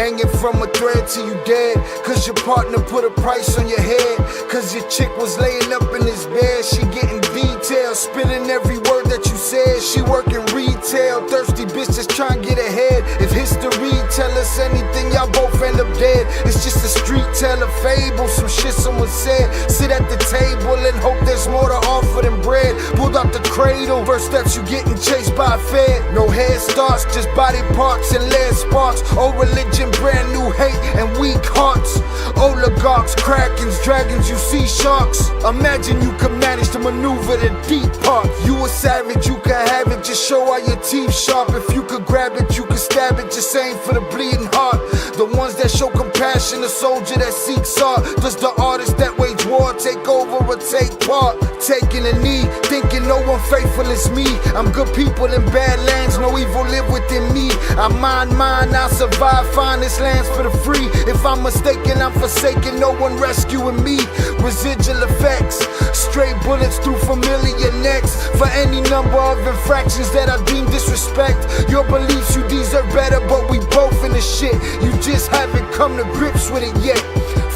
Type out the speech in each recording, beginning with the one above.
hanging from a thread till you dead, cause your partner put a price on your head, cause your chick was laying up in his bed. She getting details, spilling every word that you said. She working retail, thirsty bitch just trying to get ahead. If history tell us anything, y'all both end up dead. It's just a street tale, a fable, some shit someone said. Sit at the table and hope there's more to offer than bread. Pulled out the cradle, first steps you getting chased by a fed. No head starts, just body parts and lead sparks. Old religion, brand new hate and weak hearts. Oligarchs, krakens, dragons, you see sharks. Imagine you could manage to maneuver the deep part. You a savage, you can have it, just show all your teeth sharp. If you could grab it, you could stab it, just aim for the bleeding heart. The ones that show compassion, the soldier that seeks art. Does the artist that wage war take over or take part? Taking a knee, thinking no one faithful is me. I'm good people in bad lands, no evil live within me. I mind mine, I'll survive, find this lands for the free. If I'm mistaken, I'm forsaken, no one rescuing me. Residual effects, stray bullets through familiar necks. For any number of infractions that I deem disrespect. Your beliefs, you deserve better, but we both in the shit. You just haven't come to grips with it yet.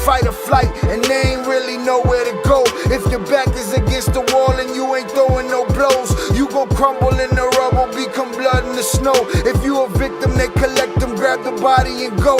Fight or flight, and they ain't really nowhere to go. If your back is against the wall and you ain't throwing no blows, you gon' crumble in the rubble, become blood in the snow. If you a victim, they collect them, grab the body and go.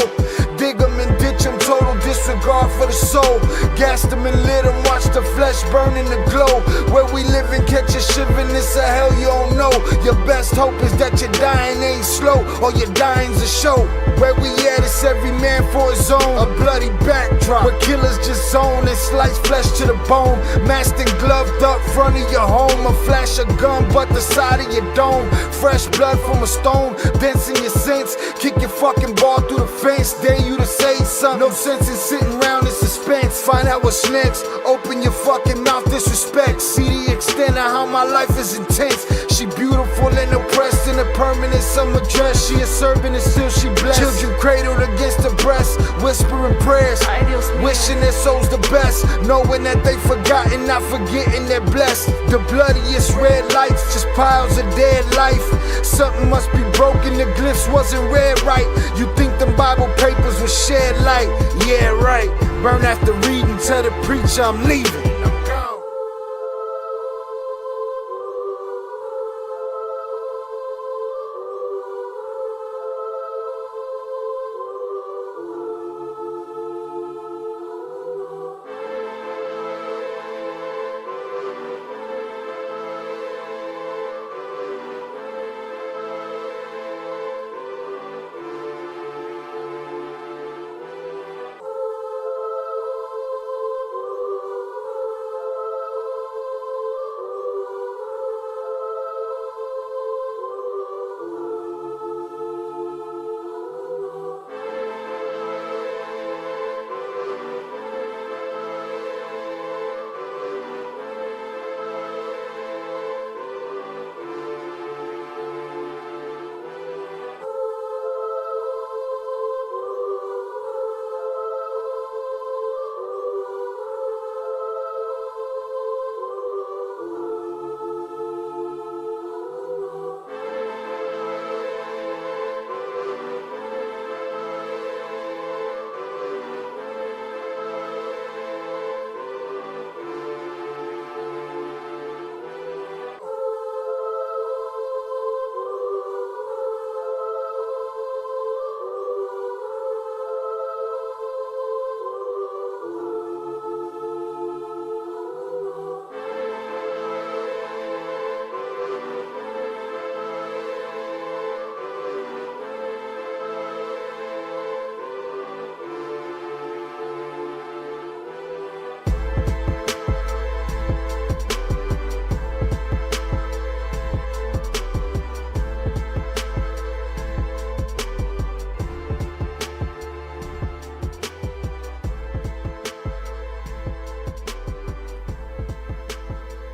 Dig them and ditch them, total disregard for the soul. Gas them and lit them, watch the flesh burn in the glow. Where we live and catch a shiver, this a hell you don't know. Your best hope is that your dying ain't slow, or your dying's a show. Where we at, it's every man for his own. A bloody backdrop, where killers just zone and slice flesh to the bone. Masked and gloved up front of your home. A flash of gun, but the side of your dome. Fresh blood from a stone, dents in your sense. Kick your fucking ball through the fence, dare you to say something. No sense in sitting around in suspense. Find out what's next, open your fucking mouth, disrespect. See the extent of how my life is intense. She beautiful and oppressed in a permanent summer dress. She a servant and still she blessed. Children cradled against her breast, whispering prayers, wishing their souls the best, knowing that they forgotten, not forgetting they're blessed. The bloodiest red lights, just piles of dead life. Something must be broken, the glyphs wasn't read right. You think them Bible papers will shed light? Yeah, right. Burn after reading, tell the preacher I'm leaving.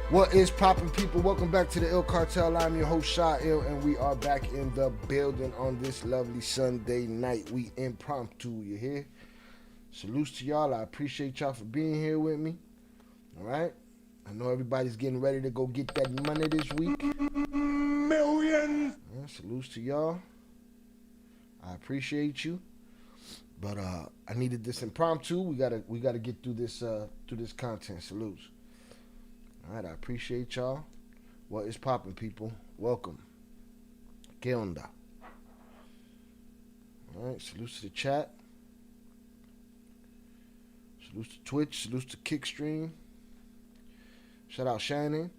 What is poppin', people? Welcome back to the Ill Cartel. I'm your host, Sha Ill, and we are back in the building on this lovely Sunday night. We impromptu, you hear? Salutes to y'all. I appreciate y'all for being here with me. All right? I know everybody's getting ready to go get that money this week. Millions! Salutes to y'all. I appreciate you. But I needed this impromptu. We gotta get through this content. Salutes. All right, I appreciate y'all. What is popping, people? Welcome. ¿Qué onda? All right, salutes to the chat. Salutes to Twitch. Salutes to Kickstream. Shout out Shannon,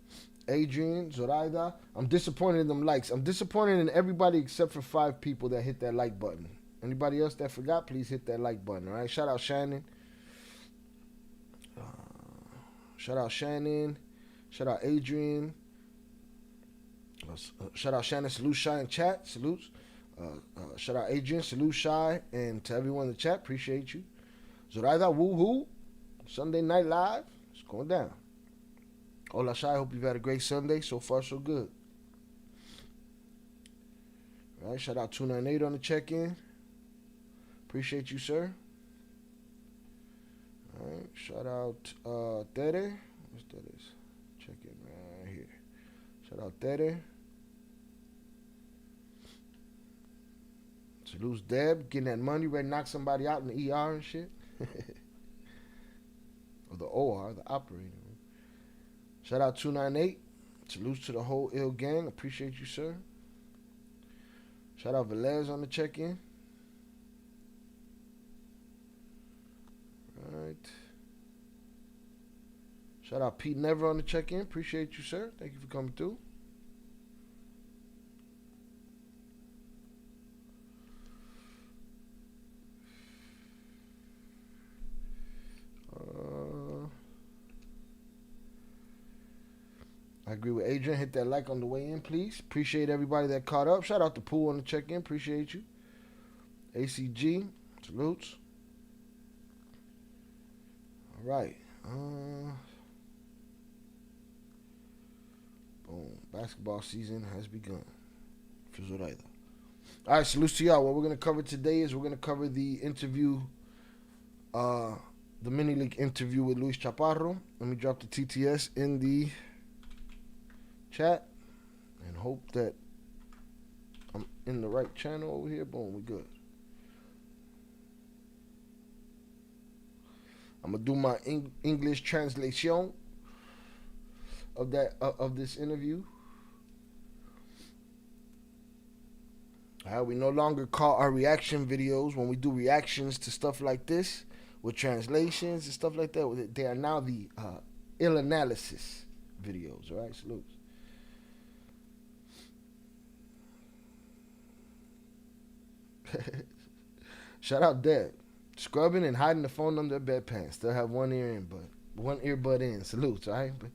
Adrian, Zoraida. I'm disappointed in them likes. I'm disappointed in everybody except for 5 people that hit that like button. Anybody else that forgot, please hit that like button. All right. Shout out Shannon. Shout out Shannon. Shout out Adrian. Shout out Shannon. Salute Shy in chat. Salutes. Shout out Adrian. Salute Shy. And to everyone in the chat, appreciate you. Zoraida, woohoo. Sunday Night Live. It's going down. Hola Shy. Hope you've had a great Sunday. So far, so good. All right. Shout out 298 on the check-in. Appreciate you, sir. All right. Shout out Tere. What's that is? Check in right here. Shout out Tere. Salute Deb. Getting that money. Ready to knock somebody out in the ER and shit. Or the OR, the operating room. Shout out 298. Salute to the whole ill gang. Appreciate you, sir. Shout out Velez on the check-in. All right. Shout out Pete Never on the check-in. Appreciate you, sir. Thank you for coming through. I agree with Adrian. Hit that like on the way in, please. Appreciate everybody that caught up. Shout out to Pooh on the check-in. Appreciate you. ACG. Salutes. All right. Boom. Basketball season has begun. For Zoraida. All right, salutes to y'all. What we're going to cover today is we're going to cover the interview, the mini league interview with Luis Chapparro. Let me drop the TTS in the chat and hope that I'm in the right channel over here. Boom, we're good. I'm gonna do my English translation of that of this interview. We no longer call our reaction videos when we do reactions to stuff like this with translations and stuff like that. They are now the ill analysis videos. All right, salutes. Shout out Deb. Scrubbing and hiding the phone under their bedpan. Still have one earbud in. Salutes, all right? But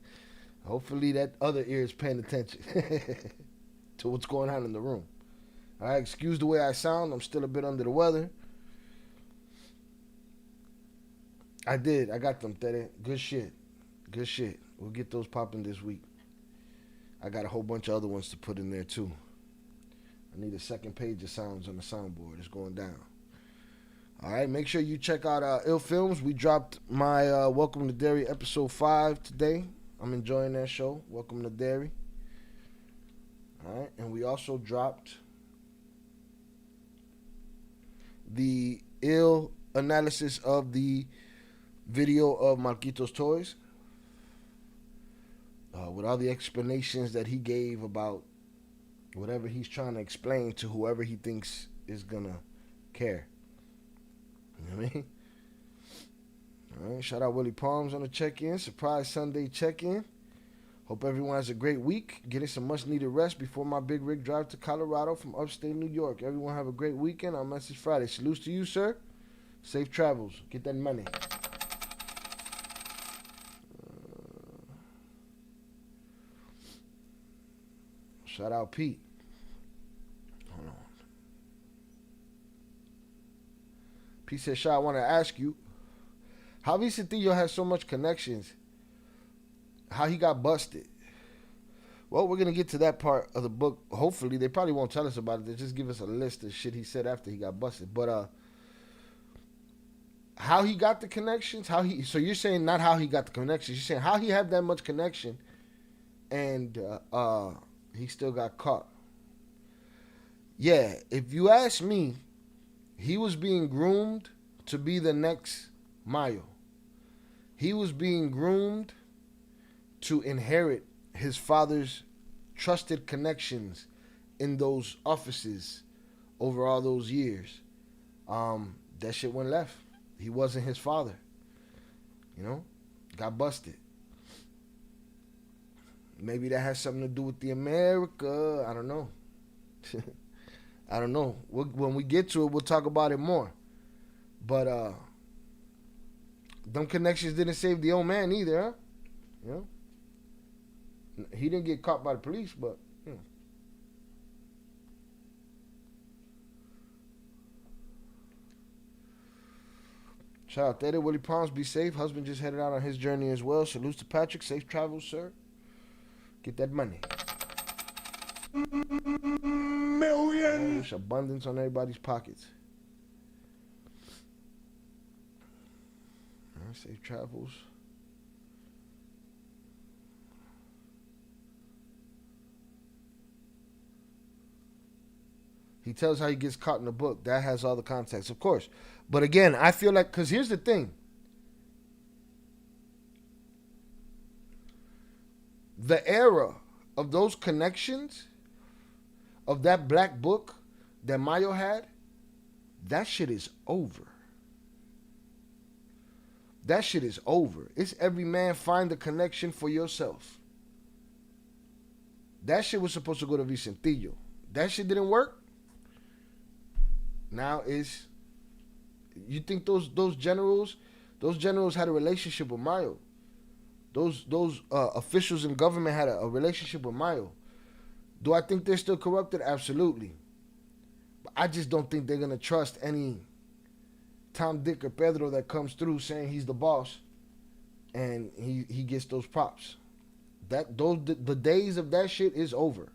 hopefully that other ear is paying attention to what's going on in the room. All right, excuse the way I sound. I'm still a bit under the weather. I got them, Teddy. Good shit. We'll get those popping this week. I got a whole bunch of other ones to put in there, too. I need a second page of sounds on the soundboard. It's going down. All right, make sure you check out Ill Films. We dropped my Welcome to Derry episode 5 today. I'm enjoying that show. Welcome to Derry. All right, and we also dropped the Ill analysis of the video of Marquitos Toys with all the explanations that he gave about whatever he's trying to explain to whoever he thinks is going to care. You know what I mean? All right, shout out Willie Palms on the check-in. Surprise Sunday check-in. Hope everyone has a great week. Getting some much-needed rest before my big rig drive to Colorado from upstate New York. Everyone have a great weekend on Message Friday. Salutes to you, sir. Safe travels. Get that money. Shout out Pete. Hold on. Pete said, Shaw, I want to ask you, how Vicentillo has so much connections, how he got busted. Well, we're going to get to that part of the book. Hopefully, they probably won't tell us about it. They just give us a list of shit he said after he got busted. But how he got the connections, so you're saying not how he got the connections, you're saying how he had that much connection and he still got caught. Yeah, if you ask me, he was being groomed to be the next Mayo. He was being groomed to inherit his father's trusted connections in those offices over all those years. That shit went left. He wasn't his father. You know? Got busted. Maybe that has something to do with the America. I don't know. I don't know. When we get to it, we'll talk about it more. But them connections didn't save the old man either, huh? You know? He didn't get caught by the police, but shout out there, Willie Palms. Be safe. Husband just headed out on his journey as well. Salutes to Patrick. Safe travels, sir. Get that money. Million. There's abundance on everybody's pockets. All right, safe travels. He tells how he gets caught in the book. That has all the context, of course. But again, I feel like, because here's the thing. The era of those connections, of that black book that Mayo had, that shit is over. That shit is over. It's every man find the connection for yourself. That shit was supposed to go to Vicentillo. That shit didn't work. Now is, you think those generals had a relationship with Mayo? Those officials in government had a relationship with Mayo. Do I think they're still corrupted? Absolutely. But I just don't think they're gonna trust any Tom, Dick, or Pedro that comes through saying he's the boss, and he gets those props. The days of that shit is over.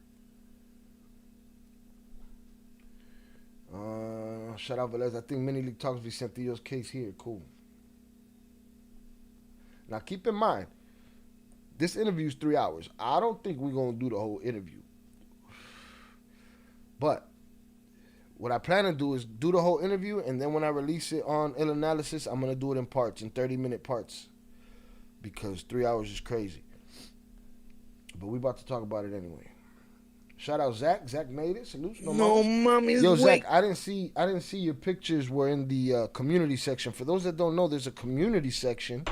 Shout out Velez. I think Mini League talks Vicentillo's case here. Cool. Now keep in mind, this interview is 3 hours. I don't think we're gonna do the whole interview. But what I plan to do is do the whole interview, and then when I release it on Ill Analysis, I'm gonna do it in parts, in 30-minute parts, because 3 hours is crazy. But we about to talk about it anyway. Shout out Zach. Zach made it. Salutes. No mommy's. Yo, Zach, I didn't see your pictures were in the community section. For those that don't know, there's a community section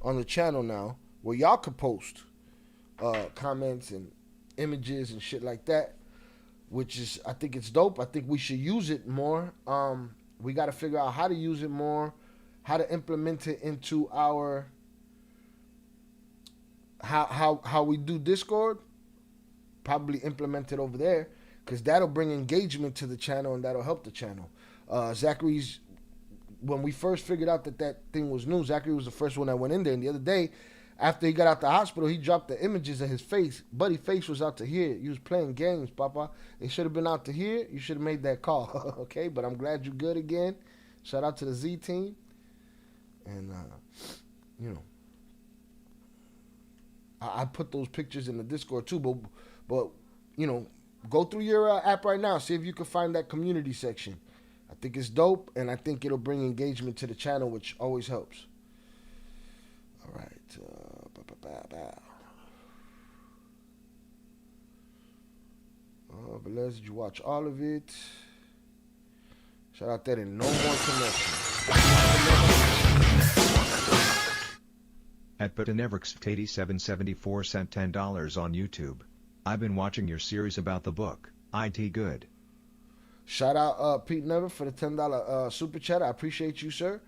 on the channel now where y'all could post comments and images and shit like that, which is, I think it's dope. I think we should use it more. We got to figure out how to use it more, how to implement it into our how we do Discord. Probably implement it over there, because that'll bring engagement to the channel and that'll help the channel. Zachary's, when we first figured out that thing was new, Zachary was the first one that went in there. And the other day, after he got out the hospital, he dropped the images of his face. Buddy's face was out to here. He was playing games, Papa. It should have been out to here. You should have made that call. Okay, but I'm glad you're good again. Shout out to the Z team. And, you know, I put those pictures in the Discord too, but you know, go through your app right now. See if you can find that community section. I think it's dope, and I think it'll bring engagement to the channel, which always helps. All right. But let's, did you watch all of it? Shout out that and no more connection. At Butanevrix8774 sent $10 on YouTube. I've been watching your series about the book. IT good. Shout out Pete Never for the $10 super chat. I appreciate you, sir.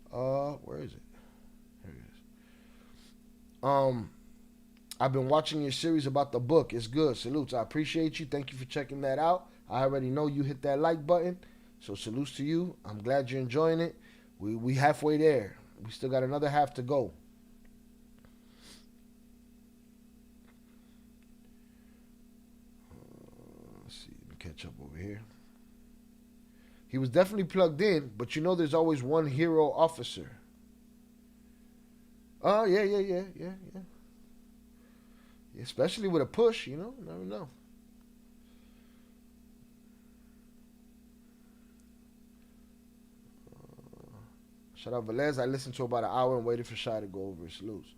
Where is it? Here it is. I've been watching your series about the book. It's good. Salutes. I appreciate you. Thank you for checking that out. I already know you hit that like button, so salutes to you. I'm glad you're enjoying it. We halfway there. We still got another half to go. Catch up over here. He was definitely plugged in, but you know there's always one hero officer. Oh, yeah. Especially with a push, you know, never know. Shout out Velez. I listened to about an hour and waited for Shy to go over. Salutes.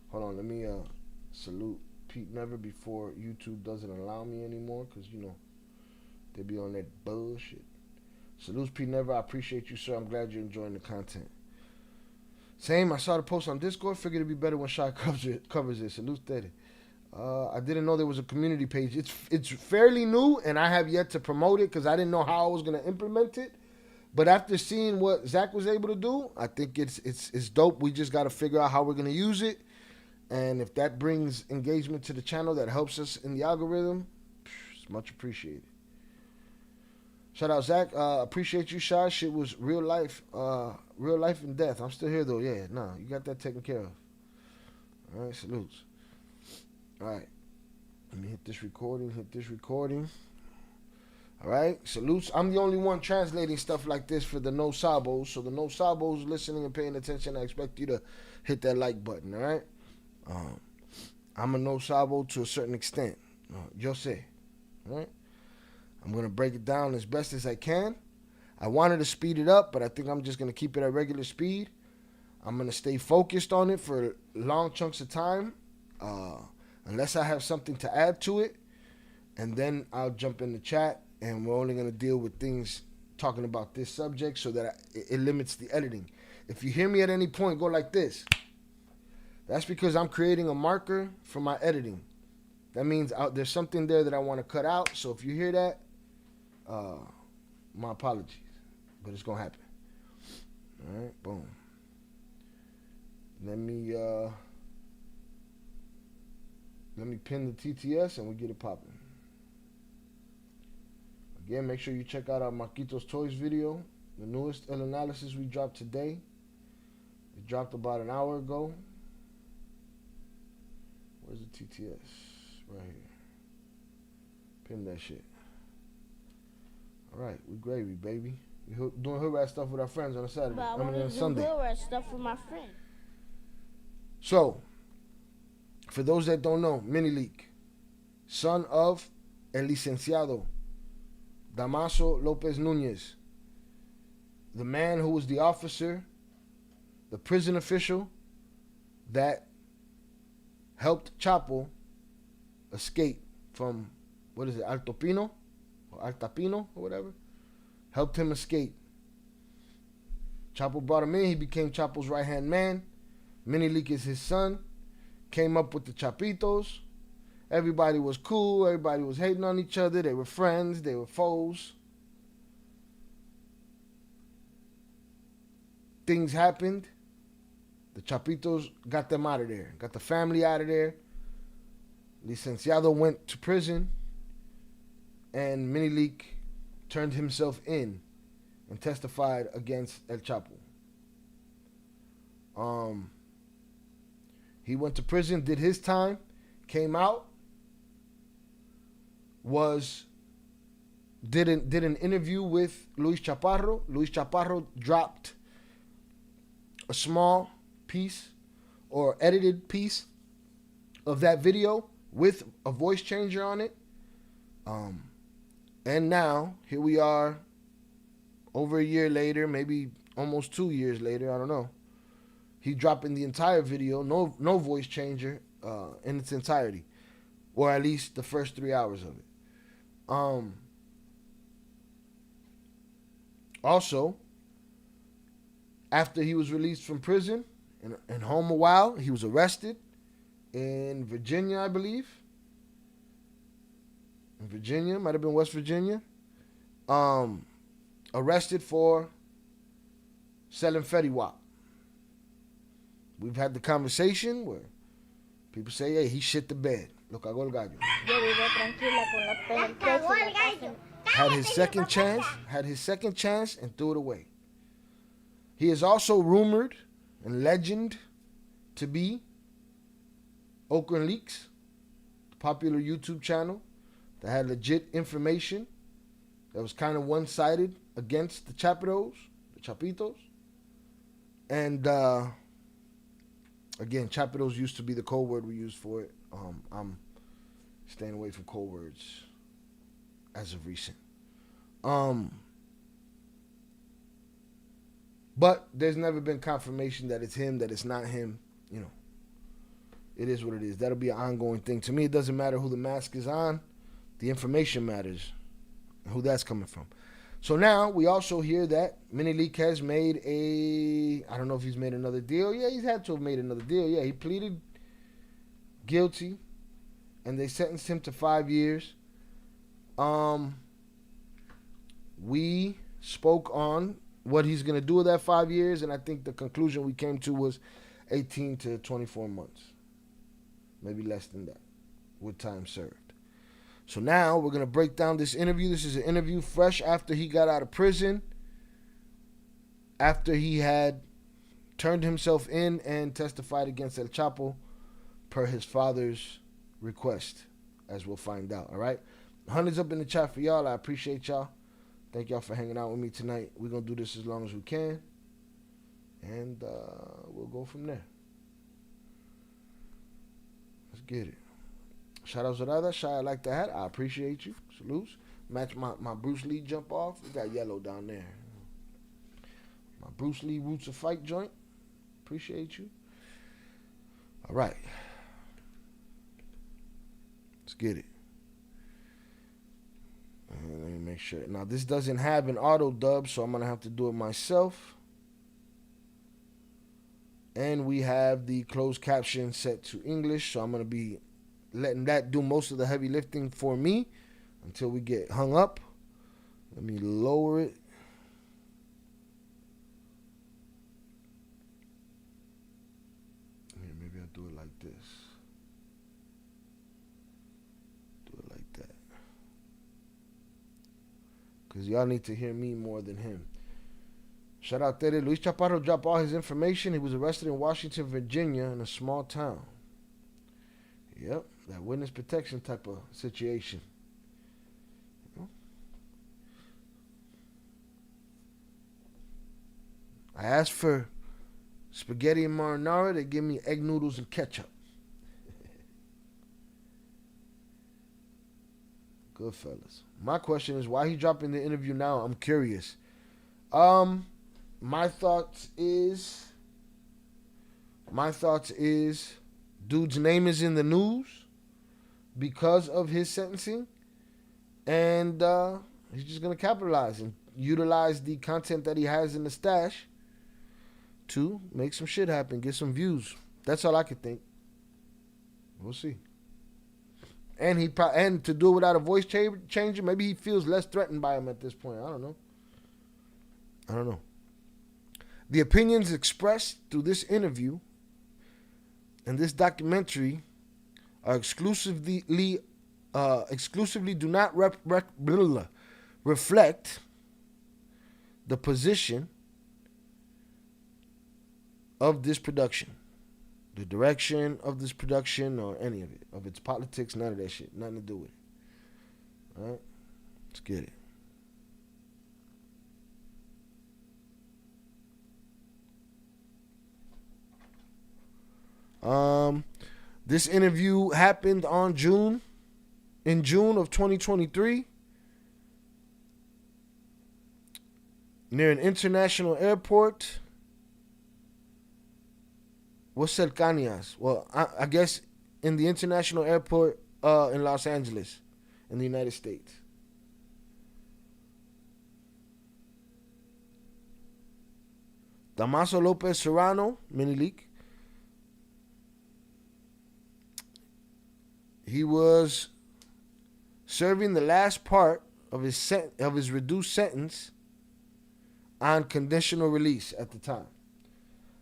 Hold on, let me salute Pete Never before YouTube doesn't allow me anymore, because, you know, they be on that bullshit. Salutes Pete Never. I appreciate you, sir. I'm glad you're enjoying the content. Same, I saw the post on Discord. Figured it'd be better when Shy covers it. Salutes Daddy. I didn't know there was a community page. It's fairly new, and I have yet to promote it because I didn't know how I was going to implement it. But after seeing what Zach was able to do, I think it's dope. We just got to figure out how we're going to use it. And if that brings engagement to the channel, that helps us in the algorithm, it's much appreciated. Shout out Zach. Appreciate you, Shy. Shit was real life and death. I'm still here though. Yeah, no, you got that taken care of. All right, salutes. All right, let me hit this recording. All right, salutes. I'm the only one translating stuff like this for the no sabos. So the no sabos listening and paying attention, I expect you to hit that like button. All right. I'm a no sabo to a certain extent. Yo sé. All right. I'm going to break it down as best as I can. I wanted to speed it up, but I think I'm just going to keep it at regular speed. I'm going to stay focused on it for long chunks of time, unless I have something to add to it. And then I'll jump in the chat, and we're only going to deal with things talking about this subject so that it limits the editing. If you hear me at any point go like this, that's because I'm creating a marker for my editing. That means there's something there that I want to cut out. So if you hear that, my apologies, but it's gonna happen. All right, boom. Let me pin the TTS and we get it popping. Again, make sure you check out our Marquitos Toys video, the newest El Analysis we dropped today. It dropped about an hour ago. Where's the TTS? Right here. Pin that shit. All right, we gravy, baby. We doing hood rat stuff with our friends on a Saturday. But I want to do Sunday. hood rat stuff with my friend. So, for those that don't know, Mini Leak, son of El Licenciado Damaso Lopez Nunez, the man who was the officer, the prison official that helped Chapo escape from, what is it, Alto Pino? Or Altapino or whatever. Helped him escape. Chapo brought him in. He became Chapo's right-hand man. Mini Leak is his son. Came up with the Chapitos. Everybody was cool. Everybody was hating on each other. They were friends. They were foes. Things happened. The Chapitos got them out of there. Got the family out of there. Licenciado went to prison. And Mini Leak turned himself in and testified against El Chapo. He went to prison, did his time, came out, did an interview with Luis Chapparro. Luis Chapparro dropped a small piece or edited piece of that video with a voice changer on it. And now, here we are, over a year later, maybe almost 2 years later, I don't know. He dropping the entire video, no voice changer, in its entirety. Or at least the first 3 hours of it. Also, after he was released from prison and home a while, he was arrested in Virginia, I believe. In Virginia, might have been West Virginia. Arrested for selling Fetty Wap. We've had the conversation where people say, hey, he shit the bed. Lo cagó el gallo. Had his second chance and threw it away. He is also rumored and legend to be Oakland Leaks, the popular YouTube channel that had legit information that was kind of one-sided against the Chapparos, the Chapitos. And again, Chapparos used to be the code word we used for it. I'm staying away from code words as of recent. But there's never been confirmation that it's him, that it's not him. You know, it is what it is. That'll be an ongoing thing. To me, it doesn't matter who the mask is on. The information matters, who that's coming from. So now we also hear that Menelik has made I don't know if he's made another deal. Yeah, he's had to have made another deal. Yeah, he pleaded guilty, and they sentenced him to 5 years. We spoke on what he's going to do with that 5 years, and I think the conclusion we came to was 18 to 24 months. Maybe less than that, with time served. So now we're going to break down this interview. This is an interview fresh after he got out of prison, after he had turned himself in and testified against El Chapo per his father's request, as we'll find out, all right? Hundreds up in the chat for y'all. I appreciate y'all. Thank y'all for hanging out with me tonight. We're going to do this as long as we can, and we'll go from there. Let's get it. Shout out Zorada. Shy, I like the hat. I appreciate you. Salutes. Match my Bruce Lee jump off. We got yellow down there. My Bruce Lee Roots of Fight joint. Appreciate you. All right. Let's get it. Let me make sure. Now, this doesn't have an auto dub, so I'm going to have to do it myself. And we have the closed caption set to English, so I'm going to be letting that do most of the heavy lifting for me until we get hung up. Let me lower it. Yeah, maybe I'll do it like this. Do it like that. Because y'all need to hear me more than him. Shout out there. Luis Chapparro dropped all his information. He was arrested in Washington, Virginia, in a small town. Yep, that witness protection type of situation. I asked for spaghetti and marinara. They give me egg noodles and ketchup. Good fellas. My question is, why he dropping the interview now? I'm curious. My thoughts is, dude's name is in the news because of his sentencing, and he's just gonna capitalize and utilize the content that he has in the stash to make some shit happen, get some views. That's all I could think. We'll see. And to do it without a voice changer, maybe he feels less threatened by him at this point. I don't know. The opinions expressed through this interview and this documentary are exclusively do not reflect the position of this production, the direction of this production, or any of it, of its politics, none of that shit, nothing to do with it. All right, let's get it. This interview happened in June of 2023 near an international airport. What's Cercanías? Well, I guess in the international airport in Los Angeles, in the United States. Damaso Lopez Serrano, Menelik. He was serving the last part of his reduced sentence on conditional release at the time.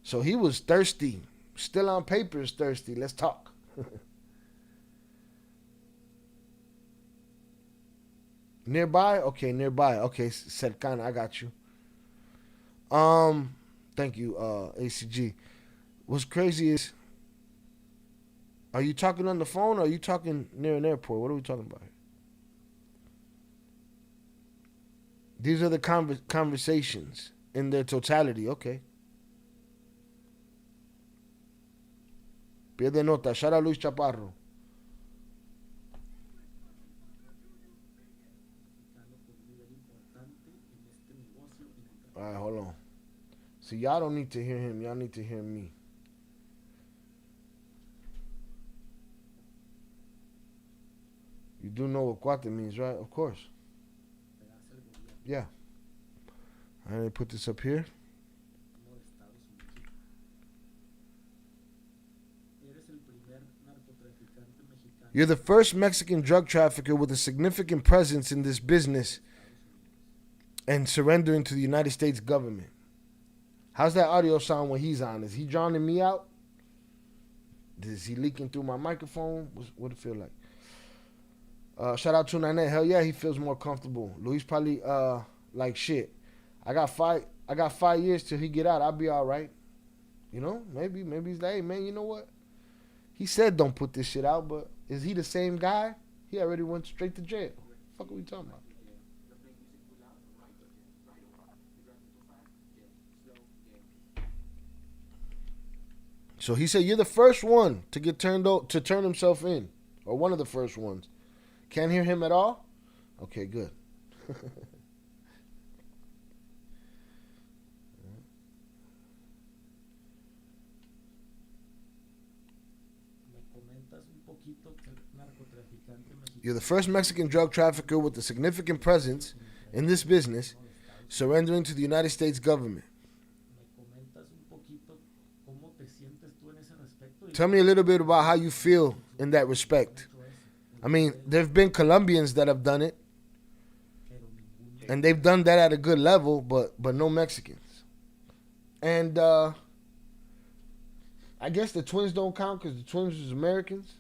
So he was thirsty. Still on paper is thirsty. Let's talk. Nearby? Okay, nearby. Okay, cercana. I got you. Thank you, ACG. What's crazy is, are you talking on the phone or are you talking near an airport? What are we talking about here? These are the conversations in their totality. Okay. Pie de nota. Shout out Luis Chapparro. So y'all don't need to hear him. Y'all need to hear me. You do know what cuate means, right? Of course. Yeah. I'm going to put this up here. You're the first Mexican drug trafficker with a significant presence in this business and surrendering to the United States government. How's that audio sound when he's on? Is he drowning me out? Is he leaking through my microphone? What it feel like? Shout out to Nanette. Hell yeah, he feels more comfortable. Luis probably like shit. I got 5 years till he get out. I'll be all right. You know, maybe he's like, hey man, you know what? He said don't put this shit out, but is he the same guy? He already went straight to jail. What the fuck are we talking about? So he said you're the first one to get turn himself in, or one of the first ones. Can't hear him at all? Okay, good. You're the first Mexican drug trafficker with a significant presence in this business, surrendering to the United States government. Tell me a little bit about how you feel in that respect. I mean, there have been Colombians that have done it, and they've done that at a good level, but no Mexicans. And I guess the twins don't count because the twins was Americans.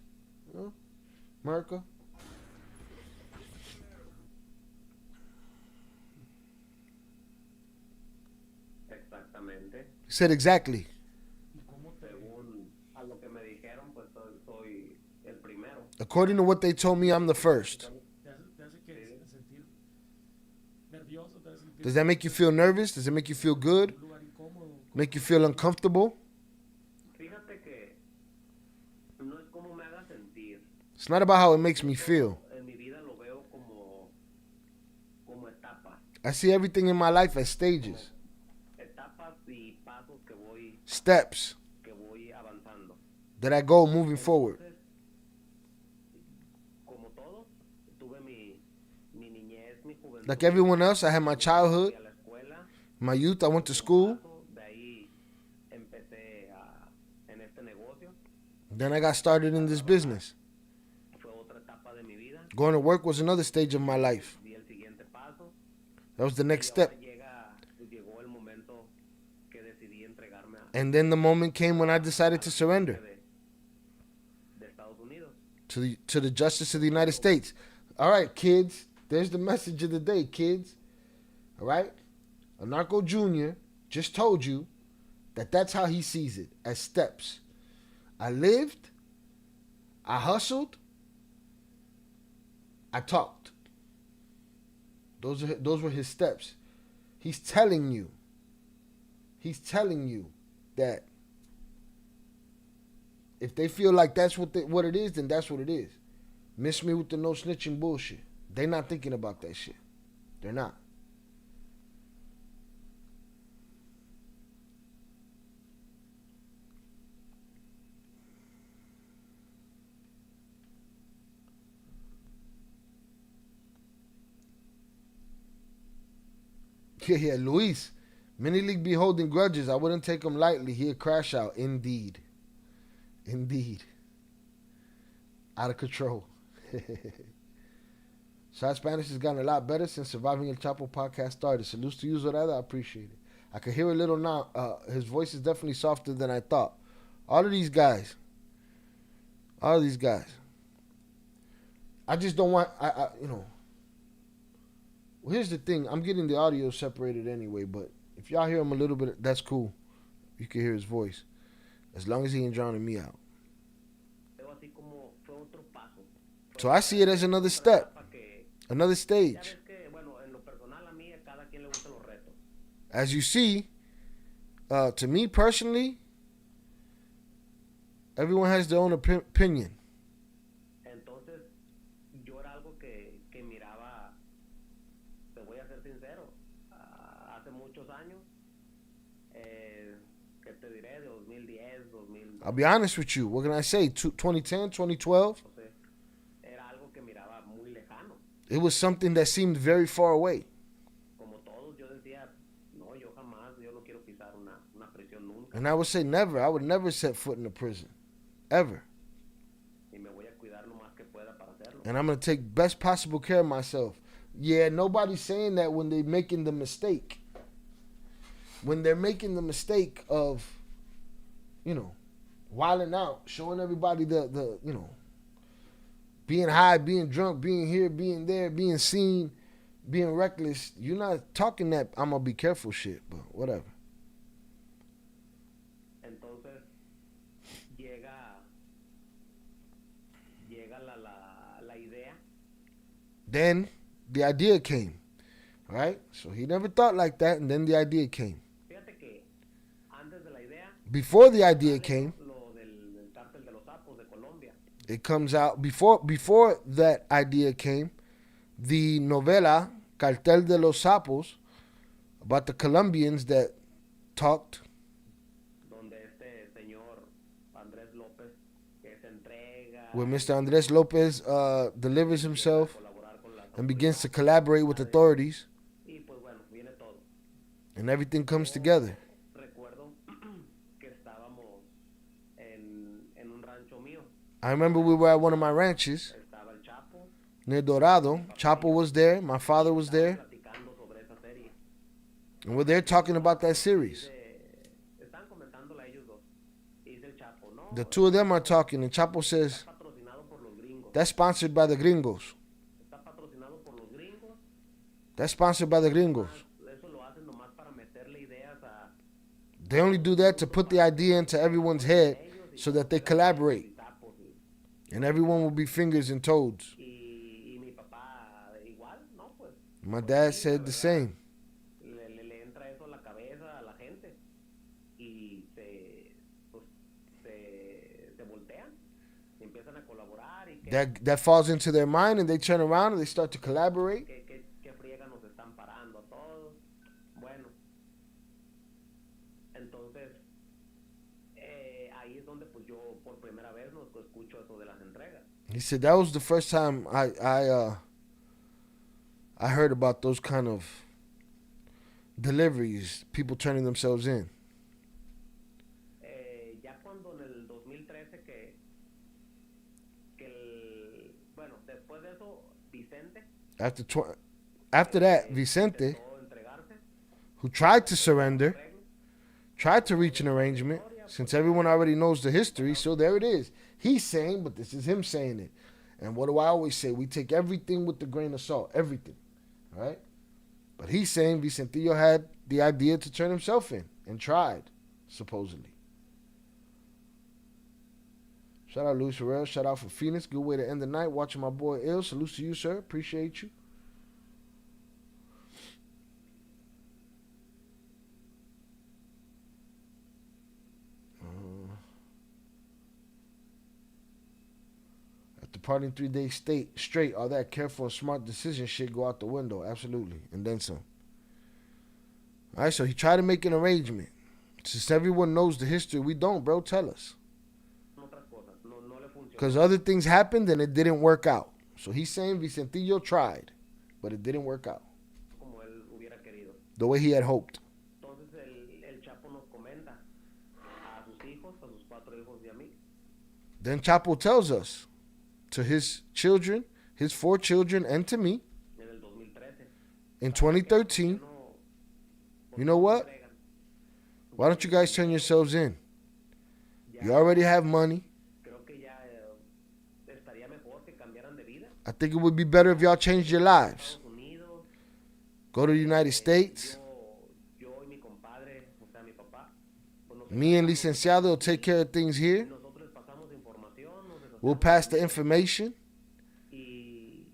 You know? America. He said exactly. According to what they told me, I'm the first. Does that make you feel nervous? Does it make you feel good? Make you feel uncomfortable? It's not about how it makes me feel. I see everything in my life as stages. Steps that I go moving forward. Like everyone else, I had my childhood, my youth, I went to school. Then I got started in this business. Going to work was another stage of my life. That was the next step. And then the moment came when I decided to surrender to the justice of the United States. All right, kids. There's the message of the day, kids. All right? Anarcho Jr. just told you that that's how he sees it, as steps. I lived, I hustled, I talked. Those were his steps. He's telling you that if they feel like that's what it is, then that's what it is. Miss me with the no snitching bullshit. They're not thinking about that shit. They're not. Yeah, Luis. Mini League be holding grudges. I wouldn't take him lightly. He'll crash out. Indeed. Out of control. Shot Spanish has gotten a lot better since Surviving El Chapo podcast started. Salutes to you, Zorada. I appreciate it. I can hear a little now. His voice is definitely softer than I thought. All of these guys. I just don't want, well, here's the thing. I'm getting the audio separated anyway, but if y'all hear him a little bit, that's cool. You can hear his voice. As long as he ain't drowning me out. So I see it as another step. Another stage. As you see, to me personally, everyone has their own opinion. I'll be honest with you. What can I say? 2010, 2012? Entonces, era algo que miraba muy lejano. It was something that seemed very far away. Como todos, yo decía, no, yo jamás, yo no quiero pisar una prisión nunca. And I would say never. I would never set foot in a prison. Ever. Y me voy a cuidar lo más que pueda para hacerlo. And I'm going to take best possible care of myself. Yeah, nobody's saying that when they're making the mistake. When they're making the mistake of, you know, wilding out, showing everybody the you know, being high, being drunk, being here, being there, being seen, being reckless. You're not talking that I'm going to be careful shit, but whatever. Entonces, llega la idea. Then the idea came, right? So he never thought like that, and then the idea came. Fíjate que antes de la idea, Before the idea came, lo del cártel de los sapos de Colombia. it comes out before that idea came, the novela Cartel de los Sapos about the Colombians that talked, Donde este señor Andrés López, que se entrega, where Mr. Andres Lopez delivers himself colaborar con las and begins to collaborate with authorities, y pues bueno, viene todo. and everything comes together. Recuerdo que estábamos en un rancho mío. I remember we were at one of my ranches Estaba el Chapo, near Dorado. Chapo was there, my father was there, platicando sobre esa serie. and we're there talking about that series. Están comentándola ellos dos. Y dice el Chapo, no, The two of them are talking, and Chapo says, patrocinado por los gringos. that's sponsored by the gringos. Está patrocinado por los gringos. That's sponsored by the gringos. Eso lo hacen nomás para meterle ideas a They only do that to put the idea into everyone's head so that they collaborate. sapos. And everyone will be fingers and toads. Y mi papá igual, ¿no? Pues My dad said the same. le entra eso a la cabeza a la gente. Y se voltean. Y empiezan a colaborar. Y That falls into their mind, and they turn around and they start to collaborate. que friega nos están parando a todos. Bueno. Entonces, ahí es donde pues yo por primera vez no escucho eso de las entregas. He said that was the first time I heard about those kind of deliveries, people turning themselves in. Ya cuando en el 2013 bueno, después de eso, Vicente After that, Vicente, empezó a entregarse, who tried to surrender, tried to reach an arrangement, since everyone already knows the history, so there it is. He's saying, but this is him saying it. And what do I always say? We take everything with a grain of salt, everything, right? But he's saying Vicentillo had the idea to turn himself in and tried, supposedly. Shout out Luis Ferrer. Shout out for Phoenix. Good way to end the night. Watching my boy Ill. Salute to you, sir. Appreciate you. After partying 3 days straight, all that careful and smart decision shit go out the window. Absolutely. And then some. All right, so he tried to make an arrangement. Since everyone knows the history, we don't, bro. Tell us. otras cosas, no le funcionó. Because other things happened and it didn't work out. So he's saying Vicentillo tried, but it didn't work out Como él hubiera querido. the way he had hoped. Entonces el Chapo nos comenta a sus hijos, a sus 4 hijos y a mí. Then Chapo tells us to his children, his 4 children, and to me En el 2013. in 2013, you know what? Why don't you guys turn yourselves in? You already have money. Creo que ya estaría mejor que cambiaran de vida. I think it would be better if y'all changed your lives. Estados Unidos, Go to the United States. yo y mi compadre, o sea, mi papá, pues nos Me and Licenciado will take care of things here. nosotros les pasamos información, nos deshacemos We'll pass the information. y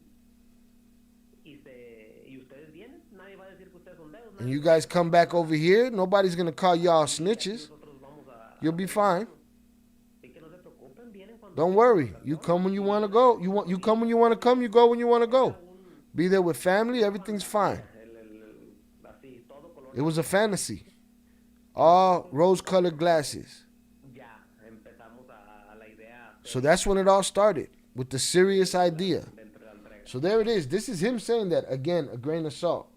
ustedes vienen, nadie va a decir que ustedes son dedos, And you guys come back over here. Nobody's going to call y'all snitches. nosotros vamos a You'll be fine. así que no se preocupen, vienen cuando Don't worry. You come when you want to go. You come when you want to come. You go when you want to go. Be there with family. Everything's fine. así todo color It was a fantasy. All rose-colored glasses. ya, empezamos a la idea So that's when it all started, with the serious idea. dentro de la entrega. So there it is. This is him saying that, again, a grain of salt.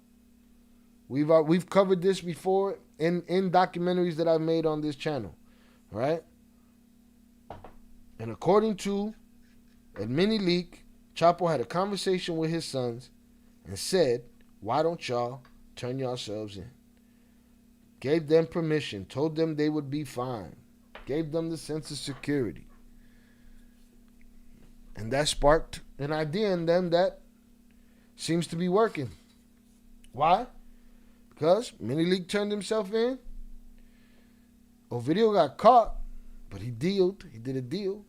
We've covered this before in documentaries that I've made on this channel. All right? And according to a mini leak, Chapo had a conversation with his sons and said, why don't y'all turn yourselves in? Gave them permission, told them they would be fine, gave them the sense of security. And that sparked an idea in them that seems to be working. Why? Because Mini League turned himself in. Ovidio got caught, but he dealed. He did a deal.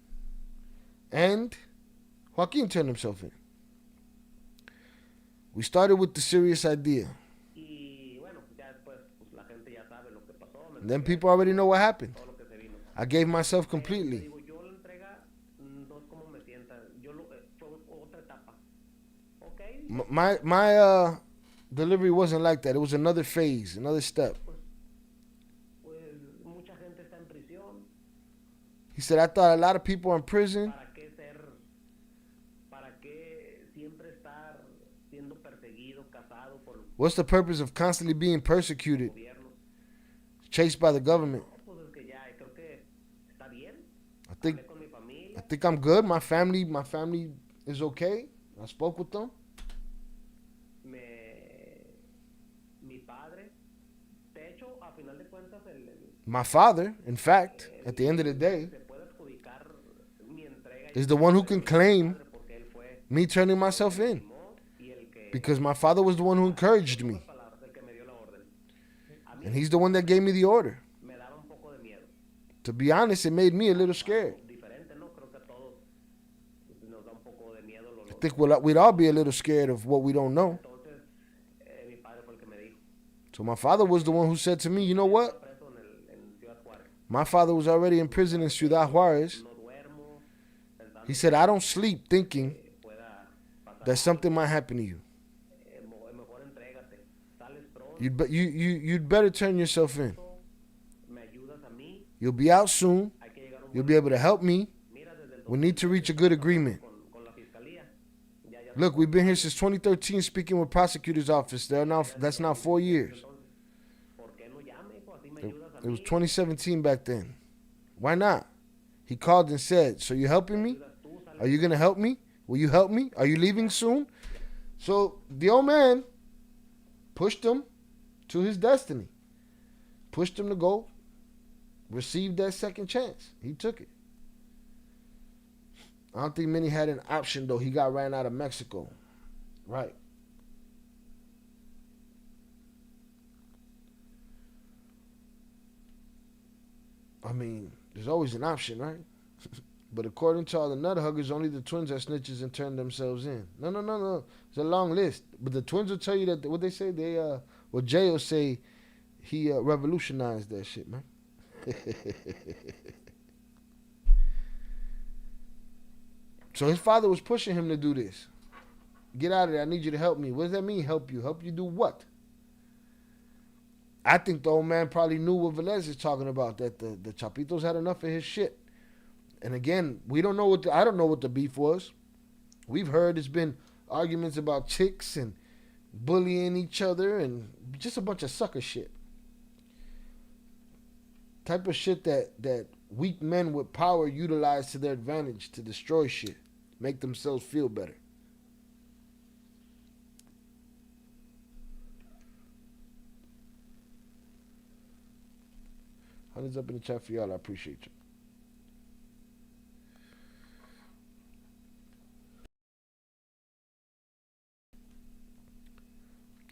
And Joaquin turned himself in. We started with the serious idea. Y bueno, ya después pues, la gente ya sabe lo que pasó. And then people already know what happened. Todo lo que se vino. I gave myself Te completely. digo, yo la entrega no es como me sienta. Fue otra etapa. ¿Ok? My delivery wasn't like that. It was another phase, another step. Pues mucha gente está en prisión. He said, I thought a lot of people are in prison. ¿Para qué siempre estar siendo perseguido, cazado por What's the purpose of constantly being persecuted, gobiernos? chased by the government? No, pues es que ya creo que está bien. I think Hablé con mi familia. I'm good. My family is okay. I spoke with them. Mi padre, de hecho, a final de cuentas, My father, in fact, at the end of the day, se puede adjudicar mi entrega is the one who can claim porque él fue me turning myself in. y el que Because my father was the one who encouraged me. palabras, el que me dio la orden. A mí And he's the one that gave me the order. me daba un poco de miedo. To be honest, it made me a little scared. Diferente, ¿no? Creo que a todos nos da un poco de miedo I think we'd all be a little scared of what we don't know. Entonces, mi padre fue el que me dijo. So my father was the one who said to me, you know what? Preso en Ciudad Juárez. My father was already in prison in Ciudad Juarez. No duermo pensando He said, I don't sleep thinking que pueda pasar. that something might happen to you. Mejor entrégate. Sales pronto. You'd better turn yourself in. Me ayudas a mí. You'll be out soon. Hay que llegar a un You'll be able to help me. Mira, desde el We need to reach a good agreement. con la fiscalía. Ya Look, we've been here since 2013 speaking with prosecutor's office. That's now 4 years. ¿Por qué no llame, hijo? Así me It, ayudas a it was mí. 2017 back then. Why not? He called and said, so you helping me? Ayudas tú, sales Are you going to help me? Will you help me? Are you leaving soon? So the old man pushed him to his destiny. Pushed him to go receive that second chance. He took it. I don't think many had an option, though. He got ran out of Mexico. Right. I mean, there's always an option, right? But according to all the nut huggers, only the twins are snitches and turn themselves in. No. It's a long list. But the twins will tell you that, what they say, Jay will say he revolutionized that shit, man. So his father was pushing him to do this. Get out of there. I need you to help me. What does that mean, help you? Help you do what? I think the old man probably knew what Velez is talking about, that the Chapitos had enough of his shit. And again, I don't know what the beef was. We've heard it's been arguments about chicks and bullying each other and just a bunch of sucker shit. Type of shit that weak men with power utilize to their advantage to destroy shit, make themselves feel better. Hundreds up in the chat for y'all. I appreciate you.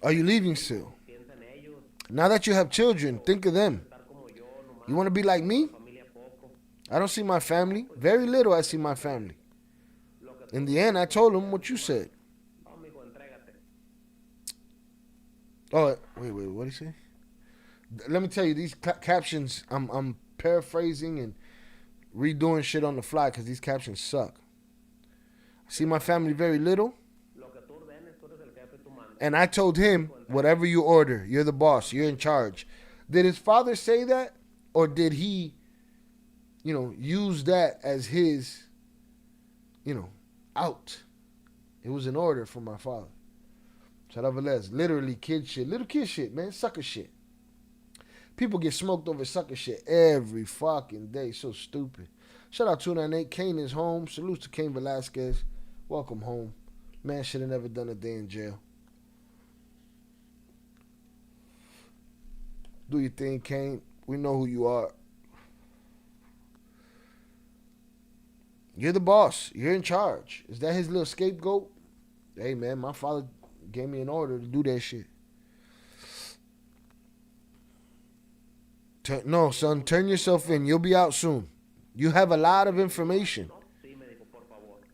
Are you leaving still? piensa en ellos, Now that you have children, think of them. estar como yo, nomás, You want to be like me? familia poco. I don't see my family. Very little I see my family. Lo que In the end, I told him what you said. no, mijo, entrégate. Oh, wait, what did he say? Let me tell you, these captions, I'm paraphrasing and redoing shit on the fly because these captions suck. I see my family very little. Lo que tú ordenes, tú eres el jefe, tú mandas. And I told him, whatever you order, you're the boss, you're in charge. Did his father say that? Or did he, use that as his, out. It was an order from my father. Shout out Velez. Literally kid shit. Little kid shit, man. Sucker shit. People get smoked over sucker shit every fucking day. So stupid. Shout out 298. Kane is home. Salute to Kane Velasquez. Welcome home. Man should have never done a day in jail. Do your thing, Kane. We know who you are. You're the boss. You're in charge. Is that his little scapegoat? Hey, man, my father gave me an order to do that shit. No, son, turn yourself in. You'll be out soon. You have a lot of information.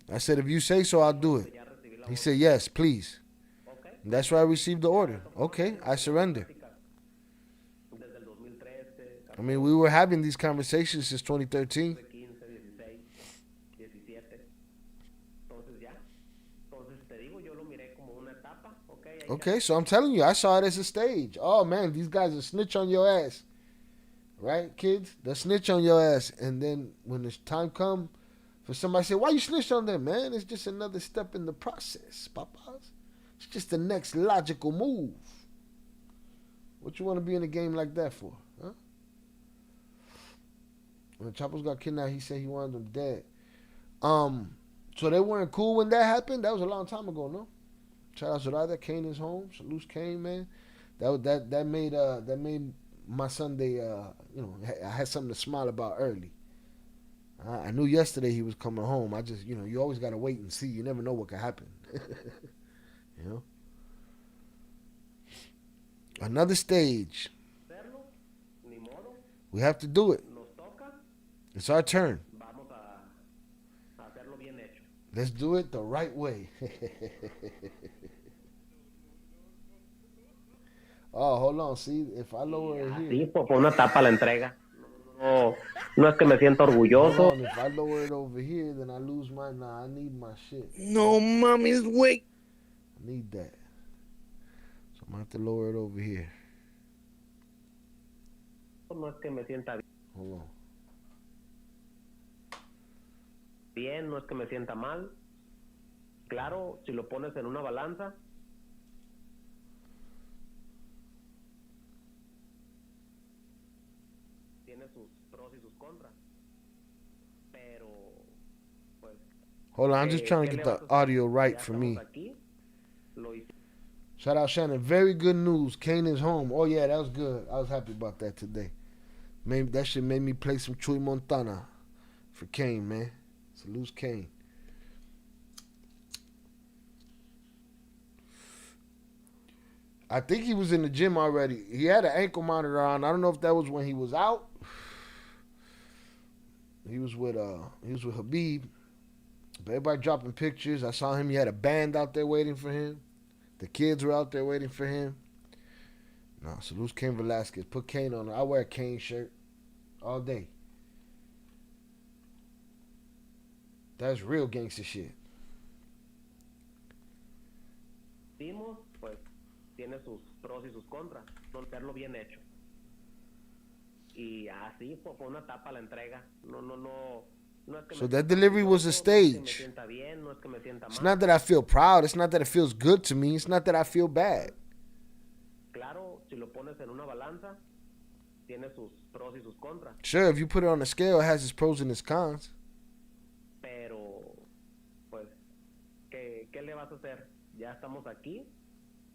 I said, if you say so, I'll do it. He said, yes, please. And that's why I received the order. Okay, I surrender. I mean, we were having these conversations since 2013. Okay, so I'm telling you, I saw it as a stage. Oh, man, these guys will snitch on your ass. Right, kids? They'll snitch on your ass. And then when the time comes for somebody to say, why you snitch on them, man? It's just another step in the process, papas. It's just the next logical move. What you want to be in a game like that for, huh? When Chapparro got kidnapped, he said he wanted them dead. So they weren't cool when that happened? That was a long time ago, no? Shout out to that. Kane is home. Salute Kane, man. That made my Sunday. I had something to smile about early. I knew yesterday he was coming home. I just, you always gotta wait and see. You never know what could happen. Another stage. We have to do it. It's our turn. Let's do it the right way. Oh, hold on. See, if I lower it here. Sí, por una tapa la entrega. No es que me sienta orgulloso. On, if I lower it over here, then I lose my. Nah, I need my shit. No, mommy's wait. I need that. So I'm gonna have to lower it over here. No es que me sienta Hold on. bien, no es que me sienta mal. Claro, si lo pones en una balanza. Tiene sus pros y sus contras. Pero, pues. Hold on, I'm just trying to get the audio right for me. Shout out Shannon. Very good news. Kane is home. Oh yeah, that was good. I was happy about that today. Maybe that shit made me play some Chuy Montana for Kane, man. Salute Kane. I think he was in the gym already. He had an ankle monitor on. I don't know if that was when he was out. He was with Habib. But everybody dropping pictures. I saw him. He had a band out there waiting for him. The kids were out there waiting for him. No, salute Kane Velasquez. Put Kane on. I wear a Kane shirt all day. That's real gangster shit. Pues tiene sus pros y sus contras. No hacerlo bien hecho. Y así por una tapa la entrega. No es que so that delivery was a stage. It's not that I feel proud. It's not that it feels good to me. It's not that I feel bad. Claro, si lo pones en una balanza, tiene sus pros y sus contras. Sure, if you put it on a scale, it has its pros and its cons. Pero, pues, ¿qué le vas a hacer? Ya estamos aquí,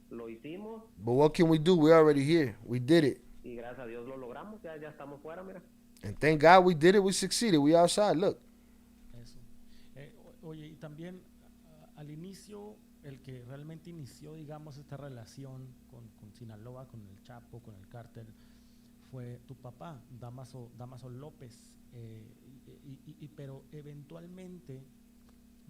lo hicimos. But what can we do? We're already here. We did it. Y gracias a Dios lo logramos. Ya estamos fuera, mira. And thank God we did it. We succeeded. We outside. Look. Eso. Oye, y también al inicio, el que realmente inició, digamos, esta relación con Sinaloa, con el Chapo, con el cártel, fue tu papá, Damaso López. Pero eventualmente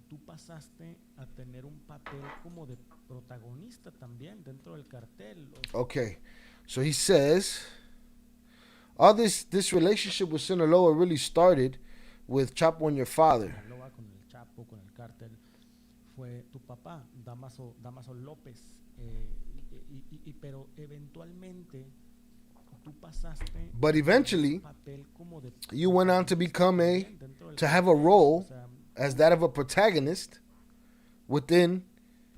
tú pasaste a tener un papel como de protagonista también dentro del cartel. Okay, so he says, all this relationship with Sinaloa really started with Chapo and your father. Sinaloa con el Chapo, con el cártel, fue tu papá, Damaso López. Pero eventualmente tú pasaste But eventually, un papel como de you went on to become dentro del to have a cartel. role O sea, as that of a protagonist within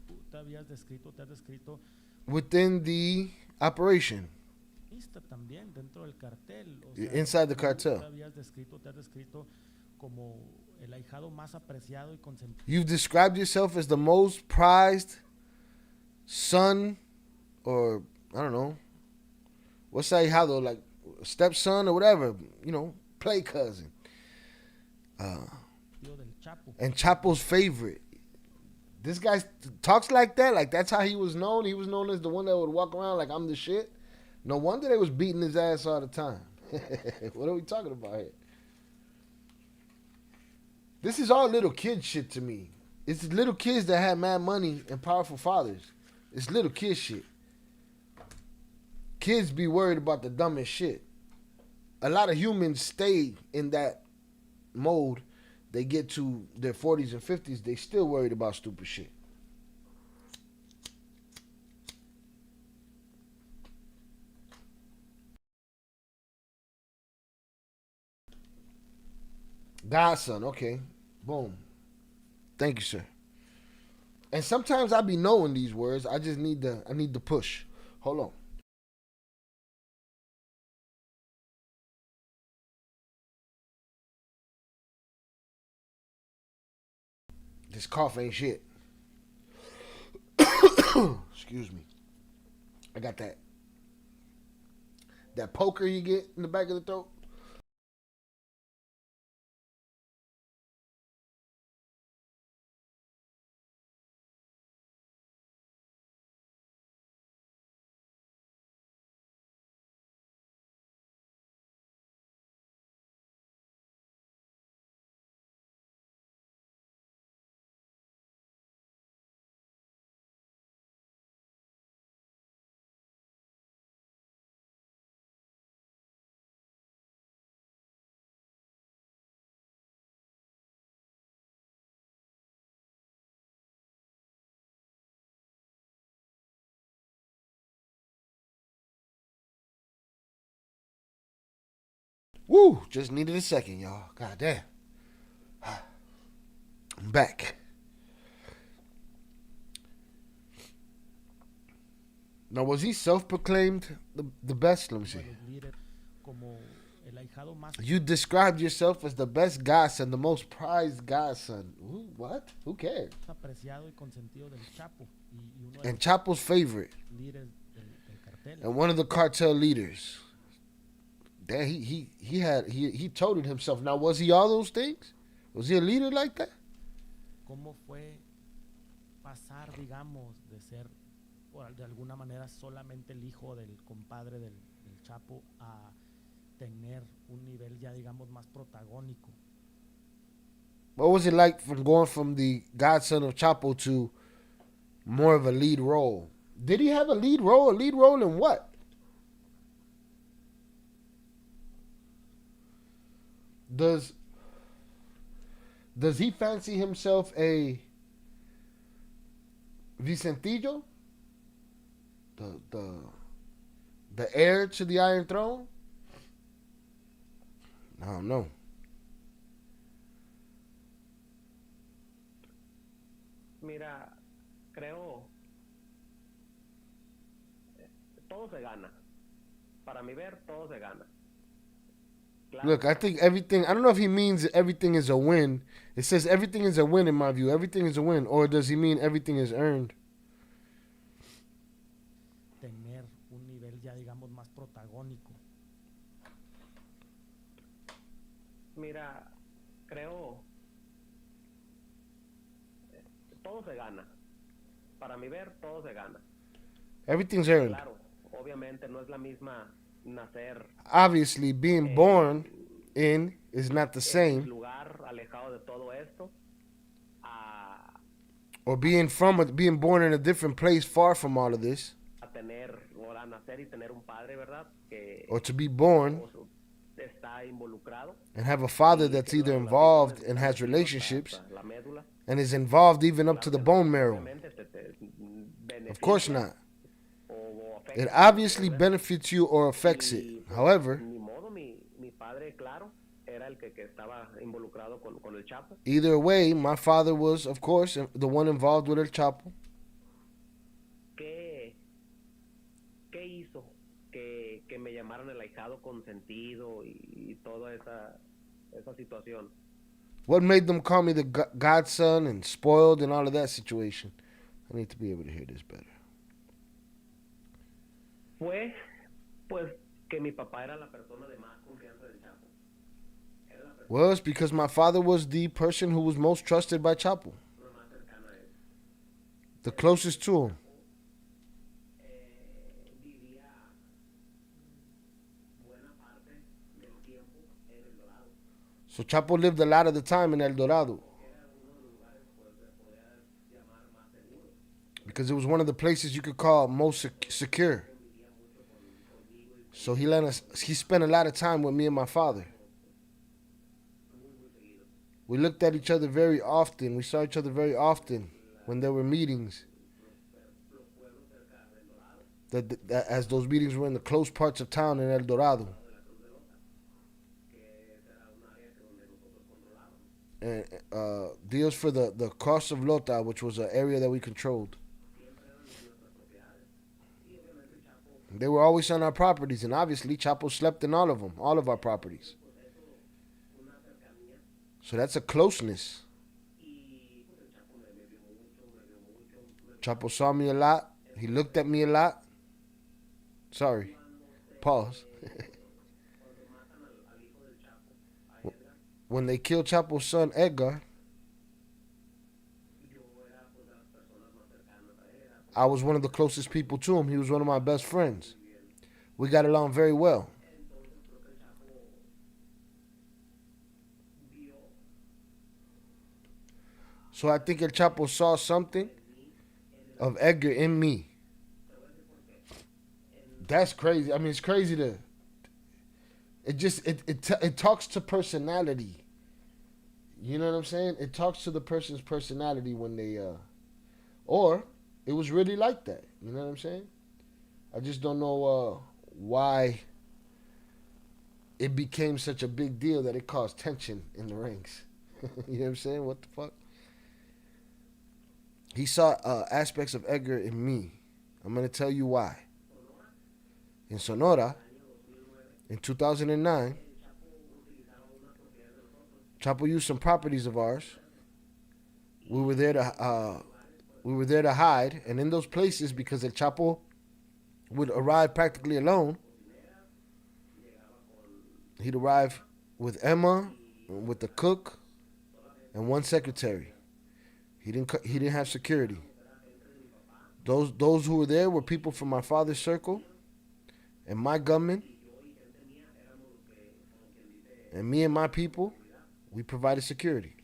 tú te habías descrito, te has descrito the operation también dentro del cartel. O sea, inside the tú cartel. te habías descrito, te has descrito como el ahijado más apreciado y consentido. You've described yourself as the most prized son, or I don't know, what's ahijado, like stepson or whatever, you know, play cousin. Del Chapo. And Chapo's favorite. This guy talks like that. Like, that's how he was known. He was known as the one that would walk around like, I'm the shit. No wonder they was beating his ass all the time. What are we talking about here? This is all little kid shit to me. It's little kids that had mad money and powerful fathers. It's little kid shit. Kids be worried about the dumbest shit. A lot of humans stay in that mode. They get to their 40s and 50s, they still worried about stupid shit. Godson, okay. Boom. Thank you, sir. And sometimes I be knowing these words. I just need the push. Hold on. This cough ain't shit. Excuse me. I got that poker you get in the back of the throat. Woo! Just needed a second, y'all. God damn. I'm back. Now, was he self-proclaimed the best? Let me see. You described yourself as the best godson, the most prized godson. Ooh, what? Who cares? And Chapo's favorite. And one of the cartel leaders. That he toted himself. Now, was he all those things? Was he a leader like that? ¿Cómo fue pasar, digamos, de ser, de alguna manera, solamente el hijo del compadre del Chapo a tener un nivel ya, digamos, más protagónico? What was it like from going from the godson of Chapo to more of a lead role? Did he have a lead role? A lead role in what? Does he fancy himself a Vicentillo? The heir to the Iron Throne? I don't know. Mira, creo todo se gana. Para mi ver, todo se gana. Look, I think everything, I don't know if he means everything is a win. It says everything is a win in my view. Everything is a win. Or does he mean everything is earned? Tener un nivel ya, digamos, más protagónico. Mira, creo todo se gana. Para mi ver, todo se gana. Everything's earned. Claro, obviamente no es la misma nacer. Obviously, being born in is not the same. Lugar alejado de todo esto. Or being born in a different place far from all of this. A tener, o a nacer y tener un padre, ¿verdad? Que or to be born está involucrado. And have a father that's either involved and has relationships and is involved even up to the bone marrow. Of course not. It obviously benefits you or affects it. However, Ni modo, mi padre, claro, era el que estaba involucrado con el Chapo. either way, my father was, of course, the one involved with El Chapo. ¿Qué, qué hizo que me llamaran el ahijado consentido y toda esa situación? What made them call me the godson and spoiled and all of that situation? I need to be able to hear this better. Fue, pues, que mi papá era la persona de más confianza del Chapo. Well, it's because my father was the person who was most trusted by Chapo. The closest to him. So Chapo lived a lot of the time in El Dorado. Because it was one of the places you could call most secure. So he spent a lot of time with me and my father. We looked at each other very often. We saw each other very often when there were meetings. As those meetings were in the close parts of town in El Dorado. And deals for the Cross of Lota, which was an area that we controlled. They were always on our properties, and obviously Chapo slept in all of them, all of our properties. So that's a closeness. Chapo saw me a lot. He looked at me a lot. Sorry. Pause. When they killed Chapo's son, Edgar, I was one of the closest people to him. He was one of my best friends. We got along very well. So I think El Chapo saw something of Edgar in me. That's crazy. I mean, it's crazy to... It talks to personality. You know what I'm saying? It talks to the person's personality when they... Or it was really like that. You know what I'm saying? I just don't know why it became such a big deal that it caused tension in the ranks. You know what I'm saying? What the fuck? He saw aspects of Edgar in me. I'm going to tell you why. In Sonora, in 2009, Chapo used some properties of ours. We were there to hide, and in those places, because El Chapo would arrive practically alone, he'd arrive with Emma, with the cook, and one secretary. He didn't have security. Those who were there were people from my father's circle, and my gunmen, and me and my people. We provided security.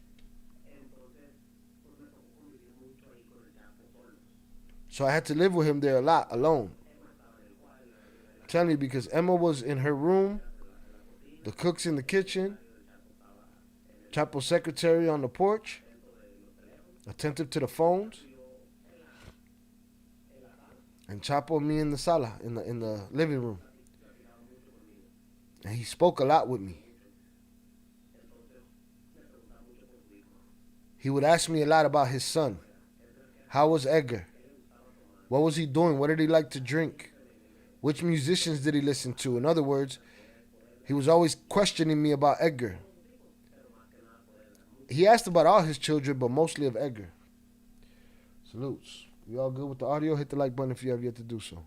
So I had to live with him there a lot, alone. I'm telling you, because Emma was in her room, the cook's in the kitchen, Chapo's secretary on the porch, attentive to the phones, and Chapo and me in the sala, in the living room. And he spoke a lot with me. He would ask me a lot about his son. How was Edgar? What was he doing? What did he like to drink? Which musicians did he listen to? In other words, he was always questioning me about Edgar. He asked about all his children, but mostly of Edgar. Salutes. We all good with the audio? Hit the like button if you have yet to do so.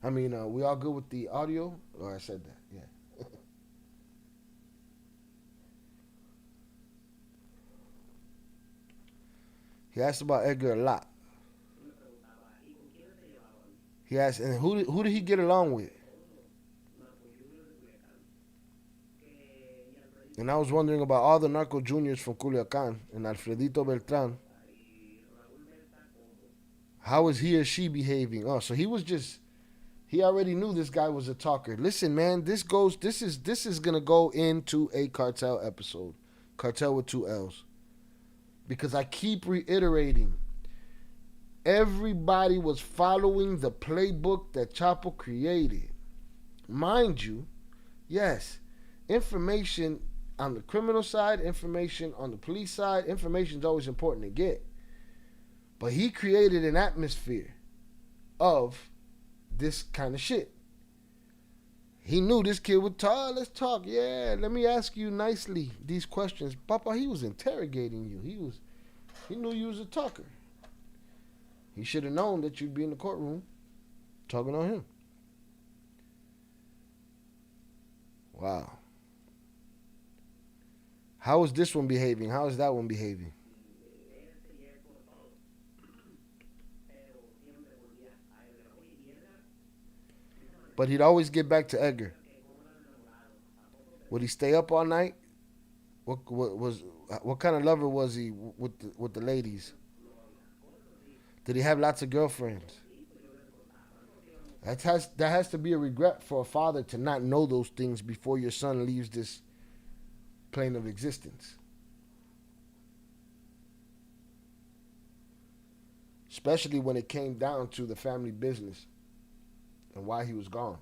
I mean, we all good with the audio? Oh, I said that, yeah. He asked about Edgar a lot. He asked, and who did he get along with? And I was wondering about all the narco juniors from Culiacan and Alfredito Beltran. How is he or she behaving? Oh, so he already knew this guy was a talker. Listen, man, this is gonna go into a cartel episode. Cartel with 2 L's. Because I keep reiterating, everybody was following the playbook that Chapo created. mind you, yes, information on the criminal side, information on the police side, information is always important to get. But he created an atmosphere of this kind of shit. He knew this kid would talk. Let's talk. Yeah, let me ask you nicely these questions. Papa, he was interrogating you. He knew you was a talker. He should have known that you'd be in the courtroom talking on him. Wow. How is this one behaving? How is that one behaving? But he'd always get back to Edgar. Would he stay up all night? What kind of lover was he with the ladies? Did he have lots of girlfriends? That has to be a regret for a father to not know those things before your son leaves this plane of existence. Especially when it came down to the family business and why he was gone.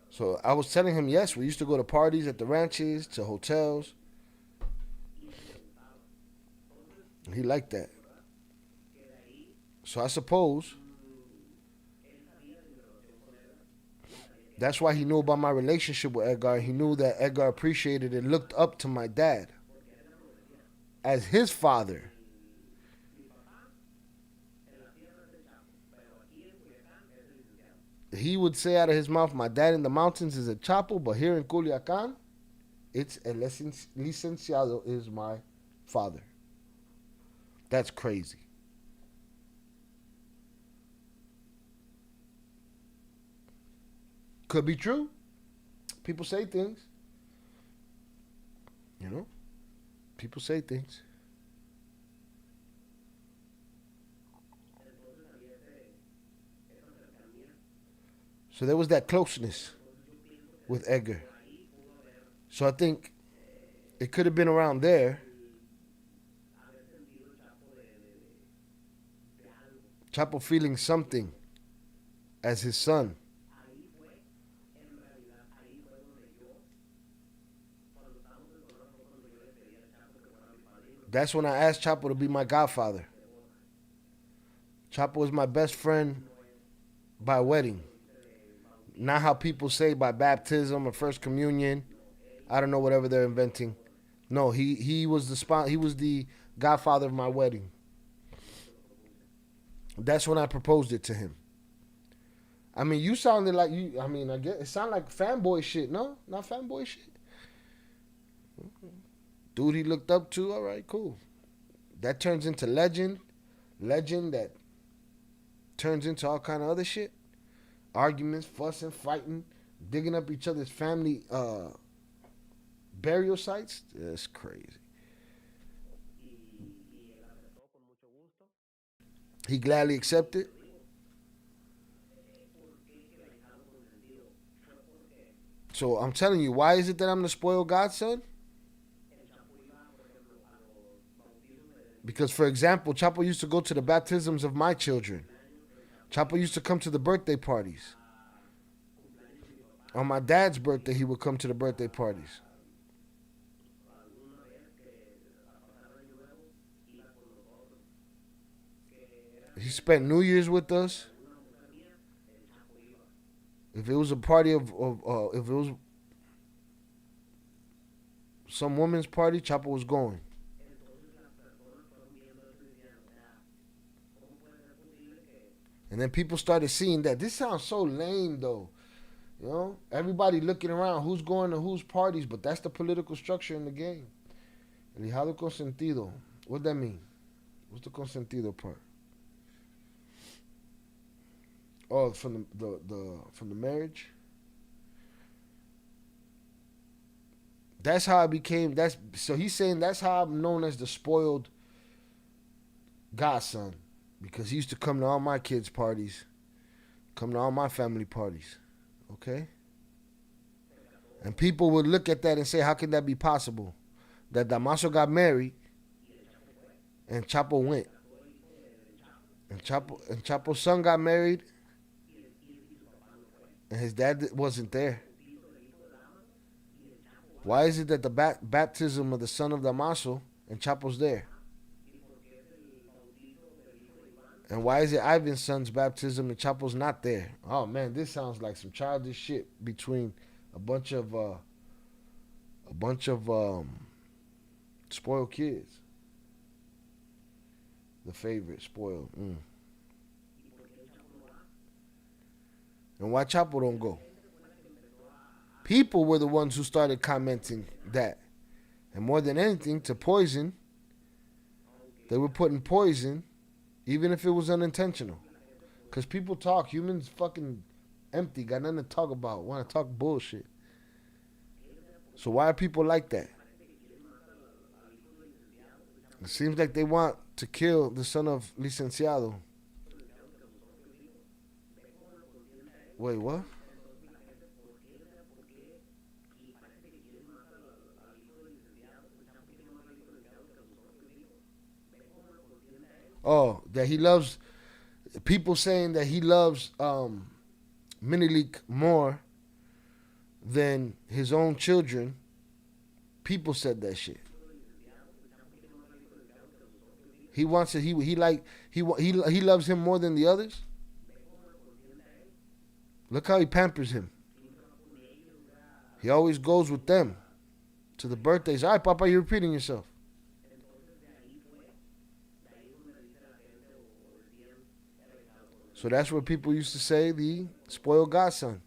So I was telling him, yes, we used to go to parties at the ranches, to hotels. He liked that. So I suppose that's why he knew about my relationship with Edgar. He knew that Edgar appreciated and looked up to my dad as his father. He would say out of his mouth, my dad in the mountains is a Chapo, but here in Culiacan, it's el licenciado is my father. That's crazy. Could be true. People say things. You know? People say things. So there was that closeness with Edgar. So I think it could have been around there. Chapo feeling something as his son. That's when I asked Chapo to be my godfather. Chapo was my best friend by wedding. Not how people say by baptism or first communion. I don't know, whatever they're inventing. No, he was the godfather of my wedding. That's when I proposed it to him. I mean, you sounded like you. I mean, I guess it sounded like fanboy shit. No, not fanboy shit. Dude, he looked up to. All right, cool. That turns into legend. Legend that turns into all kind of other shit. Arguments, fussing, fighting, digging up each other's family burial sites. That's crazy. He gladly accepted. So I'm telling you, why is it that I'm the spoiled godson? Because, for example, Chapo used to go to the baptisms of my children. Chapo used to come to the birthday parties. On my dad's birthday, he would come to the birthday parties. He spent New Year's with us. If it was a party if it was some woman's party, Chapo was going. And then people started seeing that. This sounds so lame, though. You know? Everybody looking around who's going to whose parties, but that's the political structure in the game. El hijado consentido. What that mean? What's the consentido part? Oh, from the marriage? That's how I became. So he's saying that's how I'm known as the spoiled godson. Because he used to come to all my kids' parties, come to all my family parties, okay? And people would look at that and say, how can that be possible? That Damaso got married And Chapo went. And Chapo's son got married, and his dad wasn't there. Why is it that the baptism of the son of Damaso and Chapo's there? And why is it Ivan's son's baptism and Chapo's not there? Oh man, this sounds like some childish shit between a bunch of spoiled kids. The favorite spoiled. And why Chapo don't go? People were the ones who started commenting that. And more than anything, to poison, they were putting poison, even if it was unintentional. Because people talk, humans fucking empty, got nothing to talk about, want to talk bullshit. So why are people like that? It seems like they want to kill the son of Licenciado. Wait, what? Oh, that he loves, people saying that he loves Minilik more than his own children. People said that shit. He wants it. He loves him more than the others. Look how he pampers him. He always goes with them to the birthdays. All right, Papa, you're repeating yourself. So that's what people used to say, the spoiled godson.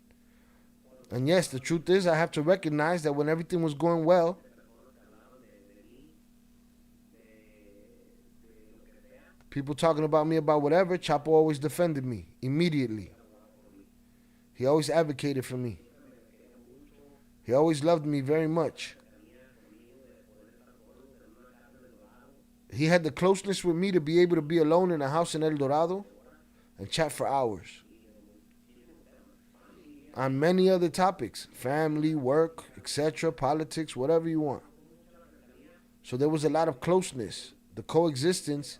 And yes, the truth is, I have to recognize that when everything was going well, people talking about me about whatever, Chapo always defended me immediately. He always advocated for me. He always loved me very much. He had the closeness with me to be able to be alone in a house in El Dorado and chat for hours on many other topics, family, work, etc., politics, whatever you want. So there was a lot of closeness, the coexistence,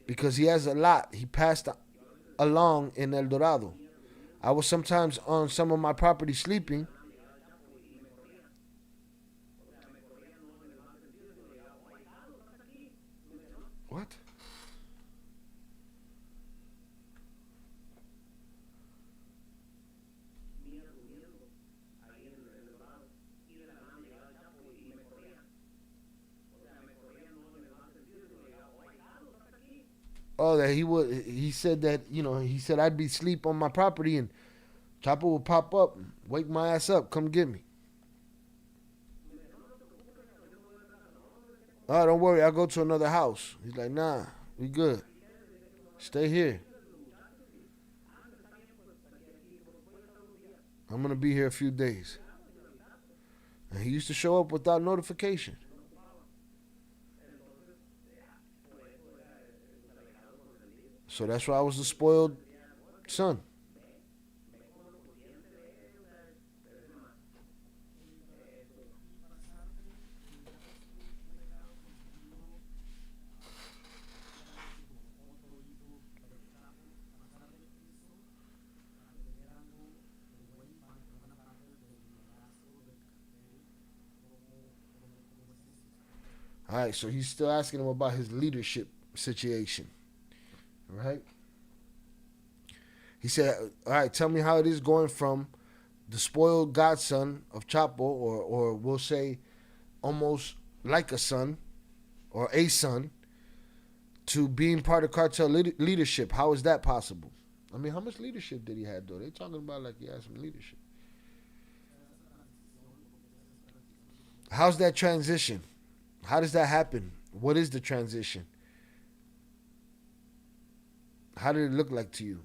because he has a lot he passed along in El Dorado. I was sometimes on some of my property sleeping. What? Oh, that he said that, he said I'd be asleep on my property and Chapo would pop up, wake my ass up, come get me. Oh, don't worry, I'll go to another house. He's like, nah, we good. Stay here. I'm going to be here a few days. And he used to show up without notification. So that's why I was the spoiled son. All right, so he's still asking him about his leadership situation. Right? He said, all right, tell me how it is going from the spoiled godson of Chapo, or we'll say almost like a son, or a son, to being part of cartel leadership. How is that possible? I mean, how much leadership did he have, though? They're talking about like he had some leadership. How's that transition? How does that happen? What is the transition? How did it look like to you?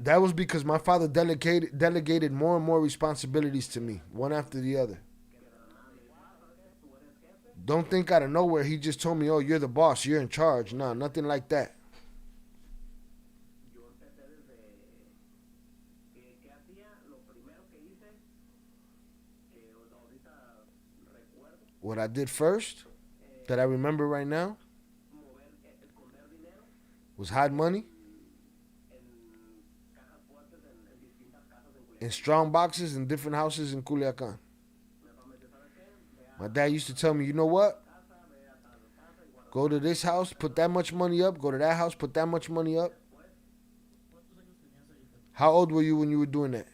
That was because my father delegated more and more responsibilities to me, one after the other. Don't think out of nowhere he just told me, oh, you're the boss, you're in charge. No, nothing like that. What I did first, that I remember right now, was hide money in strong boxes in different houses in Culiacan. My dad used to tell me, you know what? Go to this house, put that much money up. Go to that house, put that much money up. How old were you when you were doing that?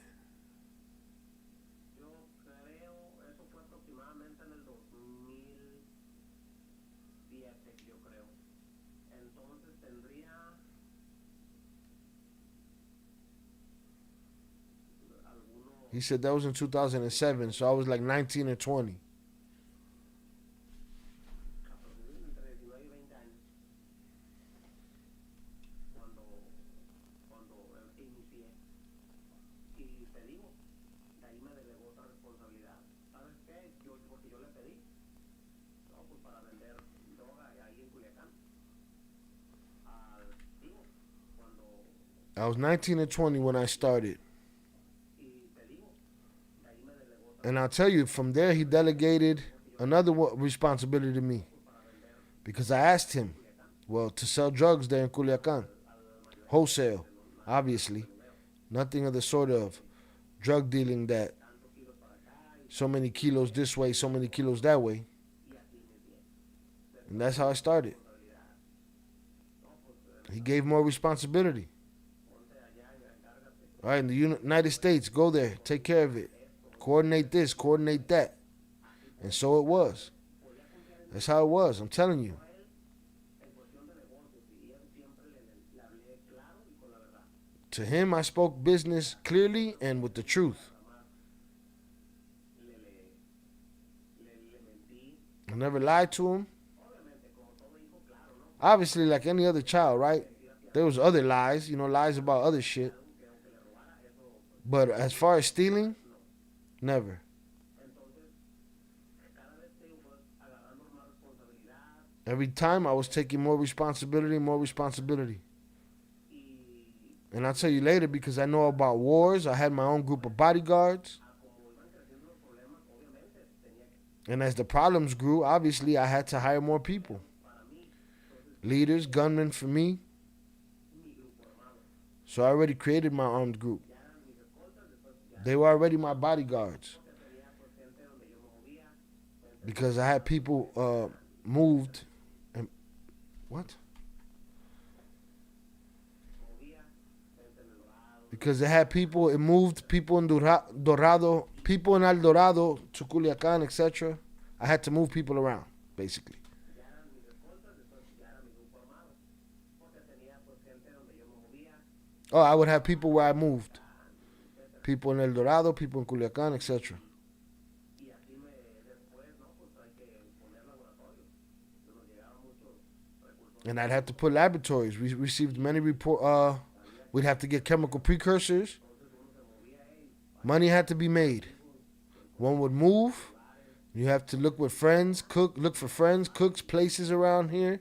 He said that was in 2007, so I was like 19 or 20. I was 19 or 20 when I started. And I'll tell you, from there he delegated another responsibility to me. Because I asked him, well, to sell drugs there in Culiacan. Wholesale, obviously. Nothing of the sort of drug dealing that so many kilos this way, so many kilos that way. And that's how I started. He gave more responsibility. All right, in the United States, go there, take care of it. Coordinate this, coordinate that. And so it was. That's how it was, I'm telling you. To him, I spoke business clearly and with the truth. I never lied to him. Obviously, like any other child, right? There was other lies, lies about other shit. But as far as stealing, never. Every time I was taking more responsibility, more responsibility. And I'll tell you later, because I know about wars. I had my own group of bodyguards. And as the problems grew, obviously I had to hire more people. Leaders, gunmen for me. So I already created my armed group. They were already my bodyguards. Because I had people moved. And what? Because they had people, it moved people in Dorado, people in El Dorado to Culiacan, etc. I had to move people around, basically. Oh, I would have people where I moved. People in El Dorado, people in Culiacan, etc. And I'd have to put laboratories. We received many reports. We'd have to get chemical precursors. Money had to be made. One would move. You have to look with friends, look for friends, cooks, places around here.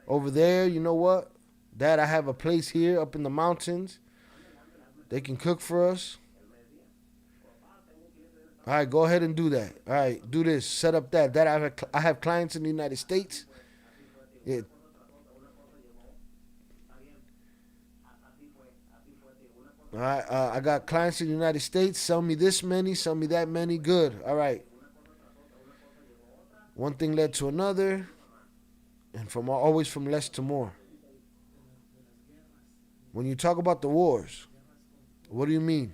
Over there, you know what? Dad, I have a place here up in the mountains. They can cook for us. All right, go ahead and do that. All right, do this, set up that. Dad, I have clients in the United States. Yeah. All right, I got clients in the United States. Sell me this many, sell me that many. Good. All right. One thing led to another, and always from less to more. When you talk about the wars, what do you mean?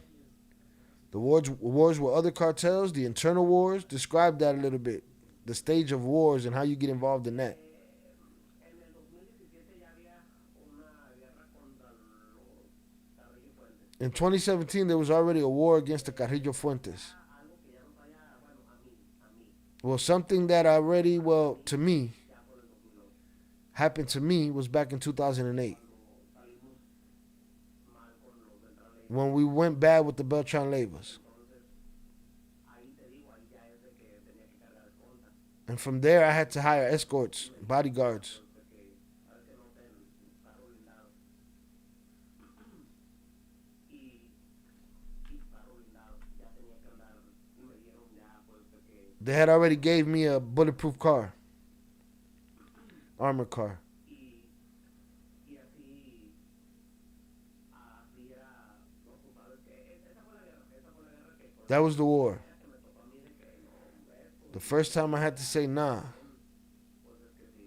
The wars with other cartels, the internal wars. Describe that a little bit. The stage of wars and how you get involved in that. In 2017, there was already a war against the Carrillo Fuentes. Well, something that already, to me, happened to me was back in 2008. When we went bad with the Beltran Leyvas. And from there, I had to hire escorts, bodyguards. They had already gave me a bulletproof car. Armored car. y así, así era, no, tú sabes que esa fue la guerra que con That was the war. que me tocó a mí de que no, hombre, esto, The first time I had to say nah. pues es que si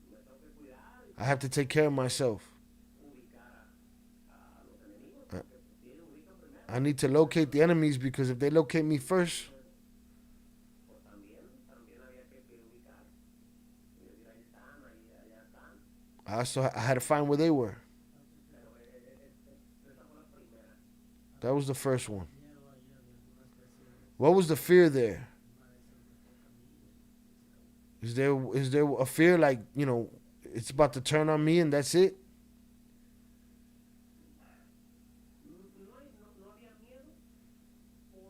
me tengo que cuidar y I have to take care of myself. ubicar a los enemigos, porque pues, si ellos ubican primero, I need to locate the enemies because if they locate me first, pues también había que ubicar y decir ahí están, ahí, allá están, I had to find where they were. pero esa fue la primera. That was the first one. What was the fear there? Is there a fear like, you know, it's about to turn on me and that's it? No había miedo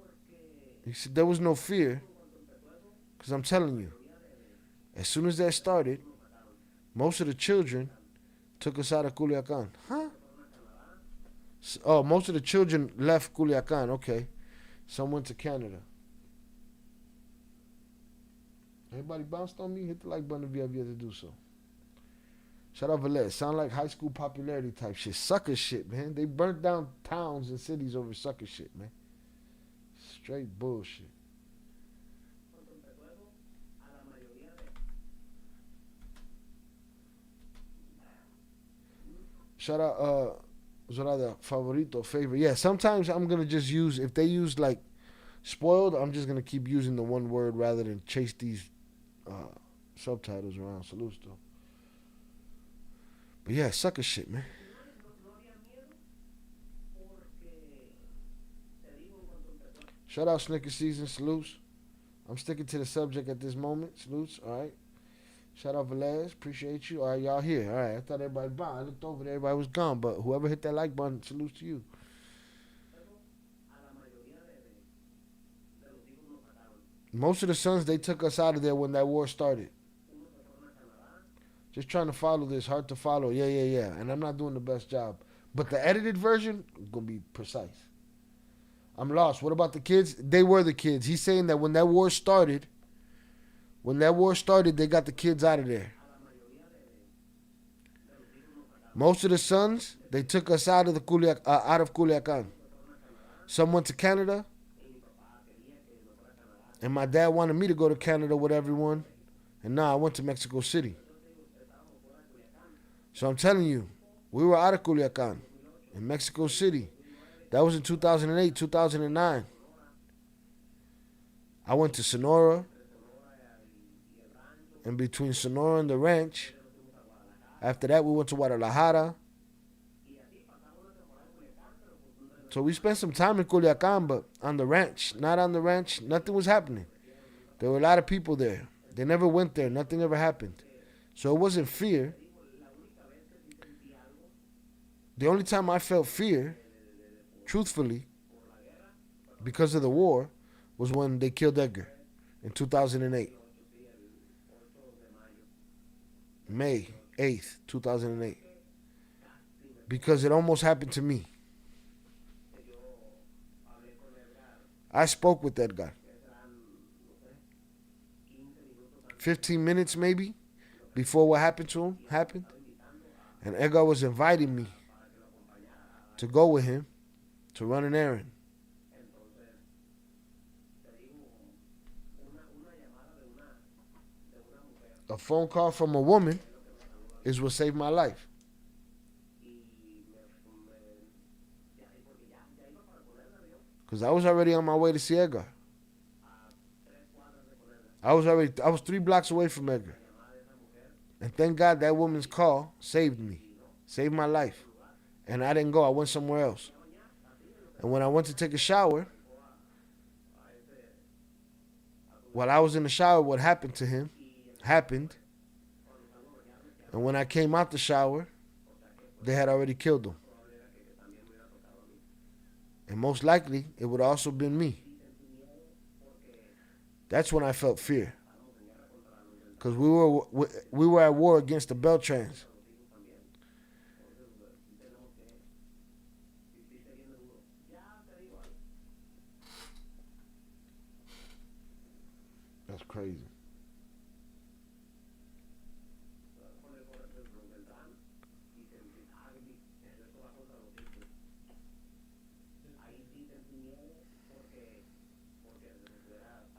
porque He said there was no fear because I'm telling you, as soon as that started, most of the children took us out of Culiacan. Huh? Oh, most of the children left Culiacan. Okay. Some went to Canada. Everybody bounced on me? Hit the like button if you have yet to do so. Shout out Valette. Sound like high school popularity type shit. Sucker shit, man. They burnt down towns and cities over sucker shit, man. Straight bullshit. cuando empezó eso, a la mayoría de Shout out Zorada Favorito favorite. Yeah, sometimes I'm gonna just use if they use like spoiled, I'm just gonna keep using the one word rather than chase these subtitles around. Salutes though. But yeah, sucker shit, man. no había miedo porque te digo cuando empezó Shout out Snicker Season, salutes. I'm sticking to the subject at this moment. Salutes, alright. Shout out Velez, appreciate you. Alright, y'all here. Alright, I thought everybody bought. I looked over there, everybody was gone. But whoever hit that like button, salutes to you. a la mayoría de los hijos nos sacaron. Most of the sons, they took us out of there when that war started. Unos se fueron a Canadá, Just trying to follow this, hard to follow. Yeah. And I'm not doing the best job. But the edited version, gonna be precise. I'm lost. What about the kids? They were the kids. He's saying that when that war started, they got the kids out of there. a la mayoría de los hijos nos sacaron. Most of the sons, they took us out of the out of Culiacan. Some went to Canada, Y mi papá quería que me fuera a Canadá. and my dad wanted me to go to Canada with everyone. And now I went to Mexico City. So I'm telling you, we were out of Culiacan in Mexico City. That was in 2008, 2009. I went to Sonora. And between Sonora and the ranch, after that we went to Guadalajara. So we spent some time in Culiacan, but on the ranch, not on the ranch, nothing was happening. There were a lot of people there. They never went there. Nothing ever happened. So it wasn't fear. The only time I felt fear, truthfully, because of the war, was when they killed Edgar in 2008. May 8th, 2008. Because it almost happened to me. I spoke with that guy. 15 minutes maybe before what happened to him happened. And Edgar was inviting me to go with him to run an errand. A phone call from a woman is what saved my life. Because I was already on my way to see Edgar. I was 3 blocks away from Edgar. And thank God that woman's call saved me, saved my life. And I didn't go, I went somewhere else. And when I went to take a shower, while I was in the shower, what happened to him happened. And when I came out the shower, they had already killed him. And most likely, it would also been me. That's when I felt fear. Because we were at war against the Beltrans. crazy.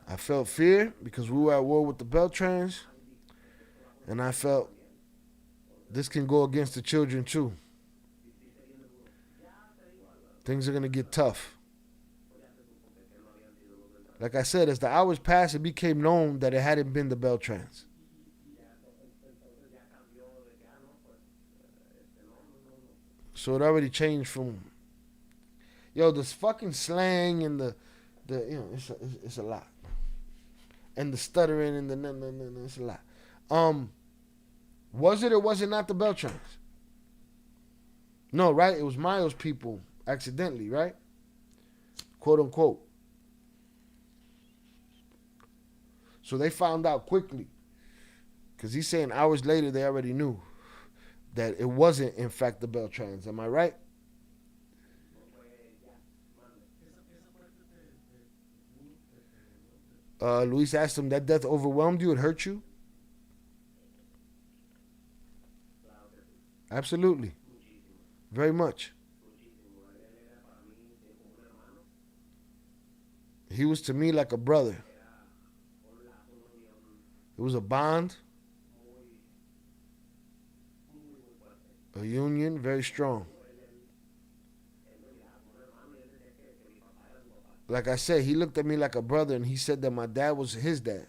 I felt fear because we were at war with the Beltrans, and I felt this can go against the children too. Things are going to get tough. Like I said, as the hours passed, it became known that it hadn't been the Beltrans. So it already changed from, this fucking slang and the it's a lot. And the stuttering and the no, it's a lot. Was it or was it not the Beltrans? No, right? It was Miles' people accidentally, right? Quote unquote. So they found out quickly. Because he's saying hours later they already knew that it wasn't, in fact, the Beltrans. Am I right? Luis asked him, that death overwhelmed you? It hurt you? Absolutely. Very much. He was to me like a brother. It was a bond, a union, very strong. Like I said, he looked at me like a brother, and he said that my dad was his dad.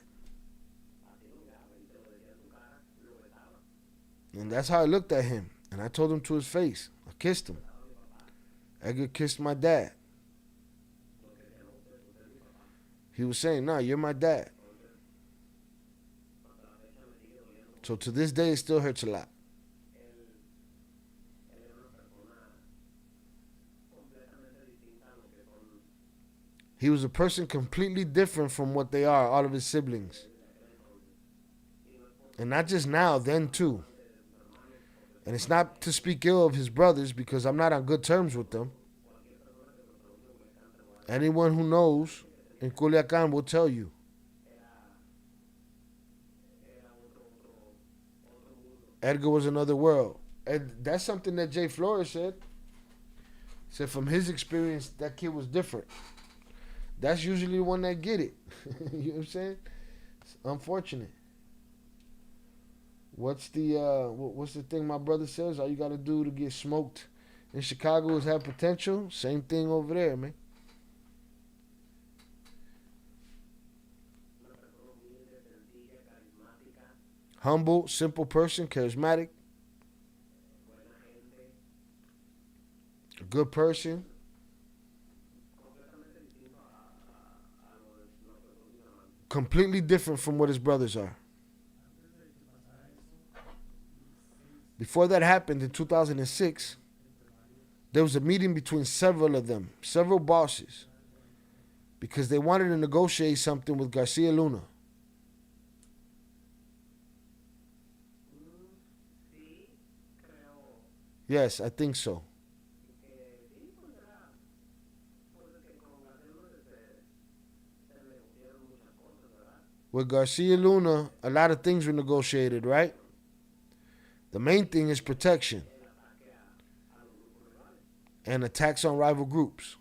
And that's how I looked at him. And I told him to his face. I kissed him. Edgar kissed my dad. He was saying, "Nah, you're my dad." So to this day, it still hurts a lot. He was a person completely different from what they are, all of his siblings. And not just now, then too. And it's not to speak ill of his brothers because I'm not on good terms with them. Anyone who knows in Culiacan will tell you. Edgar was another world. And that's something that Jay Flores said. He said from his experience, that kid was different. That's usually the one that get it. You know what I'm saying? It's unfortunate. What's the thing my brother says? All you got to do to get smoked in Chicago is have potential. Same thing over there, man. Humble, simple person, charismatic. A good person. Completely different from what his brothers are. Before that happened in 2006, there was a meeting between several of them, several bosses, because they wanted to negotiate something with Garcia Luna. Yes, I think so. With Garcia Luna, a lot of things were negotiated, right? The main thing is protection and attacks on rival groups.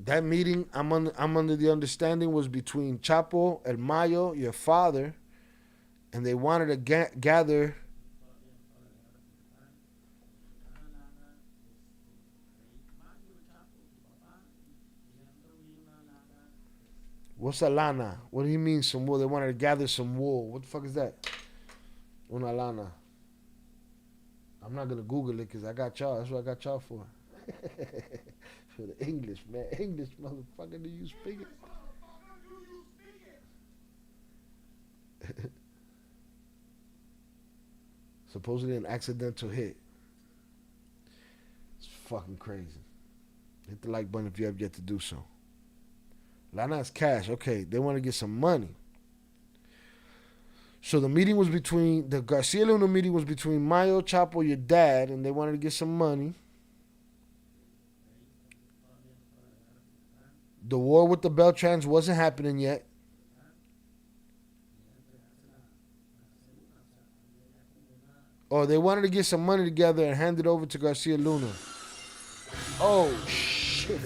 That meeting, I'm under the understanding, was between Chapo, El Mayo, your father, and they wanted to gather. What's a lana? What do you mean some wool? They wanted to gather some wool. What the fuck is that? Una lana. I'm not going to Google it because I got y'all. That's what I got y'all for. For the English, man. English, motherfucker. Do you speak it? Supposedly an accidental hit. It's fucking crazy. Hit the like button if you have yet to do so. Lana is cash. Okay, they want to get some money. So the meeting was between, the Garcia Luna meeting was between Mayo, Chapo, your dad, and they wanted to get some money. The war with the Beltrans wasn't happening yet. Oh, they wanted to get some money together and hand it over to Garcia Luna. Oh, shit.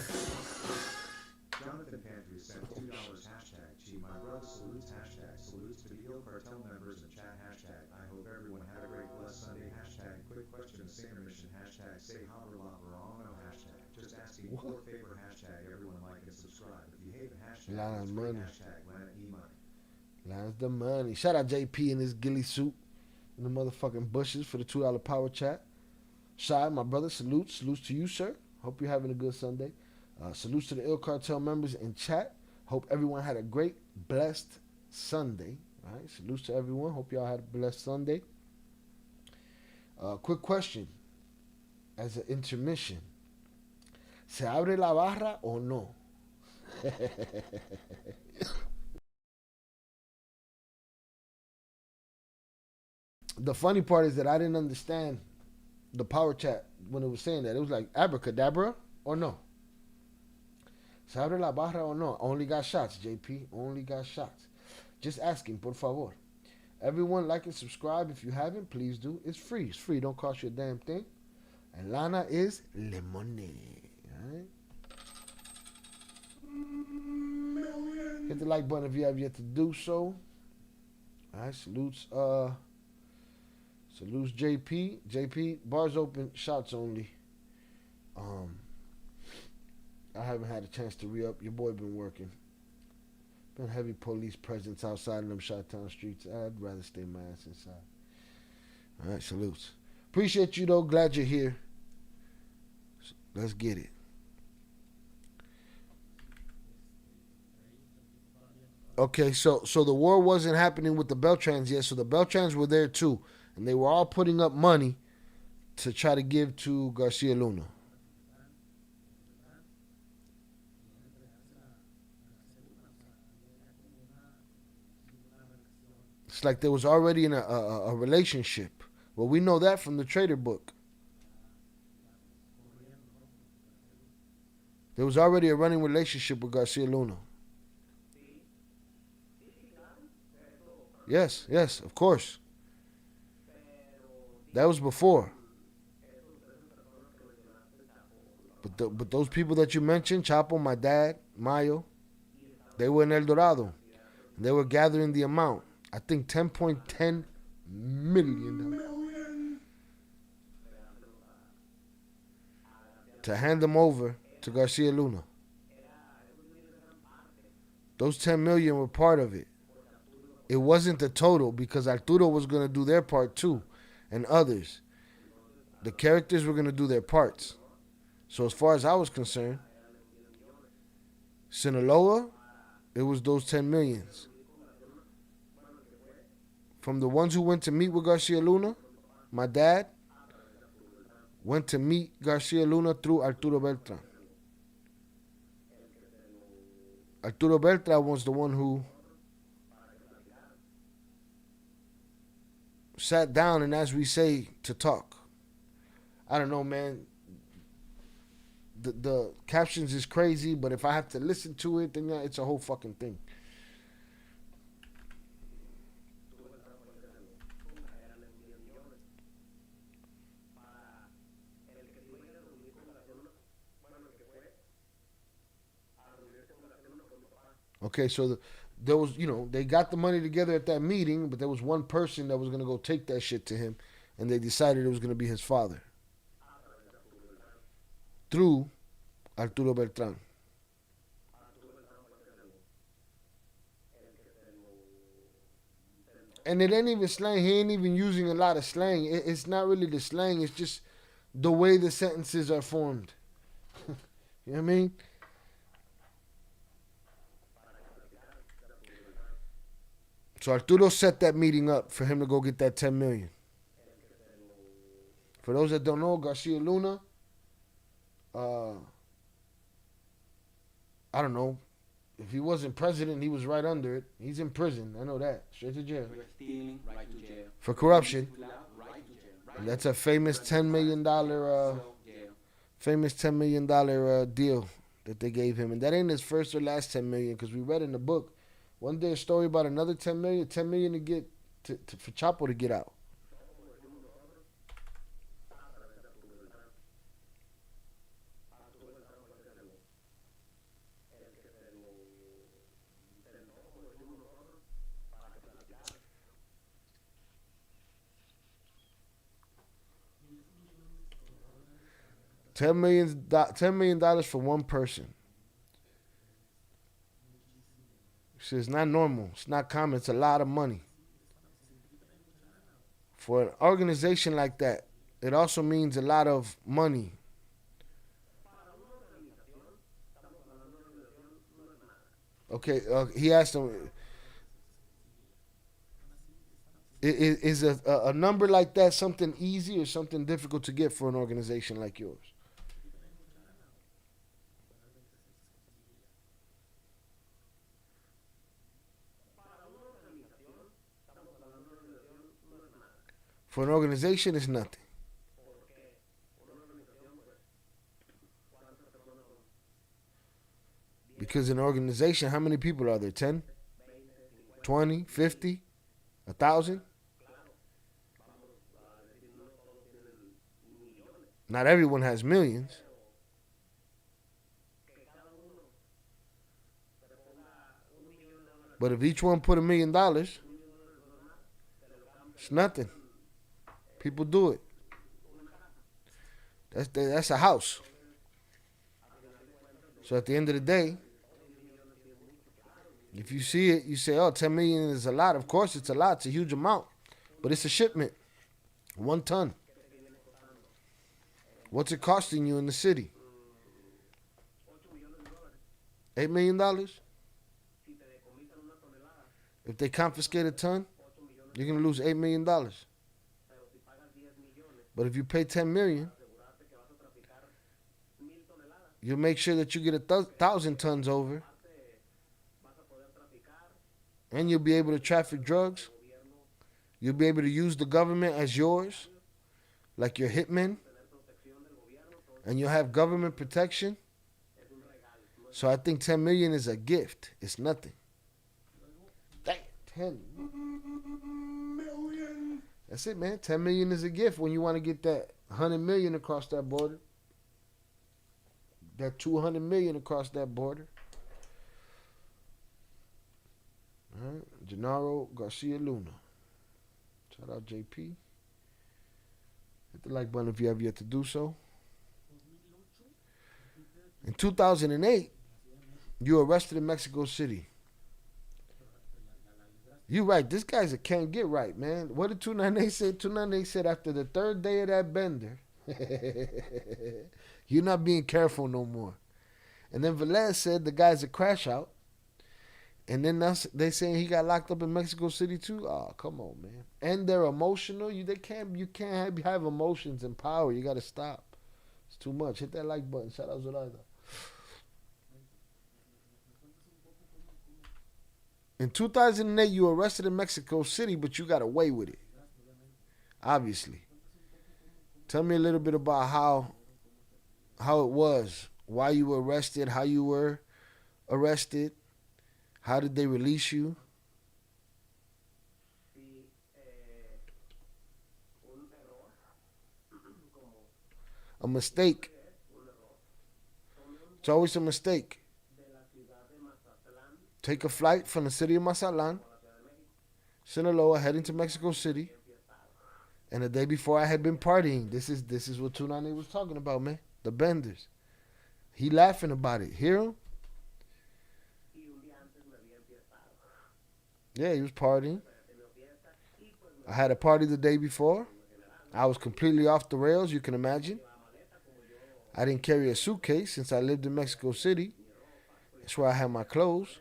Jonathan Pantry sent $2 hashtag G My Brother Salutes hashtag salutes to the Ill Cartel members and chat hashtag I hope everyone had a great blessed Sunday hashtag quick question same mission hashtag say hobber lobber all no hashtag just asking for favor hashtag everyone like and subscribe if you hate the hashtag Lot of money. hashtag Lana E money. Lines the money. Shout out JP in his ghillie suit in the motherfucking bushes for the $2 power chat. Shy, my brother, salutes. Salutes to you, sir. Hope you're having a good Sunday. Salutes to the Ill Cartel members in chat. Hope everyone had a great, blessed Sunday. All right, salutes to everyone. Hope y'all had a blessed Sunday. Quick question. As an intermission. ¿Se abre la barra o no? The funny part is that I didn't understand the power chat when it was saying that. It was like abracadabra or no. ¿Se abre la barra or no? Only got shots, JP. Only got shots. Just asking, por favor. Everyone like and subscribe. If you haven't, please do. It's free. It's free. Don't cost you a damn thing. And Lana is lemone. Alright? Hit the like button if you have yet to do so. Alright, salutes. Salutes JP. JP, bars open, shots only. I haven't had a chance to re-up. Your boy been working. Been heavy police presence outside of them Chi-Town streets. I'd rather stay my ass inside. All right, salutes. Appreciate you though. Glad you're here. Let's get it. Okay, so the war wasn't happening with the Beltrans yet. So the Beltrans were there too. And they were all putting up money to try to give to Garcia Luna. It's like there was already in a relationship. Well, we know that from the Trader book. There was already a running relationship with Garcia Luna. Yes, yes, of course. That was before. But those people that you mentioned, Chapo, my dad, Mayo, they were in El Dorado. And they were gathering the amount. I think $10.10 million to hand them over to Garcia Luna. Those 10 million were part of it. It wasn't the total because Arturo was going to do their part too, and others. The characters were going to do their parts. So as far as I was concerned, Sinaloa, it was those 10 millions. From the ones who went to meet with Garcia Luna, my dad went to meet Garcia Luna through Arturo Beltran. Arturo Beltran was the one who sat down and, as we say, to talk. I don't know, man. The captions is crazy, but if I have to listen to it, then yeah, it's a whole fucking thing. Okay, so there was, they got the money together at that meeting, but there was one person that was going to go take that shit to him, and they decided it was going to be his father. Through Arturo Beltran. And it ain't even slang. He ain't even using a lot of slang. It's not really the slang. It's just the way the sentences are formed. You know what I mean? So Arturo set that meeting up for him to go get that 10 million. For those that don't know, Garcia Luna, I don't know, If he wasn't president, he was right under it. He's in prison. I know that. Straight to jail. We're stealing, right to jail. For corruption. Too loud, right to jail. And that's a famous $10 million Jail. famous $10 million deal that they gave him. And that ain't his first or last 10 million, because we read in the book one day a story about another 10 million to get for Chapo to get out. $10 million for one person. So it's not normal. It's not common. It's a lot of money. For an organization like that, it also means a lot of money. Okay, he asked him, is a number like that something easy or something difficult to get for an organization like yours? For an organization, it's nothing. Because in an organization, how many people are there? 10? 20? 50? 1,000? Not everyone has millions. But if each one put $1 million, it's nothing. People do it. That's a house. So at the end of the day, if you see it, you say, oh, 10 million is a lot. Of course it's a lot. It's a huge amount. But it's a shipment. 1 ton. What's it costing you in the city? $8 million? If they confiscate a ton, you're going to lose $8 million. But if you pay 10 million, you'll make sure that you get 1,000 tons over, and you'll be able to traffic drugs. You'll be able to use the government as yours, like your hitmen, and you'll have government protection. So I think 10 million is a gift. It's nothing. Dang, 10 million. That's it, man. 10 million is a gift when you want to get that 100 million across that border. That 200 million across that border. All right. Gennaro Garcia Luna. Shout out JP. Hit the like button if you have yet to do so. In 2008, you were arrested in Mexico City. You right. This guy's a can't get right, man. What did 298 say? 298 said after the third day of that bender, you're not being careful no more. And then Velez said the guy's a crash out. And then they saying he got locked up in Mexico City too. Oh, come on, man. And they're emotional. You can't have emotions and power. You got to stop. It's too much. Hit that like button. Shout out Zoraida. In 2008, you were arrested in Mexico City, but you got away with it. Obviously. Tell me a little bit about how it was, why you were arrested, how you were arrested, how did they release you? A mistake. It's always a mistake. Take a flight from the city of Mazatlan, Sinaloa, heading to Mexico City. And the day before I had been partying. This is what 298 was talking about, man. The benders. He laughing about it. Hear him? Yeah, he was partying. I had a party the day before. I was completely off the rails, you can imagine. I didn't carry a suitcase since I lived in Mexico City. That's where I had my clothes.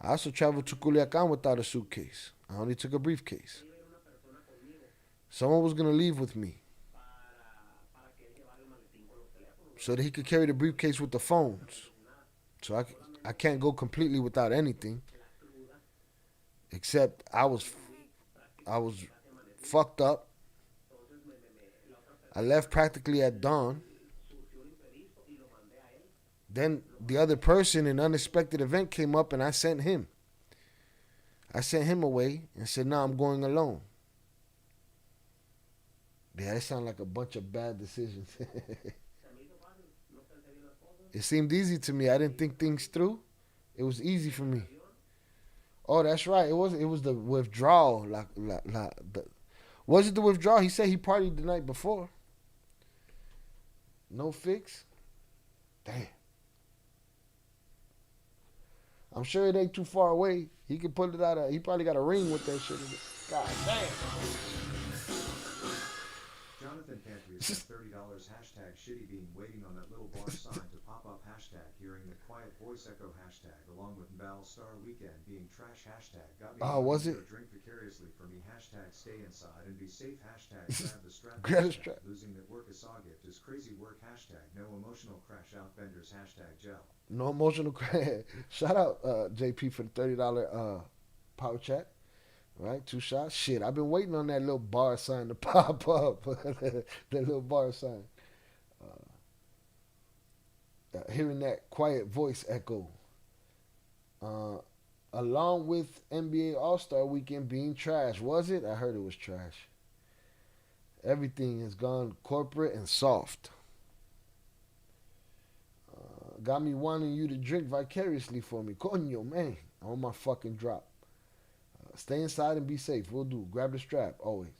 I also traveled to Culiacan without a suitcase. I only took a briefcase. Someone was going to leave with me so that he could carry the briefcase with the phones. So I can't go completely without anything. Except I was fucked up. I left practically at dawn. Then the other person, an unexpected event came up, and I sent him. I sent him away and said, "No, I'm going alone." Yeah, that sounds like a bunch of bad decisions. It seemed easy to me. I didn't think things through. It was easy for me. Oh, that's right. It was the withdrawal. Was it the withdrawal? He said he partied the night before. No fix. Damn. I'm sure it ain't too far away. He could pull it out. He probably got a ring with that shit in it. God damn. Jonathan Pantry has sent $30 hashtag shitty bean waiting on that little bar sign to pop up hashtag hearing the quiet voice echo hashtag along with Val Star Weekend being trash hashtag got me was it? drink vicariously for me hashtag stay inside and be safe hashtag grab the strap Grab the hashtag strap. losing that work is saw gift is crazy work hashtag no emotional crash out vendors hashtag gel. No emotional crash. Shout out JP for the $30 power chat. Right, 2 shots. Shit, I've been waiting on that little bar sign to pop up. That little bar sign. Hearing that quiet voice echo. Along with NBA All-Star Weekend being trash. Was it? I heard it was trash. Everything has gone corporate and soft. Got me wanting you to drink vicariously for me. Coño, man. On my fucking drop. Stay inside and be safe. We'll do. Grab the strap. Always.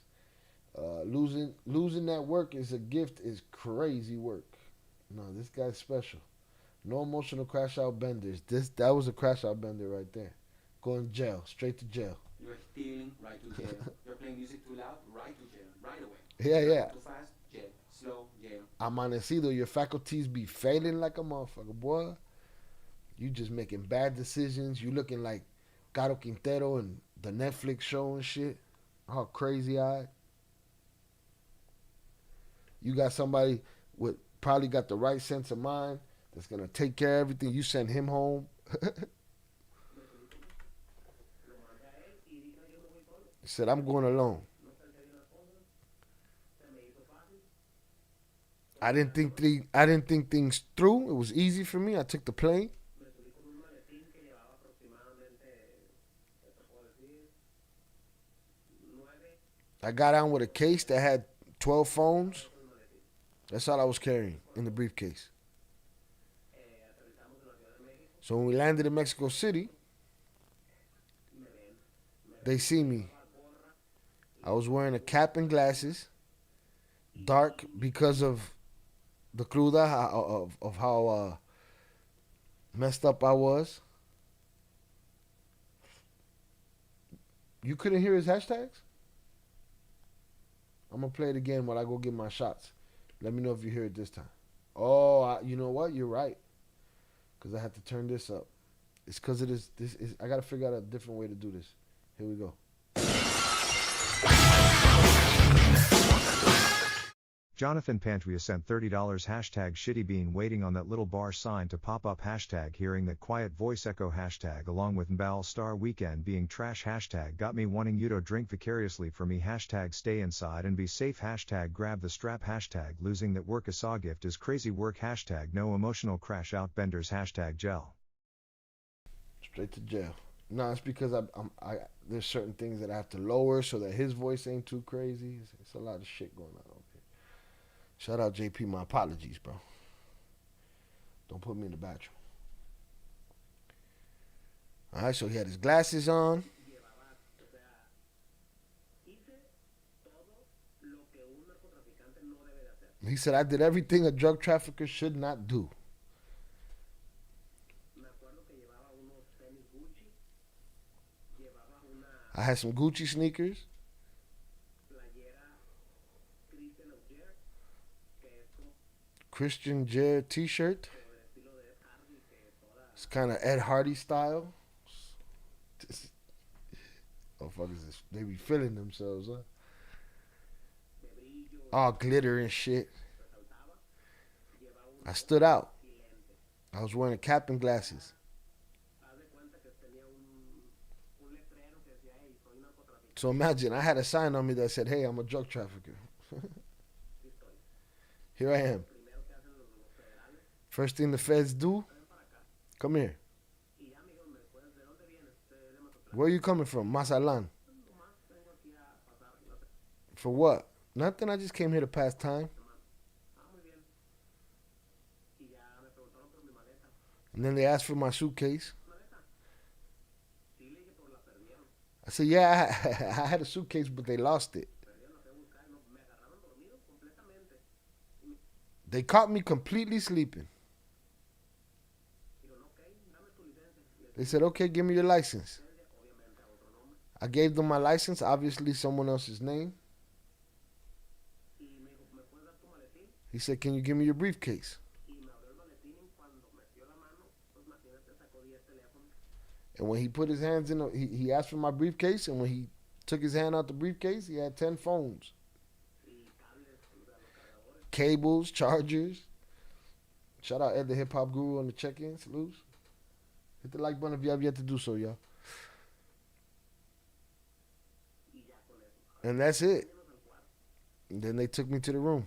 Losing that work is a gift is crazy work. No, this guy's special. No emotional crash out benders. That was a crash out bender right there. Going jail. Straight to jail. You're stealing, right to jail. You're playing music too loud, right to jail, right away. Yeah. Too fast, jail. Slow, jail. Amanecido, your faculties be failing like a motherfucker, boy. You just making bad decisions. You looking like Caro Quintero and the Netflix show and shit. All crazy eyed. You got somebody with probably got the right sense of mind that's gonna take care of everything. You send him home. He said, "I'm going alone." I didn't think things through. It was easy for me. I took the plane. I got on with a case that had 12 phones. That's all I was carrying in the briefcase. So when we landed in Mexico City, they see me. I was wearing a cap and glasses, dark because of the cruda, of how messed up I was. You couldn't hear his hashtags? I'm going to play it again while I go get my shots. Let me know if you hear it this time. Oh, you know what? You're right. Because I had to turn this up. It's because it is. I got to figure out a different way to do this. Here we go. Jonathan Pantry sent $30 hashtag shitty bean waiting on that little bar sign to pop up hashtag hearing that quiet voice echo hashtag along with Mbal Star Weekend being trash hashtag got me wanting you to drink vicariously for me hashtag stay inside and be safe hashtag grab the strap hashtag losing that work a saw gift is crazy work hashtag no emotional crash out benders hashtag gel. Straight to jail. No, it's because there's certain things that I have to lower so that his voice ain't too crazy. It's a lot of shit going on over here. Shout out JP, my apologies, bro. Don't put me in the bathroom. All right, so he had his glasses on. He said, "I did everything a drug trafficker should not do." I had some Gucci sneakers. Christian Jared t-shirt. It's kind of Ed Hardy style. Oh, fuck is this? They be feeling themselves, huh? All glitter and shit. I stood out. I was wearing a cap and glasses. So imagine, I had a sign on me that said, "Hey, I'm a drug trafficker." Here I am. First thing the feds do, come here. Where are you coming from? Mazatlan. For what? Nothing, I just came here to pass time. And then they asked for my suitcase. I said, yeah, I had a suitcase, but they lost it. They caught me completely sleeping. They said, okay, give me your license. I gave them my license, obviously someone else's name. He said, can you give me your briefcase? And when he put his hands in, he asked for my briefcase, and when he took his hand out the briefcase, he had 10 phones. Cables, chargers. Shout out Ed the Hip Hop Guru on the check-in. Salutes. Hit the like button if you have yet to do so, y'all. And that's it. And then they took me to the room.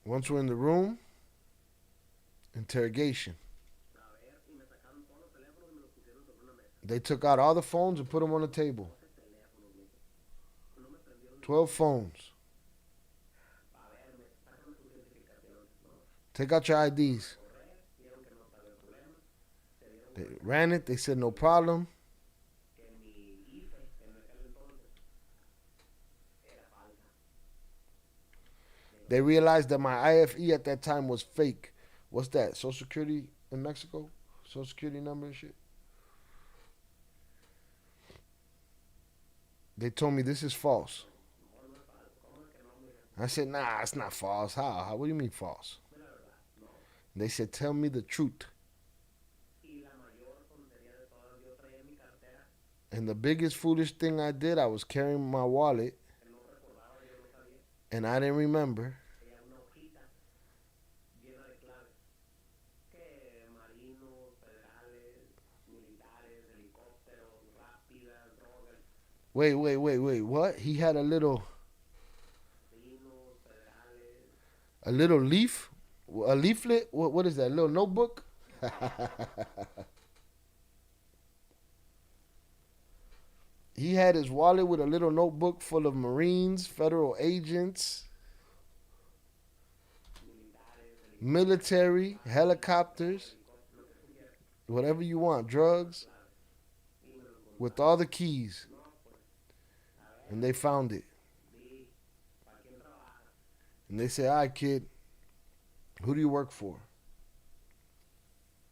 Once we're in the room, interrogation. They took out all the phones and put them on the table. 12 phones. Take out your IDs. They ran it. They said no problem. They realized that my IFE at that time was fake. What's that? Social Security in Mexico? Social Security number and shit? They told me this is false. I said, nah, it's not false. How? What do you mean false? They said, tell me the truth. And the biggest foolish thing I did, I was carrying my wallet, and I didn't remember. Wait, what? He had a little leaf? A leaflet? What is that? A little notebook? He had his wallet with a little notebook full of Marines, federal agents, military, helicopters, whatever you want, drugs, with all the keys. And they found it. And they said, all right, kid, who do you work for?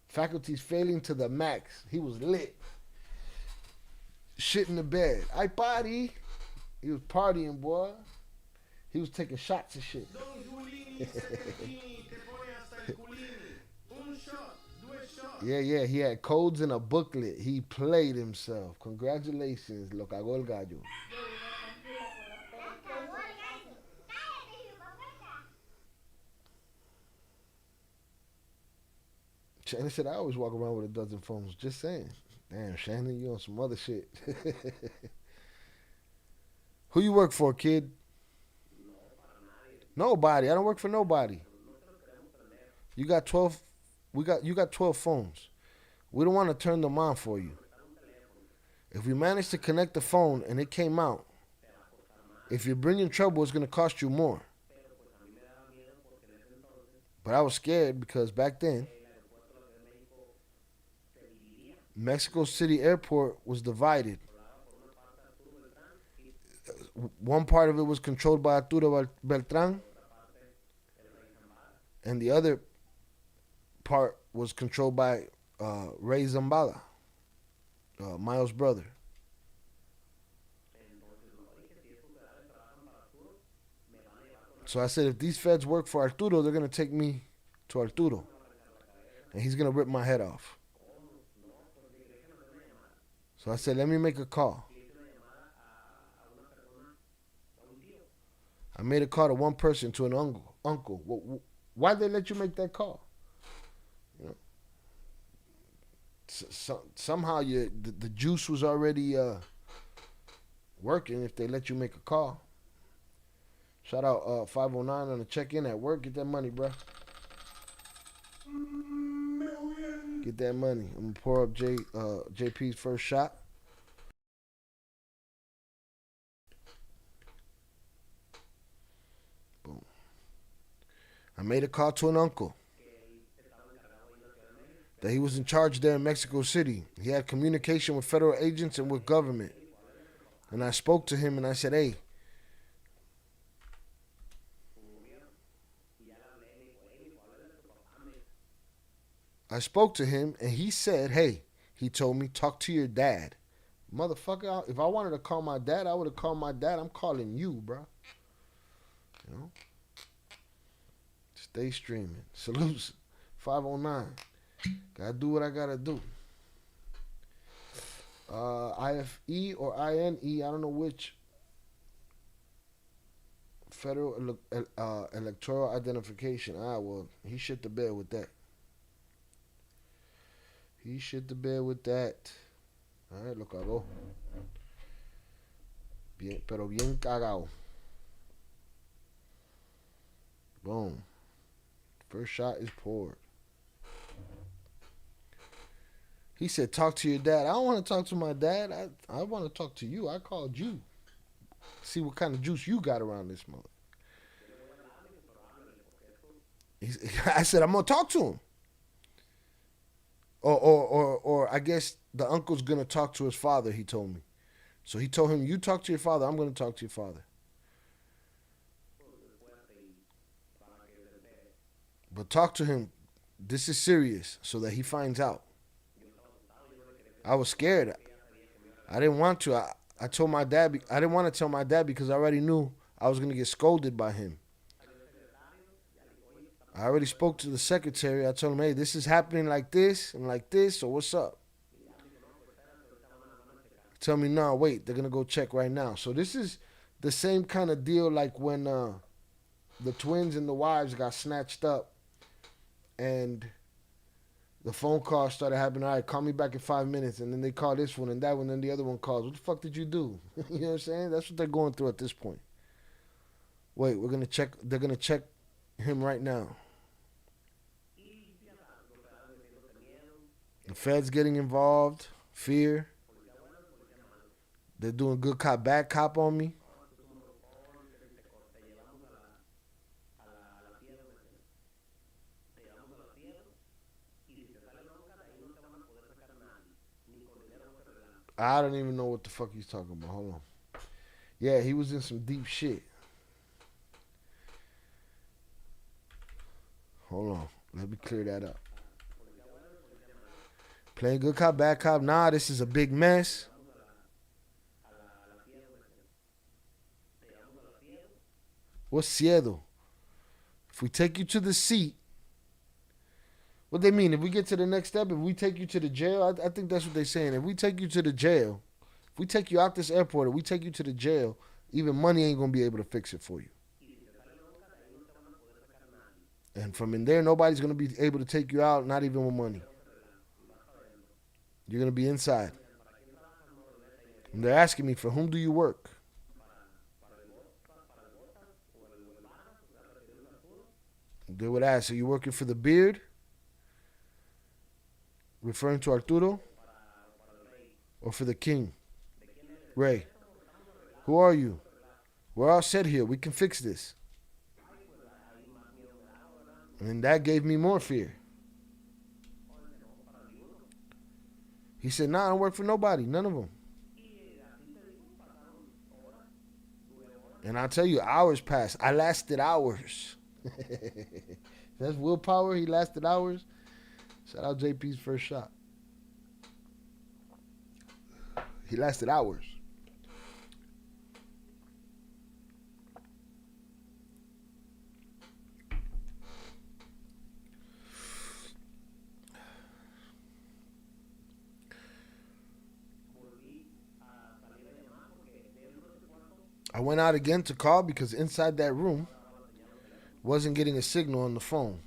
Faculty's failing to the max. He was lit. Shit in the bed. I party. He was partying, boy. He was taking shots of shit. Yeah, he had codes in a booklet. He played himself. Congratulations, lo cagó el gallo. Shannon said, I always walk around with a dozen phones. Just saying. Damn, Shannon, you on some other shit. Who you work for, kid? Nobody. I don't work for nobody. You got 12. You got 12 phones. We don't want to turn them on for you. If we manage to connect the phone and it came out, if you're bringing trouble, it's going to cost you more. But I was scared because back then, Mexico City Airport was divided. One part of it was controlled by Arturo Beltran, and the other part was controlled by Ray Zambada, Miles' brother. So I said, if these feds work for Arturo, they're going to take me to Arturo, and he's going to rip my head off. So I said, let me make a call. I made a call to one person, to an uncle. Why'd they let you make that call? You know? somehow the juice was already working if they let you make a call. Shout out 509 on the check-in at work. Get that money, bro. Get that money. I'm gonna pour up JP's first shot. Boom. I made a call to an uncle that he was in charge there in Mexico City. He had communication with federal agents and with government. And I spoke to him and I said, hey, I spoke to him and he said, hey, he told me, talk to your dad. Motherfucker, if I wanted to call my dad, I would have called my dad. I'm calling you, bro. You know? Stay streaming. Salutes. 509. Gotta do what I gotta do. IFE or INE, I don't know which. Federal electoral identification. Well, he shit the bed with that. He shit the bed with that. Alright, lo cagó. Bien, pero bien cagado. Boom. First shot is poured. He said, talk to your dad. I don't want to talk to my dad. I want to talk to you. I called you. See what kind of juice you got around this mother. I said, I'm going to talk to him. Or I guess the uncle's going to talk to his father, he told me. So he told him, you talk to your father. I'm going to talk to your father. But talk to him. This is serious so that he finds out. I was scared. I didn't want to. I told my dad. I didn't want to tell my dad because I already knew I was going to get scolded by him. I already spoke to the secretary. I told him, hey, this is happening like this and like this, so what's up? Tell me, no, wait, they're going to go check right now. So this is the same kind of deal like when the twins and the wives got snatched up and the phone call started happening. All right, call me back in 5 minutes. And then they call this one and that one and the other one calls. What the fuck did you do? You know what I'm saying? That's what they're going through at this point. Wait, we're going to check. They're going to check him right now. The Fed's getting involved. Fear. They're doing good cop, bad cop on me. I don't even know what the fuck he's talking about. Hold on. Yeah, he was in some deep shit. Hold on. Let me clear that up. Playing good cop, bad cop. Nah, this is a big mess. What's Ciedo? If we take you to the seat, what they mean? If we get to the next step, if we take you to the jail, I think that's what they're saying. If we take you to the jail, if we take you out this airport, if we take you to the jail, even money ain't going to be able to fix it for you. And from in there, nobody's going to be able to take you out, not even with money. You're going to be inside. And they're asking me, for whom do you work? They would ask, are you working for the beard? Referring to Arturo? Or for the king? Ray. Who are you? We're all set here. We can fix this. And that gave me more fear. He said, nah, I don't work for nobody. None of them. And I'll tell you, hours passed. I lasted hours. That's willpower. He lasted hours. Shout out JP's first shot. He lasted hours. I went out again to call because inside that room wasn't getting a signal on the phone.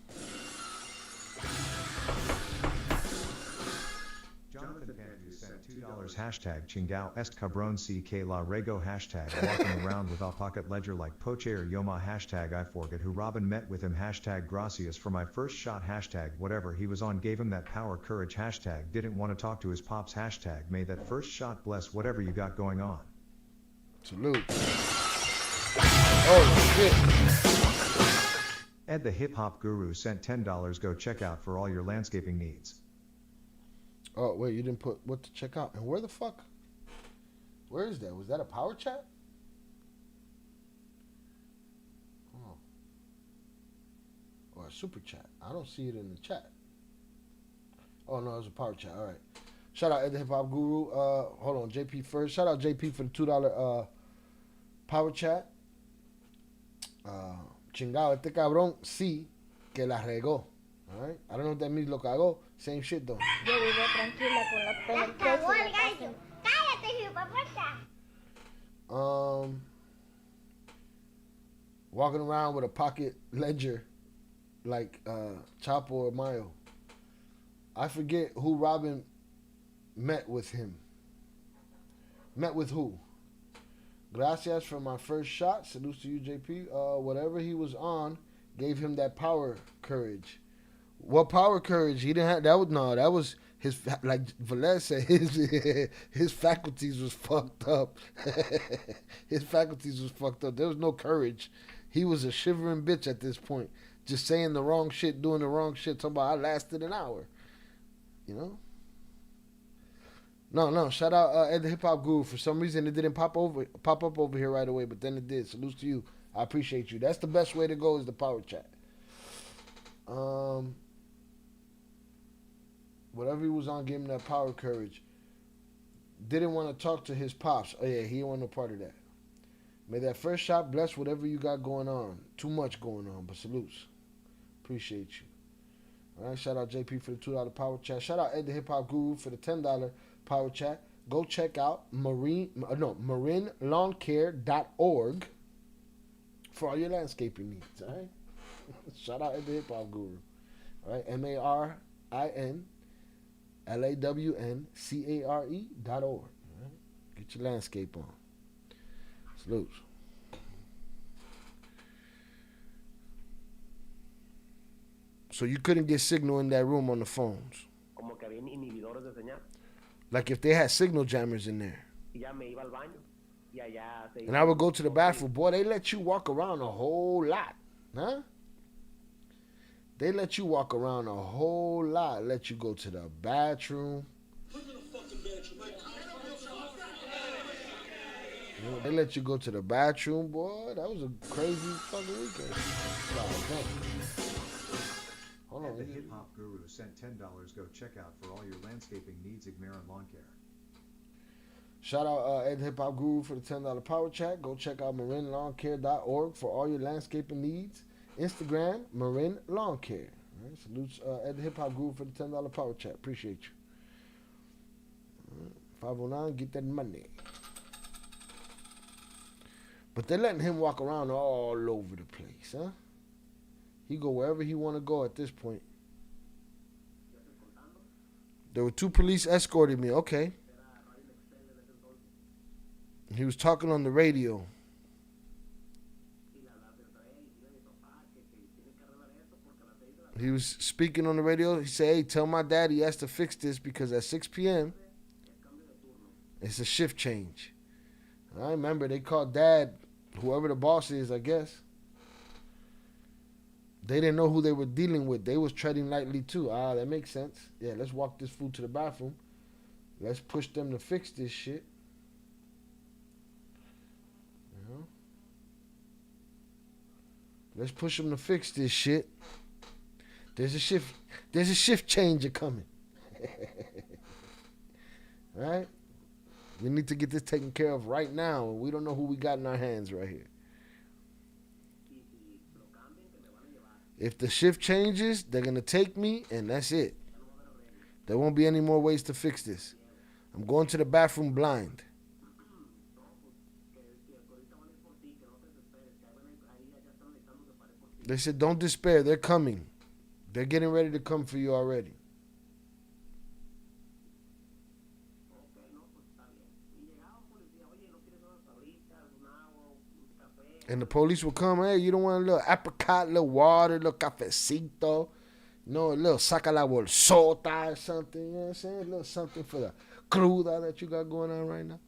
hashtag chingao est cabron ck la rego hashtag walking around with a pocket ledger like pocher yoma hashtag I forget who Robin met with him hashtag gracias for my first shot hashtag whatever he was on gave him that power courage hashtag didn't want to talk to his pops hashtag may that first shot bless whatever you got going on. Salute. Oh, shit. Ed the hip hop guru sent $10 go check out for all your landscaping needs. Oh, wait, you didn't put what to check out. And where the fuck? Where is that? Was that a power chat? Oh. Or a super chat. I don't see it in the chat. Oh, no, it was a power chat. All right. Shout out Ed the Hip Hop Guru. Hold on, JP first. Shout out JP for the $2 power chat. Chingao, este cabrón sí que la regó. All right? I don't know what that means, lo cagó. Same shit, though. Yo vivo tranquila con la penitencia en la casa. ¡Cállate, hijo, Walking around with a pocket ledger like Chapparro or Mayo. I forget who Robin met with him. Met with who? Gracias for my first shot. Salutes to you, JP. Whatever he was on gave him that power courage. What power courage? He didn't have that. That was his, like Velez said, his faculties was fucked up. His faculties was fucked up. There was no courage. He was a shivering bitch at this point, just saying the wrong shit, doing the wrong shit. Talking about I lasted an hour, you know. No. Shout out Ed the Hip Hop Guru. For some reason, it didn't pop up over here right away, but then it did. Salutes to you. I appreciate you. That's the best way to go is the power chat. Whatever he was on, gave him that power courage. Didn't want to talk to his pops. Oh yeah, he didn't want no part of that. May that first shot bless whatever you got going on. Too much going on, but salutes. Appreciate you. All right, shout out JP for the $2 power chat. Shout out Ed the Hip Hop Guru for the $10 power chat. Go check out marinelawncare.org for all your landscaping needs. All right. Shout out Ed the Hip Hop Guru. All right, MarinLawncare.org. All right? Get your landscape on. Salutes. So you couldn't get signal in that room on the phones. Como que había inhibidores de señal. Like if they had signal jammers in there. Y ya me iba al baño. Y allá se And I would go to the bathroom. Boy, they let you walk around a whole lot. Huh? They let you walk around a whole lot. Let you go to the bathroom. You know, they let you go to the bathroom, boy. That was a crazy fucking weekend. Hold on. The Hip Hop Guru sent $10 go check out for all your landscaping needs Igmarin Lawn Care. Shout out Ed Hip Hop Guru for the $10 power chat. Go check out marinelawncare.org for all your landscaping needs. Instagram, Marin Lawn Care. Right, salutes Ed the Hip Hop Guru for the $10 power chat. Appreciate you. Right, 509, get that money. But they're letting him walk around all over the place, huh? He go wherever he want to go at this point. There were 2 police escorting me. Okay. He was talking on the radio. He was speaking on the radio. He said, hey, tell my dad he has to fix this because at 6 p.m., it's a shift change. I remember they called dad, whoever the boss is, I guess. They didn't know who they were dealing with. They was treading lightly too. Ah, that makes sense. Yeah, let's walk this fool to the bathroom. Let's push them to fix this shit. You know? Let's push them to fix this shit. There's a shift changer coming. All right? We need to get this taken care of right now. We don't know who we got in our hands right here. If the shift changes, they're going to take me, and that's it. There won't be any more ways to fix this. I'm going to the bathroom blind. They said, don't despair. They're coming. They're getting ready to come for you already. And the police will come, hey, you don't want a little apricot, little water, little cafecito, no, a little saca la bolsota or something, you know what I'm saying? A little something for the cruda that you got going on right now.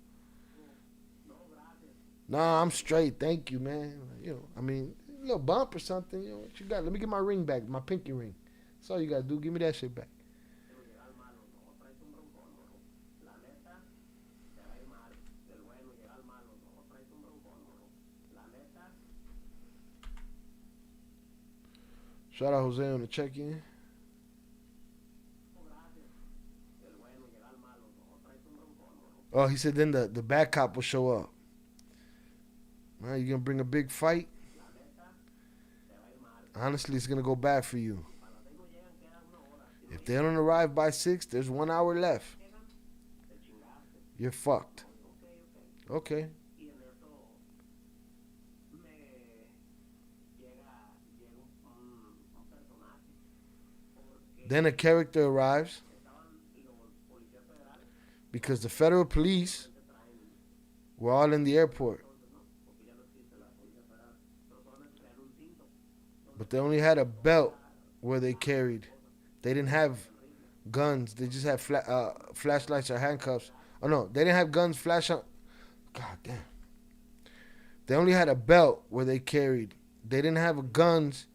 No, I'm straight, thank you, man. You know, I mean, a little bump or something, you know, what you got? Let me get my ring back, my pinky ring. That's all you got to do, give me that shit back. Shout out Jose on the check-in. Oh, he said then the bad cop will show up. Man, you gonna bring a big fight? Honestly, it's gonna go bad for you. If they don't arrive by 6, there's 1 hour left. You're fucked. Okay. Then a character arrives because the federal police were all in the airport. But they only had a belt where they carried. They didn't have guns. They just had flashlights or handcuffs. Oh, no. They didn't have guns, God damn. They only had a belt where they carried. They didn't have guns,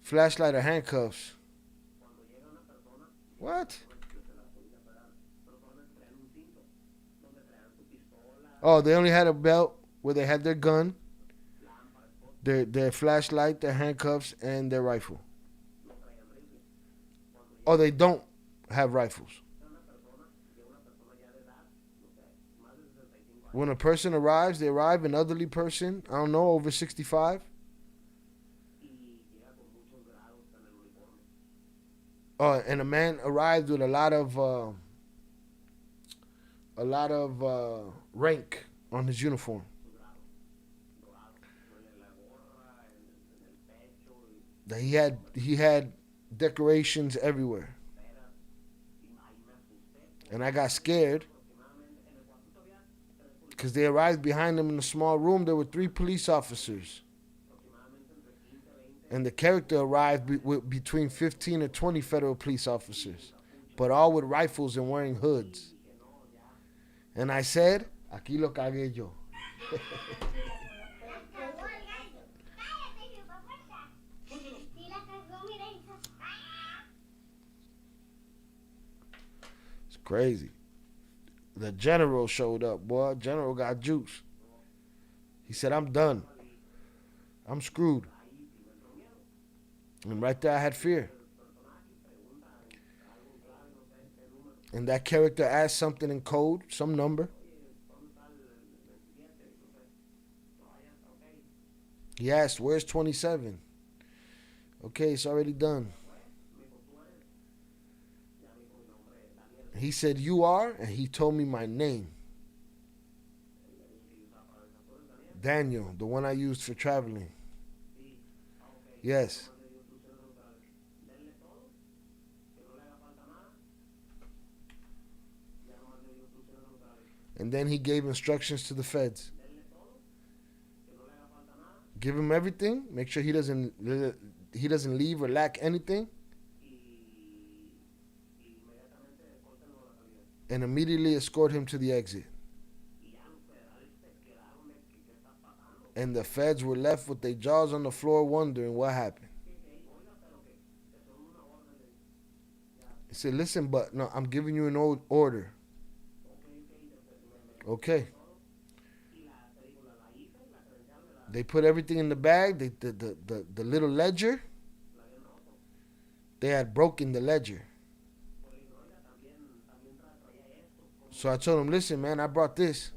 flashlight, or handcuffs. What? Oh, they only had a belt where they had their gun, their flashlight, their handcuffs, and their rifle. Oh, they don't have rifles. When a person arrives, they arrive, an elderly person, I don't know, over 65. Oh, and a man arrived with a lot of rank on his uniform. That he had decorations everywhere. And I got scared because they arrived behind him in a small room. There were 3 police officers. And the character arrived with between 15 or 20 federal police officers, but all with rifles and wearing hoods. And I said, aquí lo cagué yo. It's crazy. The general showed up, boy. General got juice. He said, I'm done. I'm screwed. And right there I had fear. And that character asked something in code, some number. He asked, where's 27? Okay, it's already done. He said, you are? And he told me my name. Daniel, the one I used for traveling. Yes. And then he gave instructions to the feds. Give him everything. Make sure he doesn't leave or lack anything. And immediately escort him to the exit. And the feds were left with their jaws on the floor wondering what happened. He said, listen, but no, I'm giving you an old order. Okay. They put everything in the bag. The little ledger. They had broken the ledger. So I told him, listen, man, I brought this.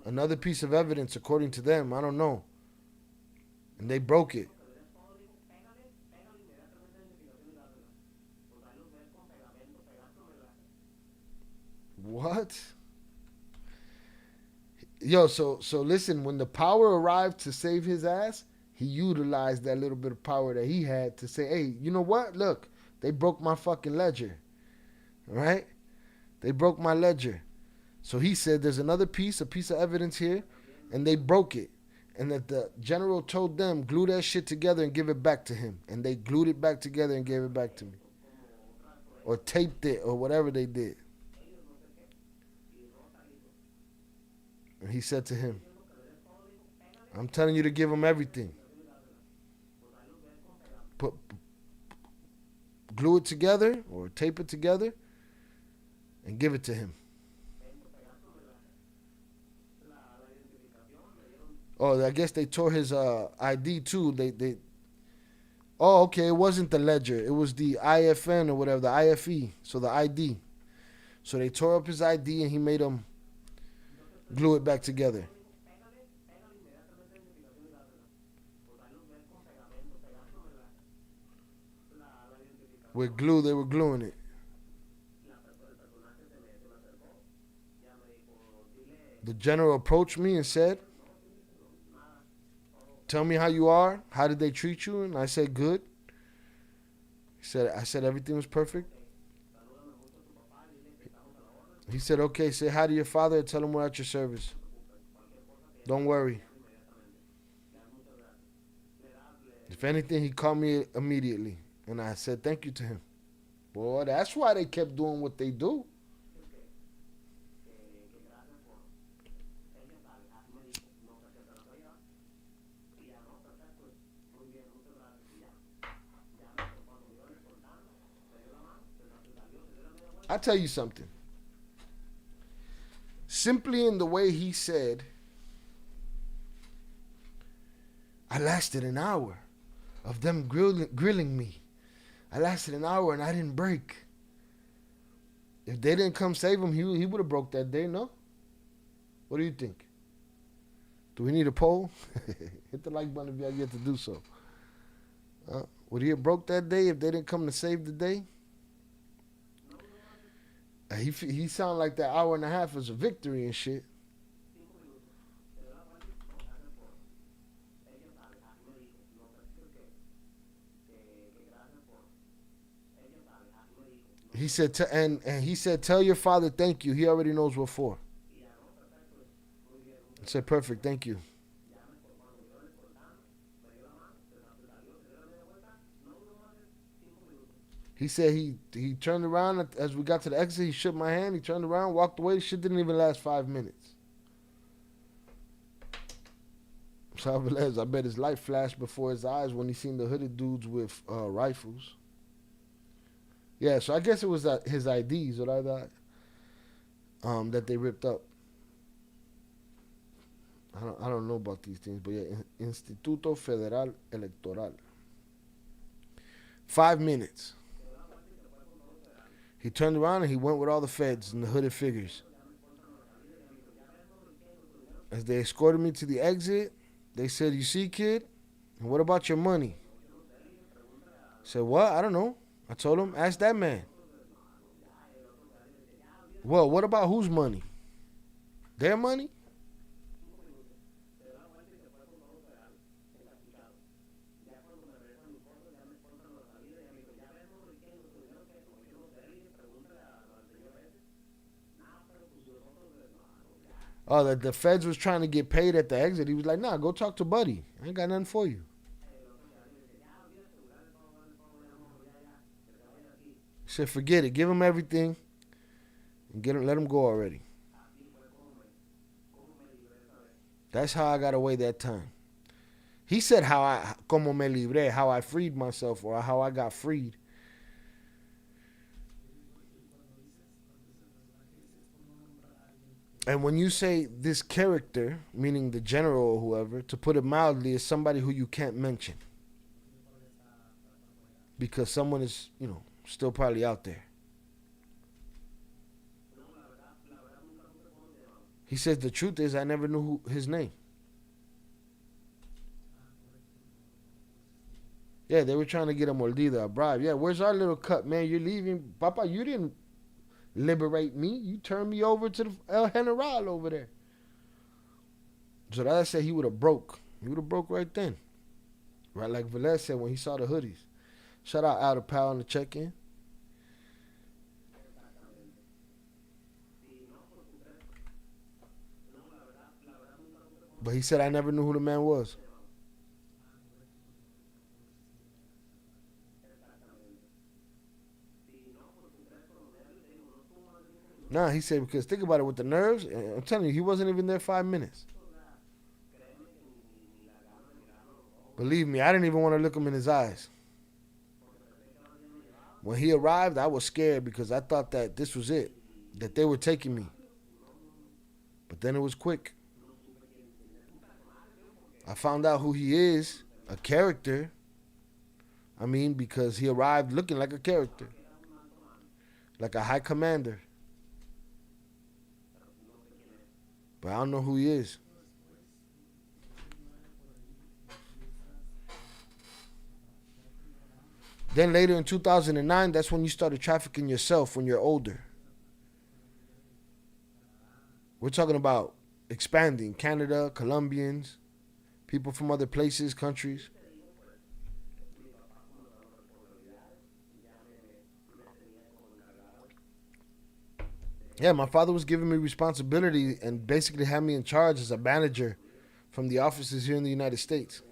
Another piece of evidence according to them. I don't know. And they broke it. What? Yo, so listen, when the power arrived to save his ass, he utilized that little bit of power that he had to say, hey, you know what? Look, they broke my fucking ledger. Right? They broke my ledger. So he said, there's another piece, a piece of evidence here, and they broke it. and that the general told them, glue that shit together and give it back to him. And they glued it back together and gave it back to me. Or taped it, or whatever they did. And he said to him, I'm telling you to give him everything. Glue it together or tape it together and give it to him. Oh, I guess they tore his ID too. Oh, okay, it wasn't the ledger. It was the IFN or whatever, the IFE. So the ID. So they tore up his ID and he made him glue it back together. With glue, they were gluing it. The general approached me and said, tell me how you are. How did they treat you? And I said, good. I said everything was perfect. He said, okay, say hi to your father and tell him we're at your service. Don't worry. If anything, he called me immediately. And I said thank you to him. Boy, that's why they kept doing what they do. I tell you something. Simply in the way he said, I lasted an hour of them grilling me. I lasted an hour and I didn't break. If they didn't come save him, he would have broke that day, no? What do you think? Do we need a poll? Hit the like button if y'all get to do so. Would he have broke that day if they didn't come to save the day? He sounded like that hour and a half was a victory and shit. He said, and he said, tell your father thank you. He already knows what for. I said, perfect, thank you. He said he turned around as we got to the exit. He shook my hand. He turned around, walked away. Shit didn't even last 5 minutes. Salvalez, I bet his light flashed before his eyes when he seen the hooded dudes with rifles. Yeah, so I guess it was his IDs that they ripped up. I don't know about these things, but yeah, Instituto Federal Electoral. 5 minutes. He turned around and he went with all the feds and the hooded figures. As they escorted me to the exit, they said, you see, kid, and what about your money? I said, what? I don't know. I told him, ask that man. Well, what about whose money? Their money? Oh, that the feds was trying to get paid at the exit. He was like, nah, go talk to Buddy. I ain't got nothing for you. He said, forget it. Give him everything and let him go already. That's how I got away that time. He said como me libré, how I freed myself or how I got freed. And when you say this character, meaning the general or whoever, to put it mildly, is somebody who you can't mention. Because someone is, still probably out there. He says the truth is I never knew his name. Yeah, they were trying to get a mordida, a bribe. Yeah, where's our little cut, man? You're leaving. Papa, you didn't liberate me. You turned me over to the El General over there. So that I said he would have broke. He would have broke right then. Right like Velez said when he saw the hoodies. Shout out Al Pal on the check-in. But he said I never knew who the man was. Nah, he said because think about it with the nerves. I'm telling you, he wasn't even there 5 minutes. Believe me, I didn't even want to look him in his eyes. When he arrived, I was scared because I thought that this was it, that they were taking me. But then it was quick. I found out who he is, a character. I mean, because he arrived looking like a character, like a high commander. But I don't know who he is. Then later in 2009, that's when you started trafficking yourself when you're older. We're talking about expanding. Canada, Colombians, people from other places, countries. Yeah, my father was giving me responsibility and basically had me in charge as a manager from the offices here in the United States.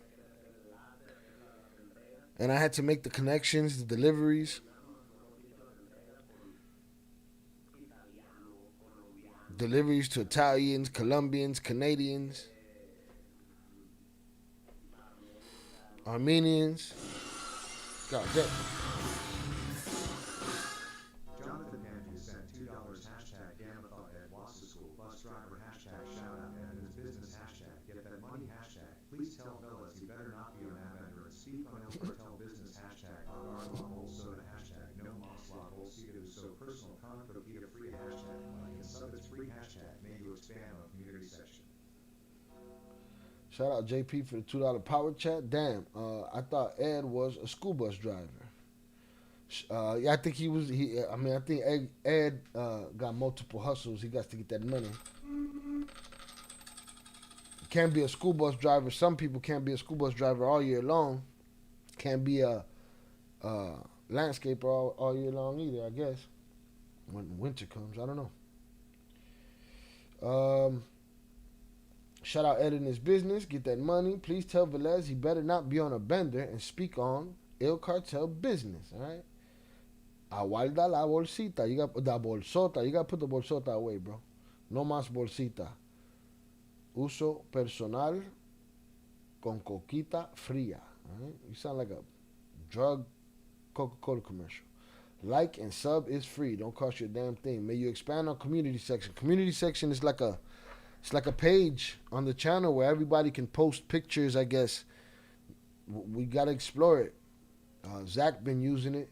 And I had to make the connections, the deliveries. Deliveries to Italians, Colombians, Canadians, Armenians. God damn. Jonathan Andrews sent $2 hashtag Gamma at Wasu School bus driver hashtag shout out and his business hashtag get that money hashtag please tell fellas you better not be on Avenger and speak on El Cartel business hashtag agar soda hashtag no mosla bolsidu so personal conflict free hashtag money and sub it's free hashtag may you expand on community section. Shout out JP for the $2 power chat. Damn, I thought Ed was a school bus driver. Yeah, I think he was. I think Ed got multiple hustles. He got to get that money. Can't be a school bus driver. Some people can't be a school bus driver all year long. Can't be a landscaper all year long either, I guess. When winter comes, I don't know. Shout out Ed in his business. Get that money. Please tell Velez he better not be on a bender and speak on El Cartel business, all right? Aguarda la bolsita. You got the bolsota. You got to put the bolsota away, bro. No más bolsita. Uso personal con coquita fría. All right? You sound like a drug Coca-Cola commercial. Like and sub is free. Don't cost you a damn thing. May you expand on community section. Community section is like a page on the channel where everybody can post pictures, I guess. We got to explore it. Zach been using it.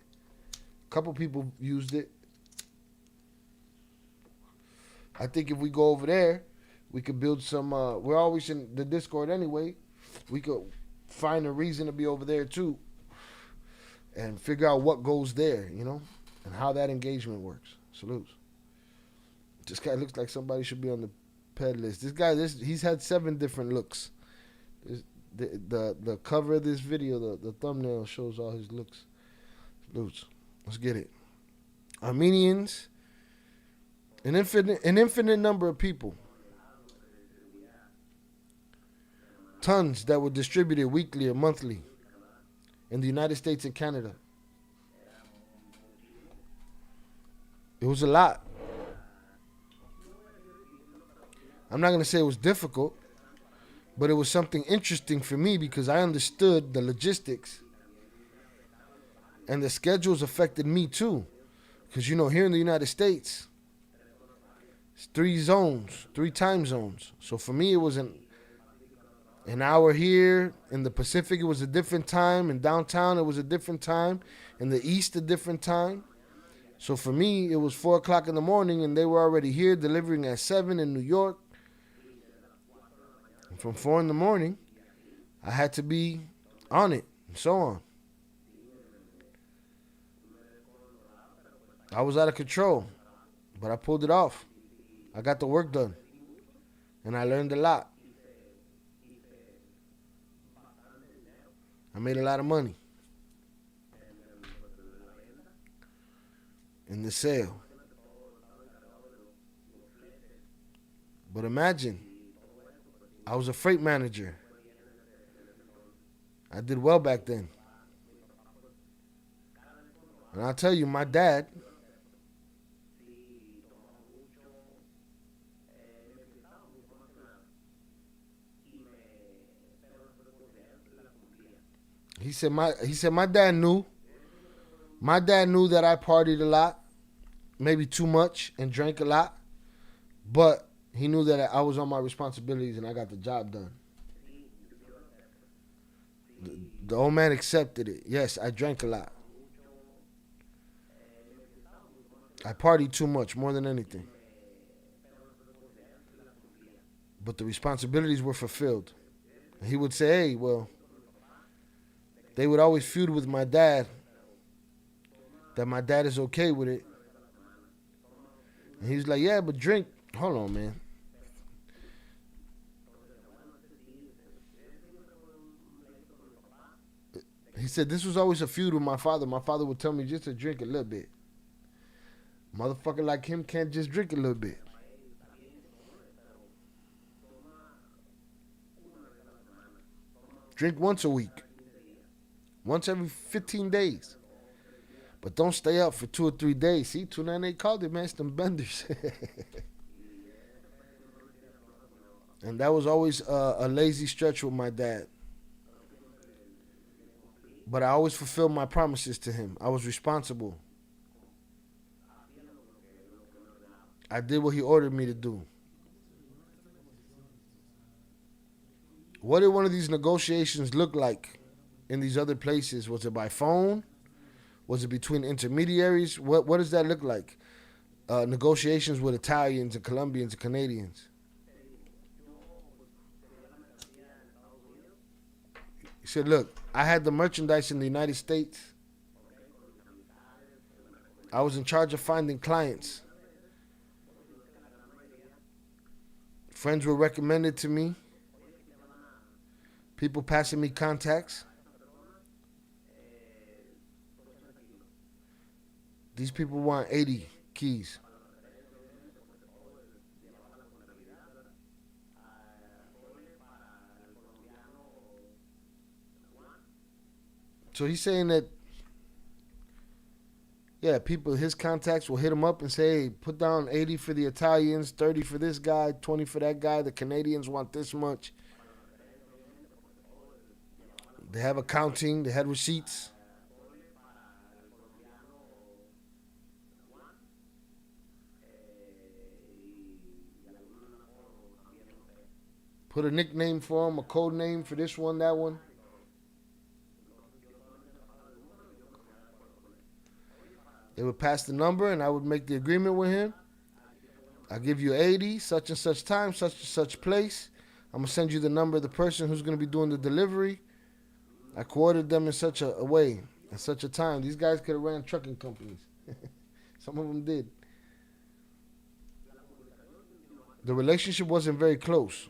A couple people used it. I think if we go over there, we could build some, we're always in the Discord anyway. We could find a reason to be over there too and figure out what goes there, you know, and how that engagement works. Salutes. This guy looks like somebody should be on the ped list. This guy, he's had 7 different looks. The cover of this video, the thumbnail shows all his looks. Salutes. Let's get it. Armenians, an infinite number of people. Tons that were distributed weekly or monthly in the United States and Canada. It was a lot. I'm not going to say it was difficult, but it was something interesting for me because I understood the logistics. And the schedules affected me too. Because, you know, here in the United States, it's 3 time zones. So for me, it was an hour here. In the Pacific, it was a different time. In downtown, it was a different time. In the East, a different time. So for me, it was 4 o'clock in the morning, and they were already here delivering at 7 in New York. And from 4 in the morning, I had to be on it, and so on. I was out of control, but I pulled it off. I got the work done, and I learned a lot. I made a lot of money in the sale. But imagine, I was a freight manager. I did well back then. And I'll tell you, my dad, he said my dad knew. My dad knew that I partied a lot, maybe too much, and drank a lot. But he knew that I was on my responsibilities and I got the job done. The old man accepted it. Yes, I drank a lot. I partied too much, more than anything. But the responsibilities were fulfilled. And he would say, hey, well, they would always feud with my dad, that my dad is okay with it. And he was like, yeah, but drink. Hold on, man. He said this was always a feud with my father. My father would tell me just to drink a little bit. Motherfucker like him can't just drink a little bit. Drink once a week. Once every 15 days. But don't stay up for 2 or 3 days. See, 298 called it, man. It's them benders. And that was always a lazy stretch with my dad. But I always fulfilled my promises to him. I was responsible. I did what he ordered me to do. What did one of these negotiations look like in these other places? Was it by phone? Was it between intermediaries? What does that look like? Negotiations with Italians and Colombians and Canadians. He said, look, I had the merchandise in the United States. I was in charge of finding clients. Friends were recommended to me. People passing me contacts. These people want 80 keys. So he's saying that, yeah, people, his contacts will hit him up and say, hey, put down 80 for the Italians, 30 for this guy, 20 for that guy. The Canadians want this much. They have accounting. They had receipts. Put a nickname for him, a code name for this one, that one. They would pass the number and I would make the agreement with him. I give you 80, such and such time, such and such place. I'm going to send you the number of the person who's going to be doing the delivery. I coordinated them in such a way, at such a time. These guys could have ran trucking companies. Some of them did. The relationship wasn't very close.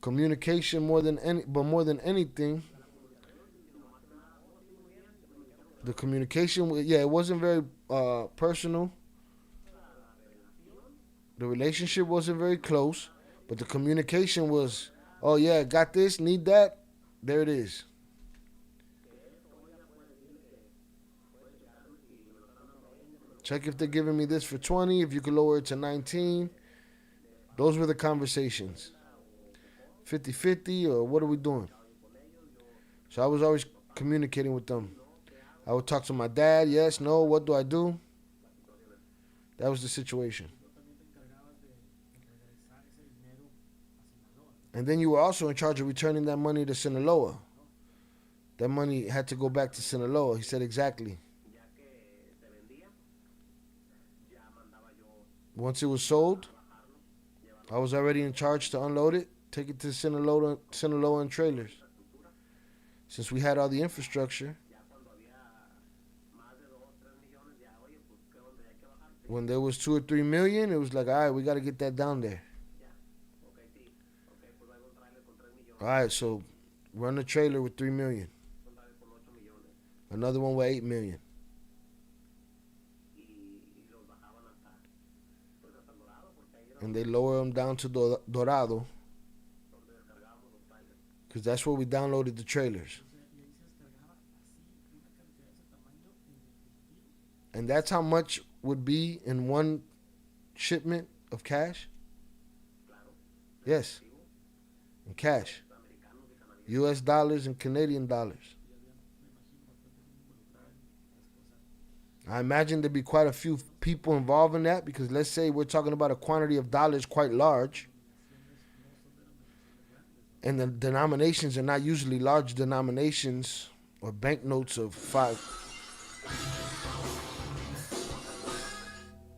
Communication more than anything. The communication, yeah, it wasn't very personal. The relationship wasn't very close, but the communication was, oh yeah, got this, need that, there it is. Check if they're giving me this for 20, if you could lower it to 19. Those were the conversations. 50-50, or what are we doing? So I was always communicating with them. I would talk to my dad, yes, no, what do I do? That was the situation. And then you were also in charge of returning that money to Sinaloa. That money had to go back to Sinaloa. He said exactly. Once it was sold, I was already in charge to unload it, take it to Sinaloa and trailers. Since we had all the infrastructure, when there was 2 or 3 million, it was like, all right, we got to get that down there. All right, so run a trailer with 3 million. Another one with 8 million. And they lower them down to Dorado, Because that's where we downloaded the trailers. And that's how much would be in one shipment of cash? Yes. In cash. US dollars and Canadian dollars. I imagine there'd be quite a few people involved in that because let's say we're talking about a quantity of dollars quite large. And the denominations are not usually large denominations or banknotes of 5.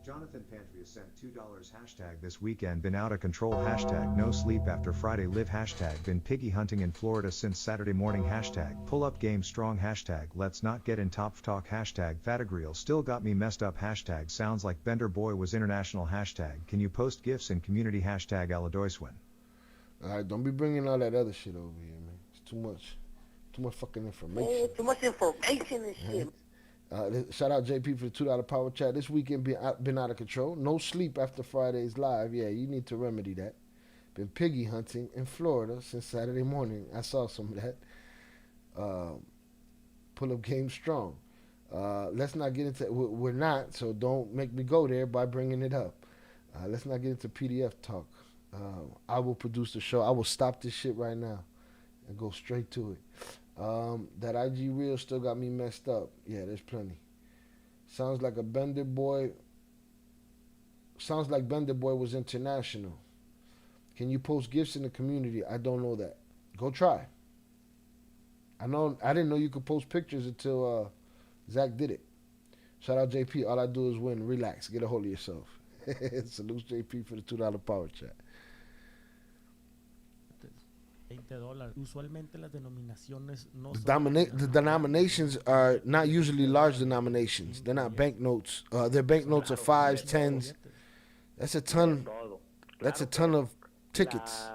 Jonathan Pantria sent $2 hashtag this weekend been out of control hashtag no sleep after Friday live hashtag been piggy hunting in Florida since Saturday morning hashtag pull up game strong hashtag let's not get in top talk hashtag fatagreal still got me messed up hashtag sounds like Bender boy was international hashtag can you post gifs in community hashtag aladoiswin. Alright, don't be bringing all that other shit over here, man. It's too much. Too much fucking information. Too much information and shit. Shout out JP for the $2 power chat. This weekend been out of control. No sleep after Friday's live. Yeah, you need to remedy that. Been piggy hunting in Florida since Saturday morning. I saw some of that. Pull up game strong. Let's not get into. We're not, so don't make me go there by bringing it up. Let's not get into PDF talk. I will produce the show. I will stop this shit right now and go straight to it. That IG reel still got me messed up. Yeah, there's plenty. Sounds like Bender Boy was international. Can you post gifts in the community? I don't know that. Go try. I didn't know you could post pictures until Zach did it. Shout out JP. All I do is win. Relax. Get a hold of yourself. Salute JP for the $2 power chat. $20. Usualmente las denominaciones no The denominations are not usually large denominations. They're not banknotes. They're banknotes of 5s, 10s. That's a ton. That's a ton of tickets.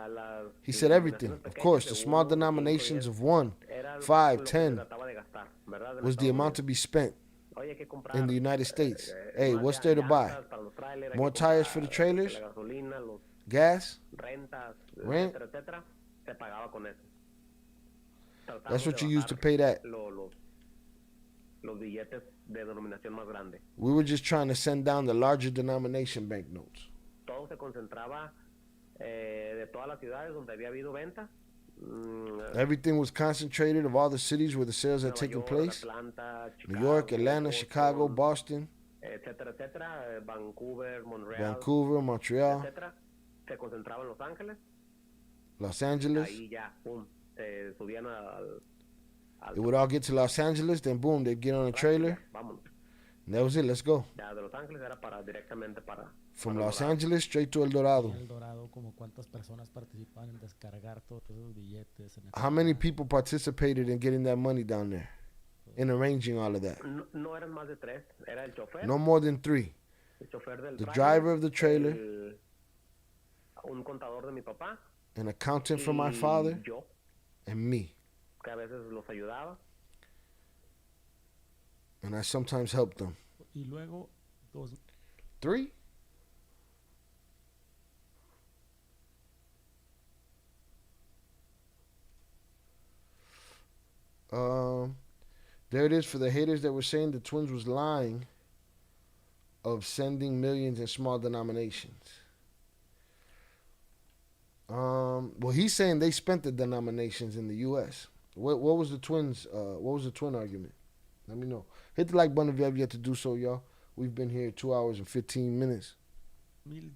He said everything. Of course, the small denominations of 1, 5, 10 was the amount to be spent in the United States. Hey, what's there to buy? More tires for the trailers? Gas? Rent? That's what you use to pay that. We were just trying to send down the larger denomination banknotes. Everything was concentrated of all the cities where the sales had taken place. New York, Atlanta, Chicago, Boston, Vancouver, Montreal, Los Angeles. It would all get to Los Angeles, then boom, they'd get on a trailer. And that was it, let's go. From Los Angeles straight to El Dorado. How many people participated in getting that money down there? In arranging all of that? No more than 3. The driver of the trailer, an accountant for my father, and me. And I sometimes helped them. 3? There it is for the haters that were saying the twins was lying of sending millions in small denominations. Well, he's saying they spent the denominations in the U.S. What was the twins? What was the twin argument? Let me know. Hit the like button if you have yet to do so, y'all. We've been here 2 hours and 15 minutes. In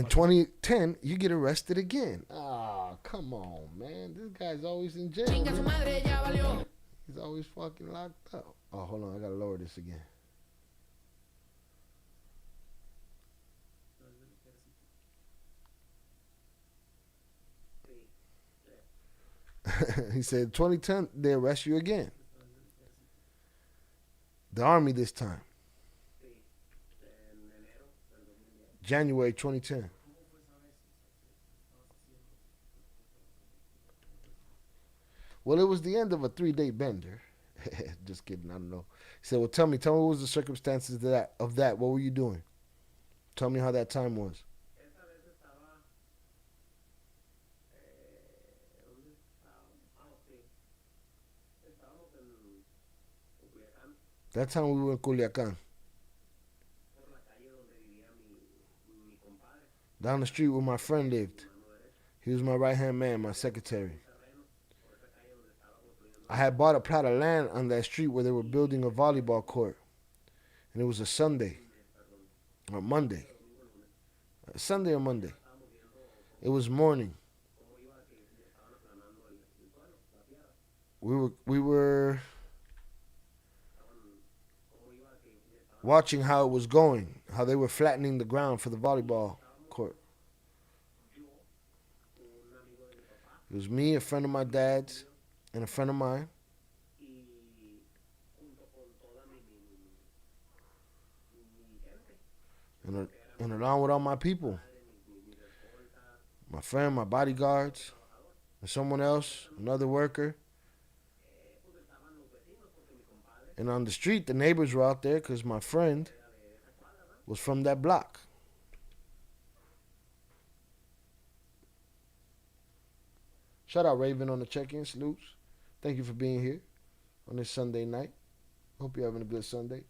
2010, you get arrested again. Ah, come on, man. This guy's always in jail. Man. He's always fucking locked up. Oh, hold on. I gotta lower this again. He said 2010, they arrest you again. The Army this time. January 2010. Well, it was the end of a 3-day bender. Just kidding, I don't know. He said, well, tell me what was the circumstances of that? What were you doing? Tell me how that time was. That time we were in Culiacan. Down the street where my friend lived. He was my right-hand man, my secretary. I had bought a plot of land on that street where they were building a volleyball court. And it was a Sunday. Or Monday. Sunday or Monday. It was morning. We were watching how it was going, how they were flattening the ground for the volleyball court. It was me, a friend of my dad's, and a friend of mine. And along with all my people. My friend, my bodyguards, and someone else, another worker. And on the street, the neighbors were out there because my friend was from that block. Shout out Raven on the check-in. Salutes. Thank you for being here on this Sunday night. Hope you're having a good Sunday.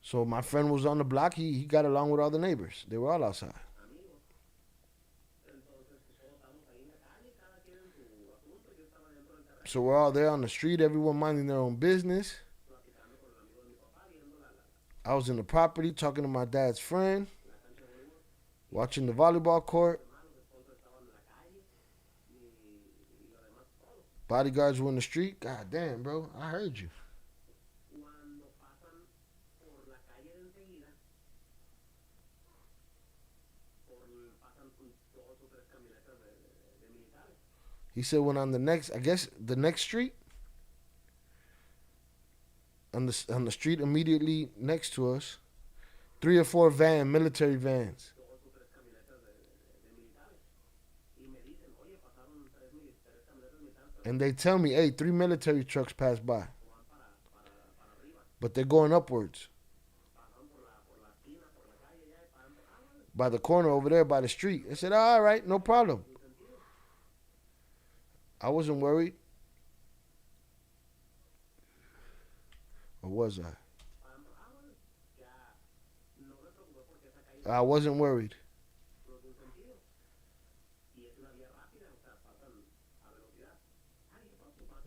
So my friend was on the block. He got along with all the neighbors. They were all outside. So we're all there on the street, everyone minding their own business. I was in the property talking to my dad's friend, watching the volleyball court. Bodyguards were in the street. God damn, bro, I heard you. He said when on the next, I guess the next street, on the street immediately next to us, 3 or 4 military vans. And they tell me, hey, 3 military trucks passed by. But they're going upwards. By the corner over there by the street. I said, all right, no problem. I wasn't worried. Or was I? I wasn't worried.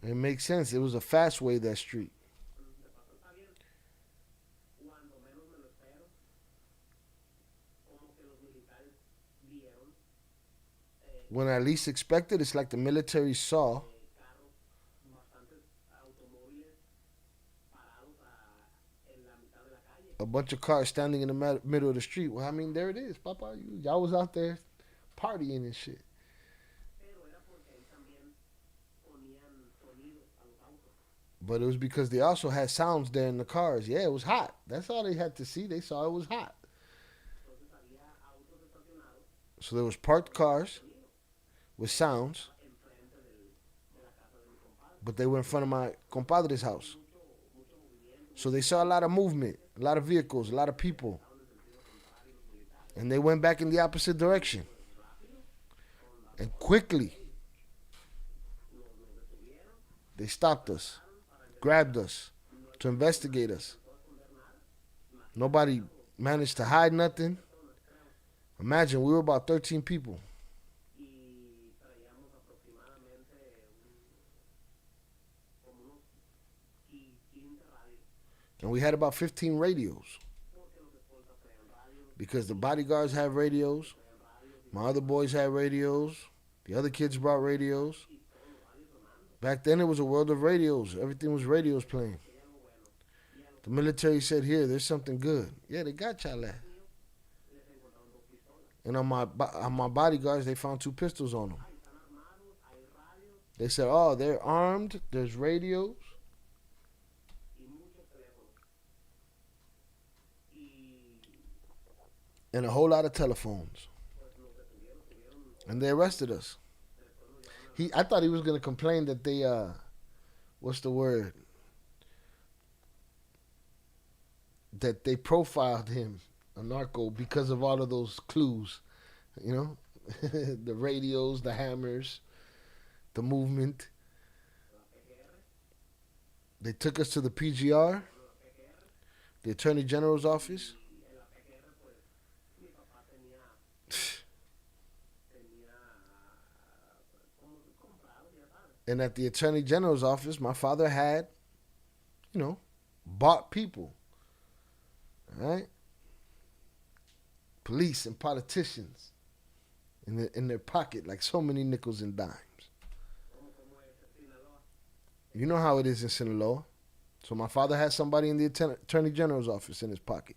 It makes sense. It was a fast way, that street. When I least expected, it's like the military saw a bunch of cars standing in the middle of the street. Well, I mean, there it is, Papa. Y'all was out there partying and shit. But it was because they also had sounds there in the cars. Yeah, it was hot. That's all they had to see. They saw it was hot. So there was parked cars with sounds, but they were in front of my compadre's house. So they saw a lot of movement, a lot of vehicles, a lot of people. And they went back in the opposite direction. And quickly, they stopped us, grabbed us to investigate us. Nobody managed to hide nothing. Imagine, we were about 13 people. And we had about 15 radios. Because the bodyguards had radios. My other boys had radios. The other kids brought radios. Back then it was a world of radios. Everything was radios playing. The military said, here, there's something good. Yeah, they got y'all at. And on my bodyguards, they found 2 pistols on them. They said, oh, they're armed. There's radios. And a whole lot of telephones. And they arrested us. I thought he was going to complain that they, what's the word? That they profiled him, a narco, because of all of those clues. You know? The radios, the hammers, the movement. They took us to the PGR, the Attorney General's office. And at the Attorney General's office, my father had, bought people. All right? Police and politicians in their pocket like so many nickels and dimes. You know how it is in Sinaloa. So my father had somebody in the Attorney General's office in his pocket.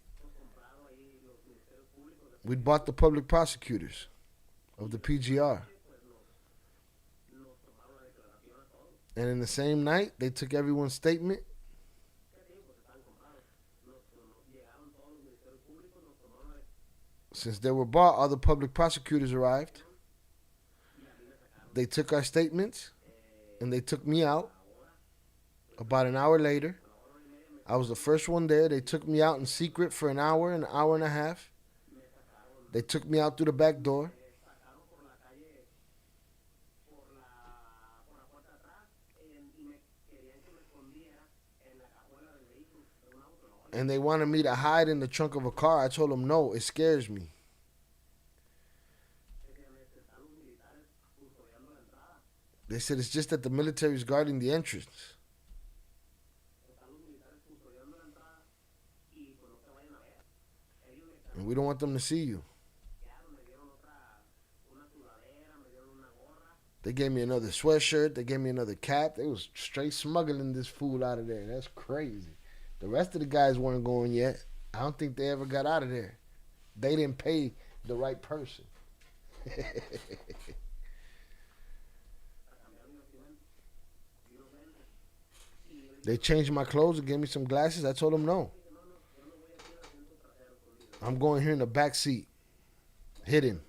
We'd bought the public prosecutors of the PGR. And in the same night, they took everyone's statement. Since they were bought, all the public prosecutors arrived. They took our statements, and they took me out. About an hour later, I was the first one there. They took me out in secret for an hour and a half. They took me out through the back door. And they wanted me to hide in the trunk of a car. I told them, no, it scares me. They said, it's just that the military is guarding the entrance. And we don't want them to see you. They gave me another sweatshirt. They gave me another cap. They was straight smuggling this fool out of there. That's crazy. The rest of the guys weren't going yet. I don't think they ever got out of there. They didn't pay the right person. They changed my clothes and gave me some glasses. I told them no. I'm going here in the back seat, hidden.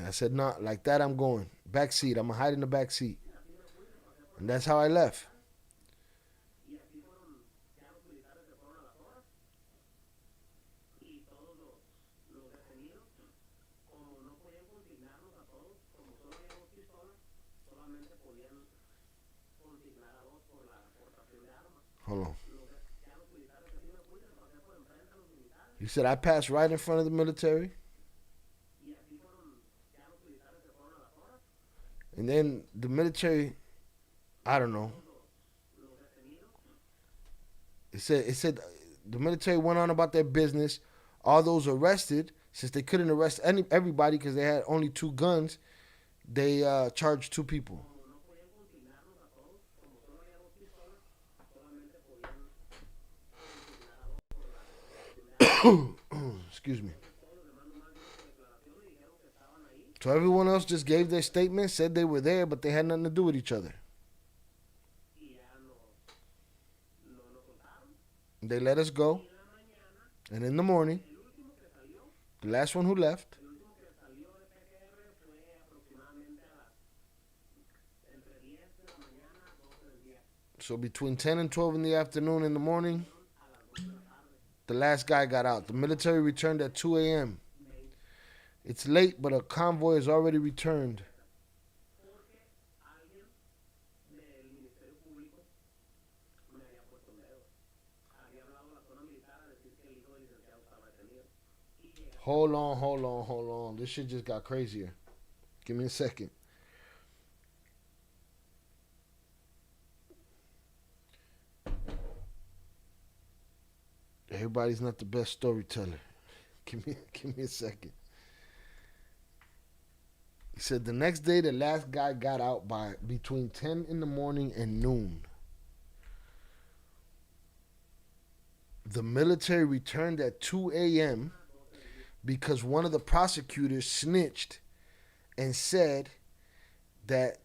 I said, no, like that I'm going. Back seat. I'm going to hide in the back seat. And that's how I left. Hold on. You said I passed right in front of the military? And then the military, I don't know. It said the military went on about their business. All those arrested, since they couldn't arrest everybody because they had only 2 guns, they charged 2 people. Excuse me. So everyone else just gave their statement, said they were there, but they had nothing to do with each other. They let us go. And in the morning, the last one who left, so between 10 and 12 in the afternoon in the morning, the last guy got out. The military returned at 2 a.m. It's late, but a convoy has already returned. Hold on. This shit just got crazier. Give me a second. Everybody's not the best storyteller. Give me a second. He said the next day the last guy got out by between 10 in the morning and noon. The military returned at 2 a.m. because one of the prosecutors snitched and said that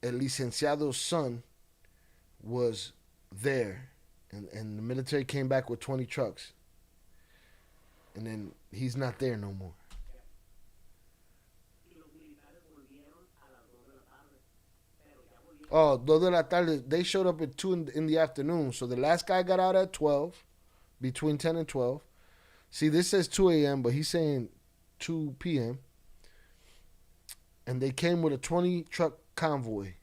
El Licenciado's son was there. And the military came back with 20 trucks. And then he's not there no more. Oh, 2 de la tarde. They showed up at 2 in the afternoon. So the last guy got out at 12, between 10 and 12. See, this says 2 a.m., but he's saying 2 p.m. And they came with a 20-truck convoy.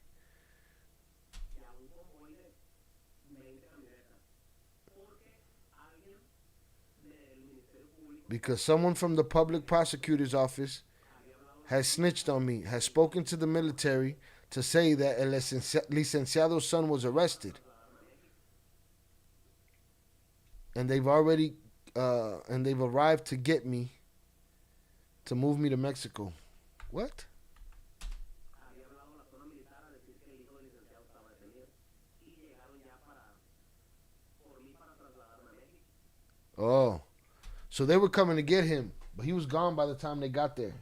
because someone from the public prosecutor's office has snitched on me, has spoken to the military to say that el licenciado's son was arrested. And they've already, and they've arrived to get me, to move me to Mexico. What? Oh, so they were coming to get him, but he was gone by the time they got there.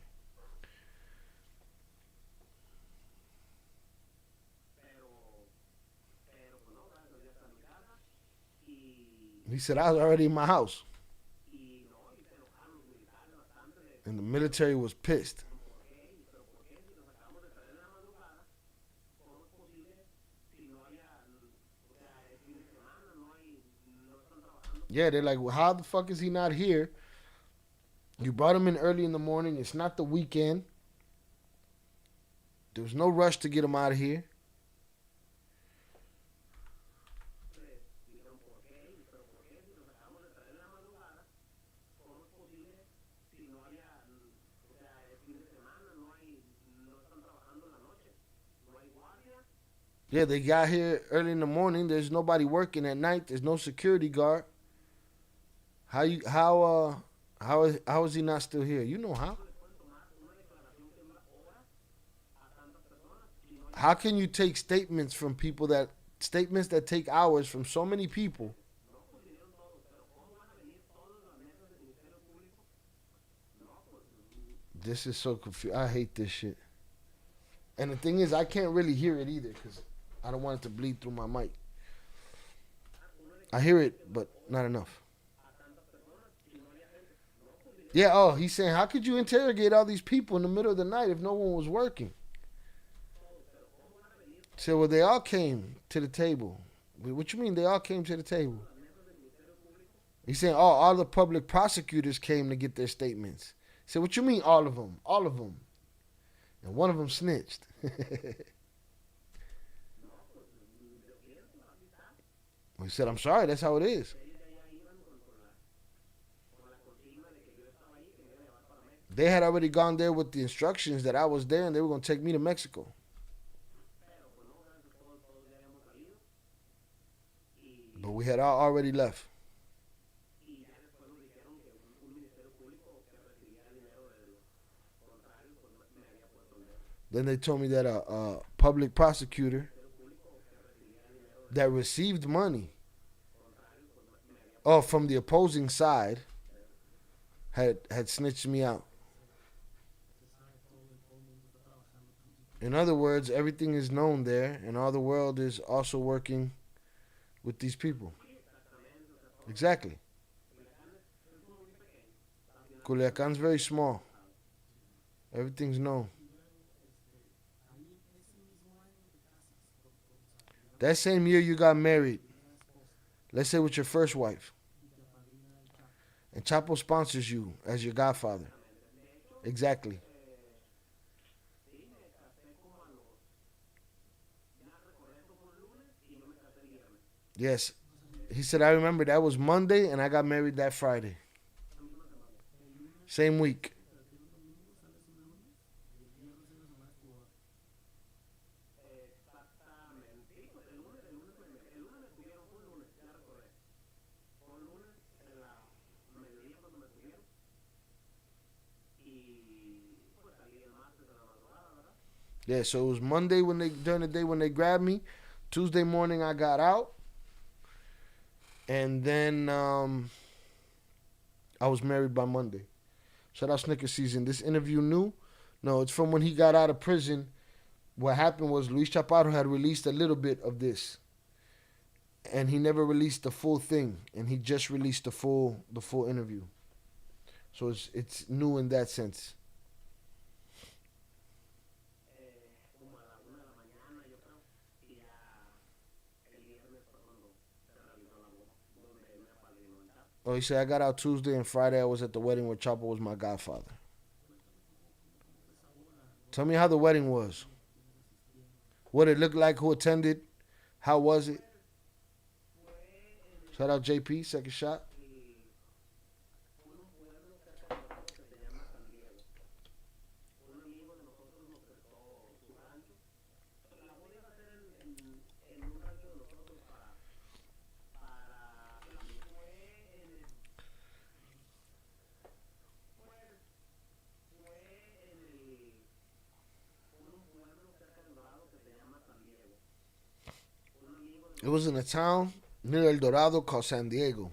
He said, I was already in my house. And the military was pissed. Yeah, they're like, well, how the fuck is he not here? You brought him in early in the morning. It's not the weekend. There was no rush to get him out of here. Yeah, they got here early in the morning. There's nobody working at night. There's no security guard. How is he not still here? You know how. How can you take statements that take hours from so many people? This is so confusing. I hate this shit. And the thing is, I can't really hear it either because I don't want it to bleed through my mic. I hear it, but not enough. Yeah, oh, he's saying, how could you interrogate all these people in the middle of the night if no one was working? So, well, they all came to the table. What you mean they all came to the table? He's saying, oh, all the public prosecutors came to get their statements. So, what you mean all of them? All of them. And one of them snitched. He said, I'm sorry, that's how it is. They had already gone there with the instructions that I was there and they were going to take me to Mexico. But we had already left. Then they told me that a public prosecutor that received money from the opposing side had snitched me out. In other words, everything is known there, and all the world is also working with these people. Exactly. Culiacan's very small. Everything's known. That same year you got married, let's say with your first wife, and Chapo sponsors you as your godfather. Exactly. Yes. He said, I remember that was Monday and I got married that Friday. Same week. Yeah, so it was Monday during the day when they grabbed me. Tuesday morning I got out. And then I was married by Monday. Shout out Snicker Season. This interview new? No, it's from when he got out of prison. What happened was Luis Chapparro had released a little bit of this. And he never released the full thing. And he just released the full interview. So it's new in that sense. Oh, he said, I got out Tuesday and Friday I was at the wedding where Chapo was my godfather. Tell me how the wedding was. What it looked like, who attended, how was it? Shout out JP, second shot. It was in a town near El Dorado called San Diego.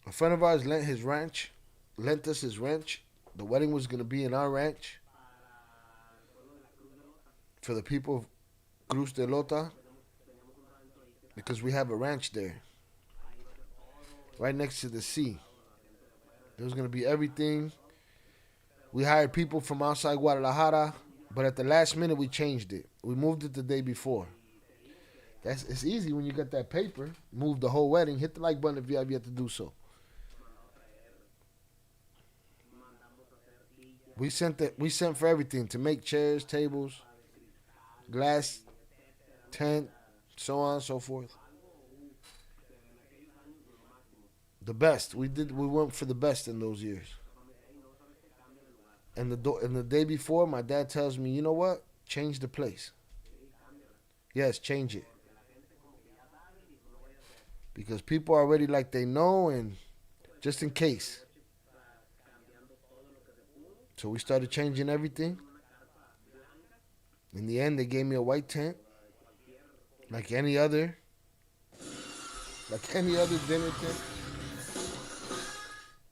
A friend of ours lent us his ranch. The wedding was gonna be in our ranch for the people of Cruz de Lota because we have a ranch there, right next to the sea. There was gonna be everything. We hired people from outside Guadalajara, but at the last minute we changed it. We moved it the day before. It's easy when you got that paper. Move the whole wedding. Hit the like button if you have yet to do so. We sent for everything to make chairs, tables, glass, tent, so on and so forth. The best. We went for the best in those years. And the day before, my dad tells me, you know what? Change the place. Yes, change it. Because people are already like they know, and just in case. So we started changing everything. In the end, they gave me a white tent, like any other dinner tent.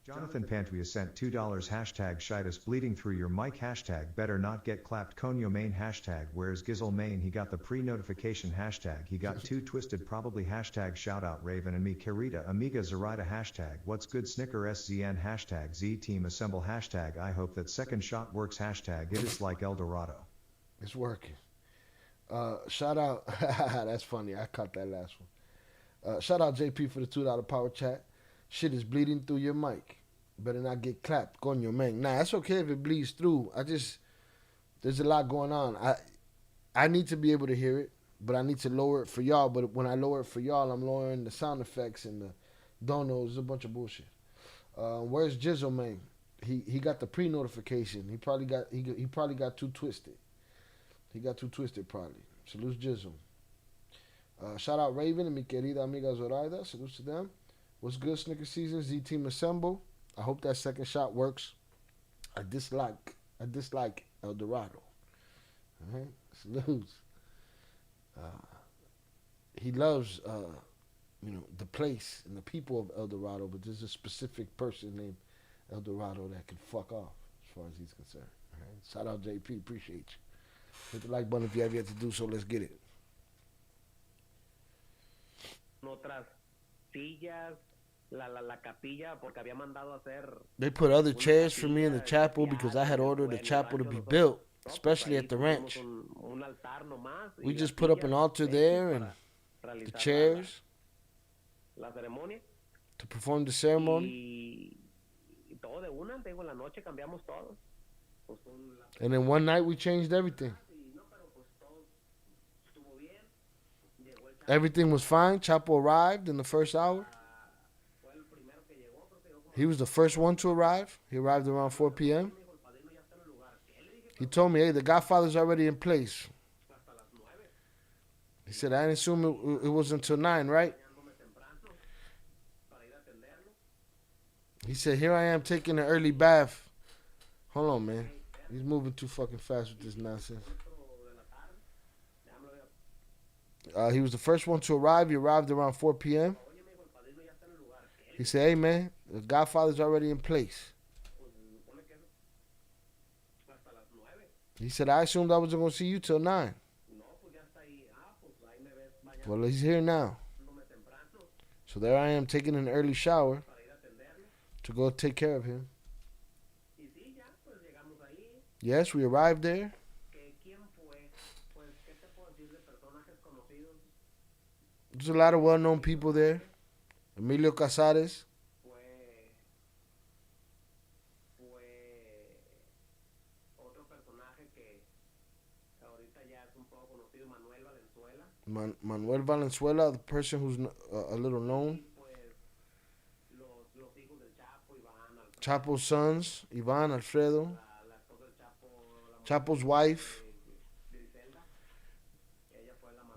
Jonathan Pantria sent $2 hashtag Shitus bleeding through your mic hashtag better not get clapped Conyo main hashtag where's Gizzle main he got the pre-notification hashtag he got too twisted probably hashtag shout out Raven and me Carita Amiga Zarida hashtag what's good Snicker SZN hashtag Z team assemble hashtag I hope that second shot works hashtag it is like El Dorado. It's working. Shout out. That's funny. I caught that last one. Shout out JP for the $2 power chat. Shit is bleeding through your mic. Better not get clapped. Coño, man. Nah, it's okay if it bleeds through. There's a lot going on. I need to be able to hear it, but I need to lower it for y'all. But when I lower it for y'all, I'm lowering the sound effects and the donos. It's a bunch of bullshit. Where's Jizzle, man? He got the pre-notification. He probably got too twisted. He got too twisted probably. Salutes Jizzle. Shout out Raven and mi querida amiga Zoraida. Salutes to them. What's good, Snicker season? Z team assemble. I hope that second shot works. I dislike El Dorado. All right, salutes. He loves the place and the people of El Dorado, but there's a specific person named El Dorado that can fuck off as far as he's concerned. All right? Shout out JP, appreciate you. Hit the like button if you have yet to do so. Let's get it. Otras sillas, la capilla, porque había mandado hacer. They put other chairs for me in the chapel because I had ordered the chapel to be built, especially at the ranch. We just put up an altar there and the chairs to perform the ceremony. And then one night we changed everything. Everything was fine. Chapo arrived in the first hour. He was the first one to arrive. He arrived around 4 p.m. He told me, hey, the Godfather's already in place. He said, I didn't assume it was until 9, right? He said, here I am taking an early bath. Hold on, man. He's moving too fucking fast with this nonsense. He was the first one to arrive. He arrived around 4 p.m. He said, hey, man, the Godfather's already in place. He said, I assumed I wasn't going to see you till 9. Well, he's here now. So there I am taking an early shower to go take care of him. Yes, we arrived there. There's a lot of well-known people there. Emilio Casares. Manuel Valenzuela, the person who's a little known. Chapo's sons, Ivan, Alfredo. Chapo's wife,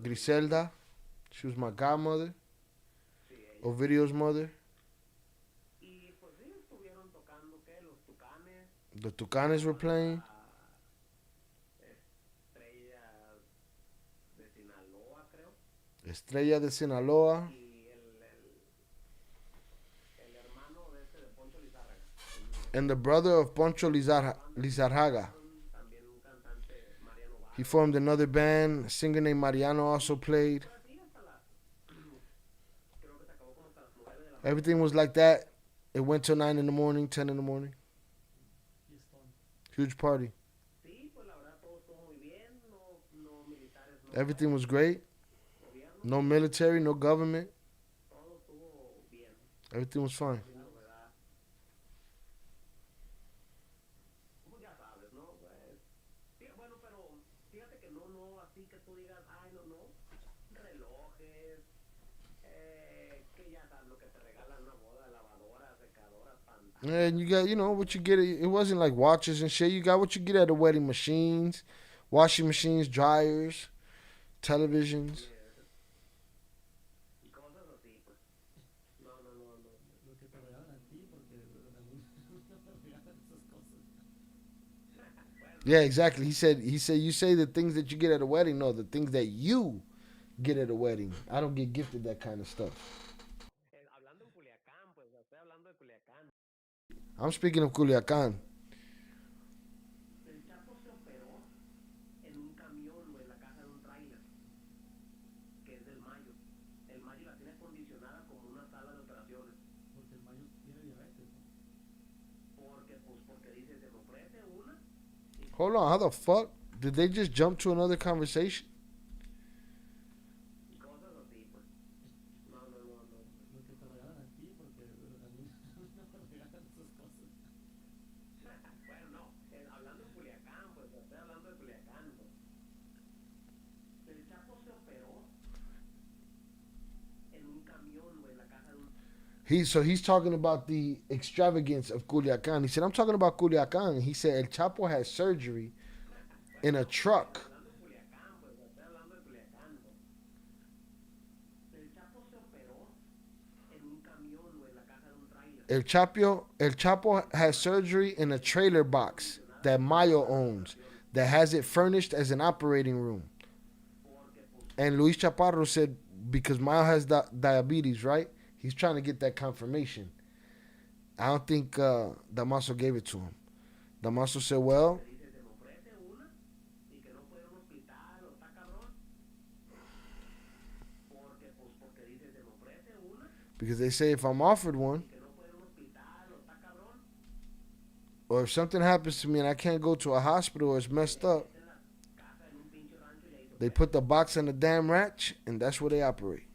Griselda. She was my godmother. Ovidio's mother. The Tucanes were playing. Estrella de Sinaloa. y el hermano de este de Poncho Lizárraga. And the brother of Poncho Lizarraga. También un cantante, Mariano Barra. He formed another band. A singer named Mariano also played. Así hasta las, creo que se acabó como hasta las 9 de la mañana. Everything was like that. It went till 9 in the morning, 10 in the morning. Fiestón. Huge party. Sí, pues la verdad todo estuvo muy bien, no militares, no Everything was great. gobierno, No military, no government. todo estuvo bien. Everything was fine. La novedad. Pues ya sabes, ¿no? Pues, sí, bueno, pero fíjate que no así que tú digas, ay, no, relojes, que ya sabes lo que te regalan una boda, lavadoras, secadoras, pantallas. And you got, what you get. It wasn't like watches and shit. You got what you get at a wedding: machines, washing machines, dryers, televisions. Y cosas así, pues. No. Lo que te regalan a ti, porque en algún te regalan esas cosas. Yeah, exactly. He said you say the things that you get at a wedding. No, the things that you get at a wedding. I don't get gifted that kind of stuff. Hablando en Culiacán, pues, estoy hablando de Culiacán. I'm speaking of Culiacan. El Chapo se operó en un camión o en la caja de un tráiler, que es del Mayo. El Mayo la tiene acondicionada como una sala de operaciones. Porque el Mayo tiene diabetes, ¿no? Porque dice, se me ofrece una. Hold on, how the fuck did they just jump to another conversation? Y cosas así, pues. No. Lo que te regalan a ti, porque a mí te regalan esas cosas. Bueno, no, hablando en Culiacán, pues, estoy hablando de Culiacán, pues. El Chapo se operó en un camión o en la caja de un... He's talking about the extravagance of Culiacan. He said, I'm talking about Culiacan. He said El Chapo had surgery in a truck. Hablando de Culiacán, pues, estoy hablando de Culiacán, pues. El Chapo se operó en un camión o en la caja de un tráiler. El Chapo has surgery in a trailer box that Mayo owns that has it furnished as an operating room. And Luis Chapparro said, because Mayo has diabetes, right? He's trying to get that confirmation. I don't think Damaso gave it to him. Damaso said, well, Dice, se me ofrece una y que no puede ir a un hospital o está cabrón. Porque dice, se me ofrece una because they say if I'm offered one, que no puede ir a un hospital o está cabrón. or if something happens to me and I can't go to a hospital or it's messed up, En la casa en un pinche rancho y ahí se they put the box on the damn ranch and that's where they operate.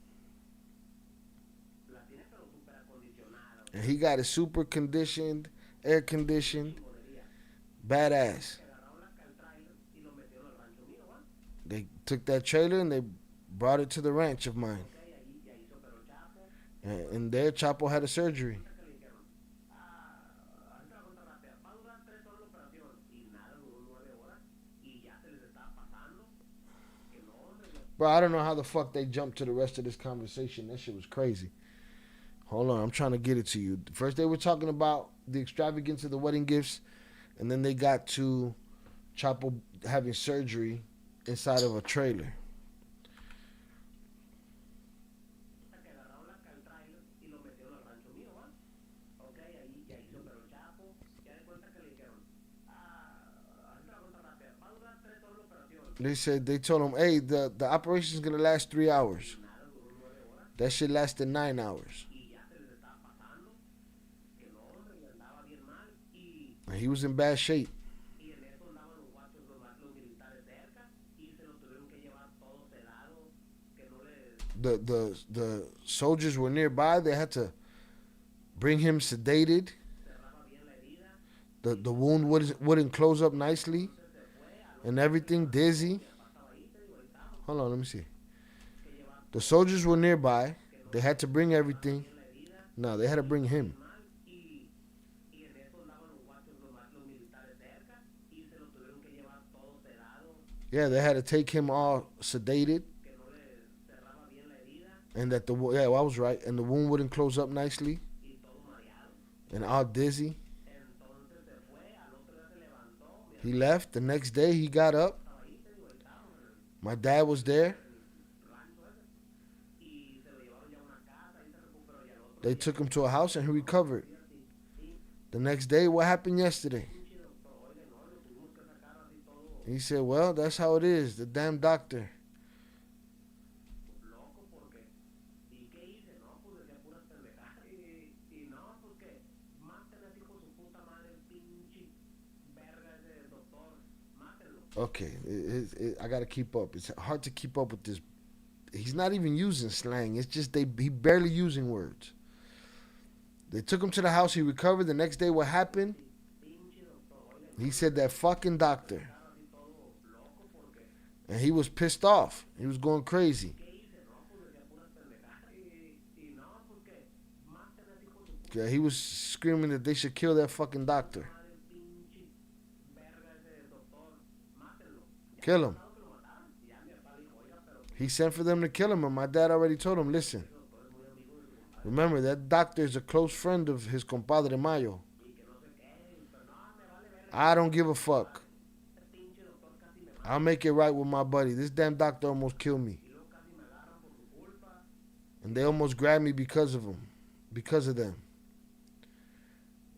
la tiene pero súper acondicionada. And he got it super conditioned, air conditioned, Chingonería. badass. Agarraron el tráiler y lo metieron al rancho mío, ¿va? They took that trailer and they brought it to the ranch of mine. Ok, ahí se operó el Chapo. And there, Chapo had a surgery. Que le dijeron, ahorita la cuenta rápida, va a durar 3 horas la operación. Y nada, duró 9 horas. Y ya se les estaba pasando. Que no, hombre, Bro, I don't know how the fuck they jumped to the rest of this conversation. That shit was crazy. Hold on, I'm trying to get it to you. First, they were talking about the extravagance of the wedding gifts, and then they got to Chapo having surgery inside of a trailer. que agarraron el tráiler y lo metieron al rancho mío, ¿va? Ok, ahí se operó el Chapo. Ya de cuenta que le dijeron, ahorita la cuenta rápida, va a durar 3 horas la operación. They told him, hey, the operation's gonna last 3 hours. Nada, duró 9 horas. That shit lasted 9 hours. Y ya se les estaba pasando. Que no, hombre, y andaba bien mal. And he was in bad shape. Y en eso andaban los guachos, los militares cerca. Y se lo tuvieron que llevar todo sedado. Que no les The soldiers were nearby. They had to bring him sedated. cerraba bien la herida. The wound wouldn't close up nicely, and everything dizzy. Hold on, let me see. The soldiers were nearby. They had to bring everything. No, they had to bring him. Y en eso andaban los guachos, los militares cerca. Y se lo tuvieron que llevar todo sedado. Yeah, they had to take him all sedated, Que no les cerraba bien la herida. and that I was right, and the wound wouldn't close up nicely, Y todo mareado. and all dizzy. Entonces se fue. Al otro día se levantó. He left. The next day, he got up. My dad was there. They took him to a house and he recovered. The next day, what happened yesterday? He said, well, that's how it is. The damn doctor. Okay, I got to keep up. It's hard to keep up with this. He's not even using slang. It's just he barely using words. They took him to the house. He recovered. The next day, what happened? He said that fucking doctor. And he was pissed off. He was going crazy. Yeah, he was screaming that they should kill that fucking doctor. Kill him. He sent for them to kill him, and my dad already told him, listen, remember, that doctor is a close friend of his compadre Mayo. I don't give a fuck. I'll make it right with my buddy. This damn doctor almost killed me. And they almost grabbed me because of him. Because of them.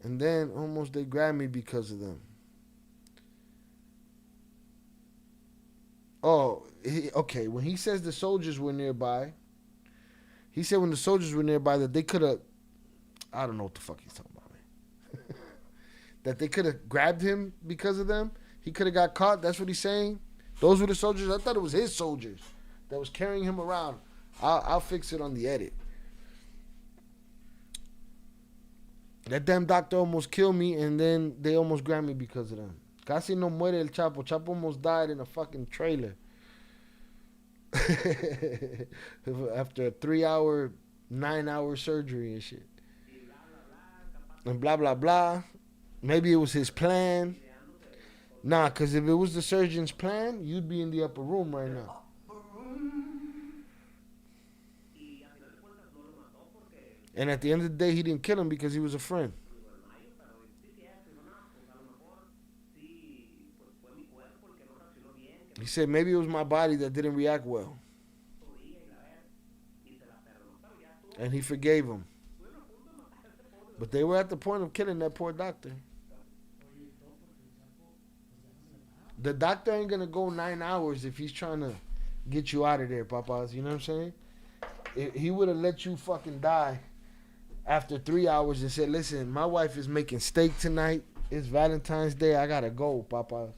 And then almost they grabbed me because of them. Oh, okay. When he says the soldiers were nearby, he said when the soldiers were nearby that they could have, I don't know what the fuck he's talking about, man. That they could have grabbed him because of them. He could have got caught. That's what he's saying. Those were the soldiers. I thought it was his soldiers that was carrying him around. I'll fix it on the edit. That damn doctor almost killed me, and then they almost grabbed me because of them. Casi no muere el Chapo. Chapo almost died in a fucking trailer. After a 3-hour, 9-hour surgery and shit. And blah, blah, blah. Maybe it was his plan. Nah, because if it was the surgeon's plan, you'd be in the upper room right now. And at the end of the day, he didn't kill him because he was a friend. He said maybe it was my body that didn't react well. And he forgave him. But they were at the point of killing that poor doctor. The doctor ain't going to go 9 hours if he's trying to get you out of there, papas. You know what I'm saying? He would have let you fucking die after 3 hours and said, listen, my wife is making steak tonight. It's Valentine's Day. I got to go, papas.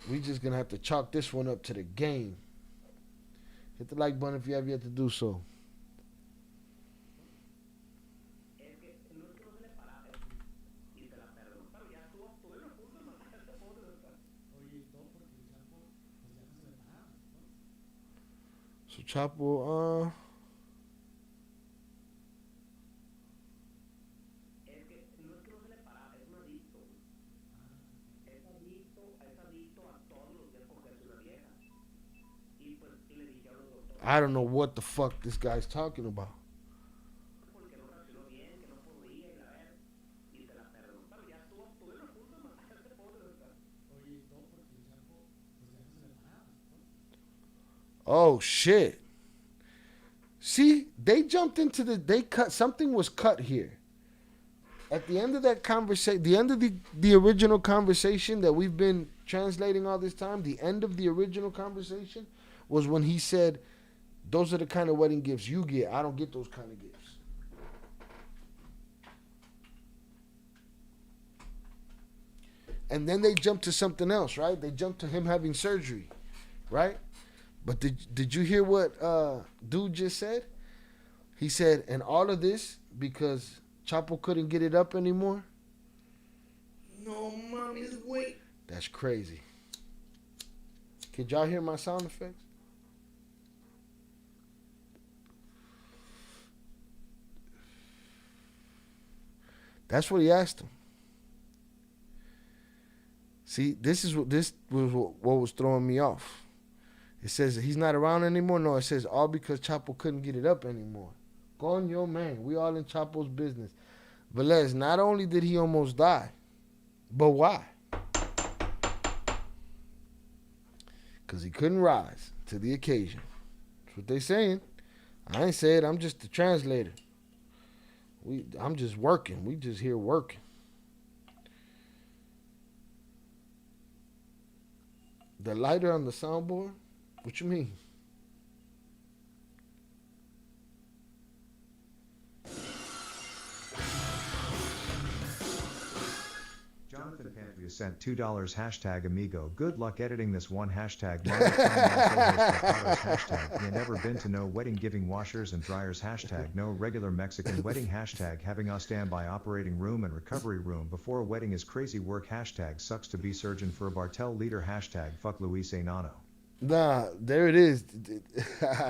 We just going to have to chalk this one up to the game. Hit the like button if you have yet to do so. So Chapo, I don't know what the fuck this guy's talking about. Oh shit. See, they jumped into something was cut here. At the end of that conversation, the end of the original conversation that we've been translating all this time, the end of the original conversation was when he said, those are the kind of wedding gifts you get. I don't get those kind of gifts. And then they jumped to something else, right? They jumped to him having surgery, right? But did you hear what dude just said? He said, and all of this because Chapo couldn't get it up anymore? No, mommy, just wait. That's crazy. Could y'all hear my sound effects? That's what he asked him. See, this was what was throwing me off. It says he's not around anymore. No, it says all because Chapo couldn't get it up anymore. Coño, man, we all in Chapo's business. Velez, not only did he almost die, but why? Because he couldn't rise to the occasion. That's what they saying. I ain't say it. I'm just the translator. I'm just working. We just here working. The lighter on the soundboard? What you mean? Jonathan Pantria sent $2 hashtag amigo. Good luck editing this one hashtag hashtag you never been to no wedding giving washers and dryers hashtag no regular Mexican wedding hashtag having a standby operating room and recovery room before a wedding is crazy work hashtag sucks to be surgeon for a Bartel leader hashtag fuck Luis Enano. Nah, there it is.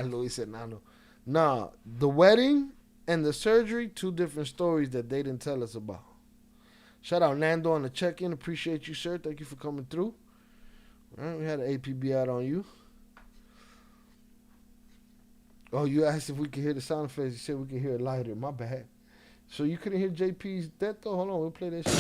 Luis Enano. Nah, the wedding and the surgery, two different stories that they didn't tell us about. Shout out Nando on the check-in. Appreciate you, sir. Thank you for coming through. All right, we had an APB out on you. Oh, you asked if we could hear the sound effects. You said we could hear it lighter. My bad. So you couldn't hear JP's death, though? Hold on, we'll play that shit.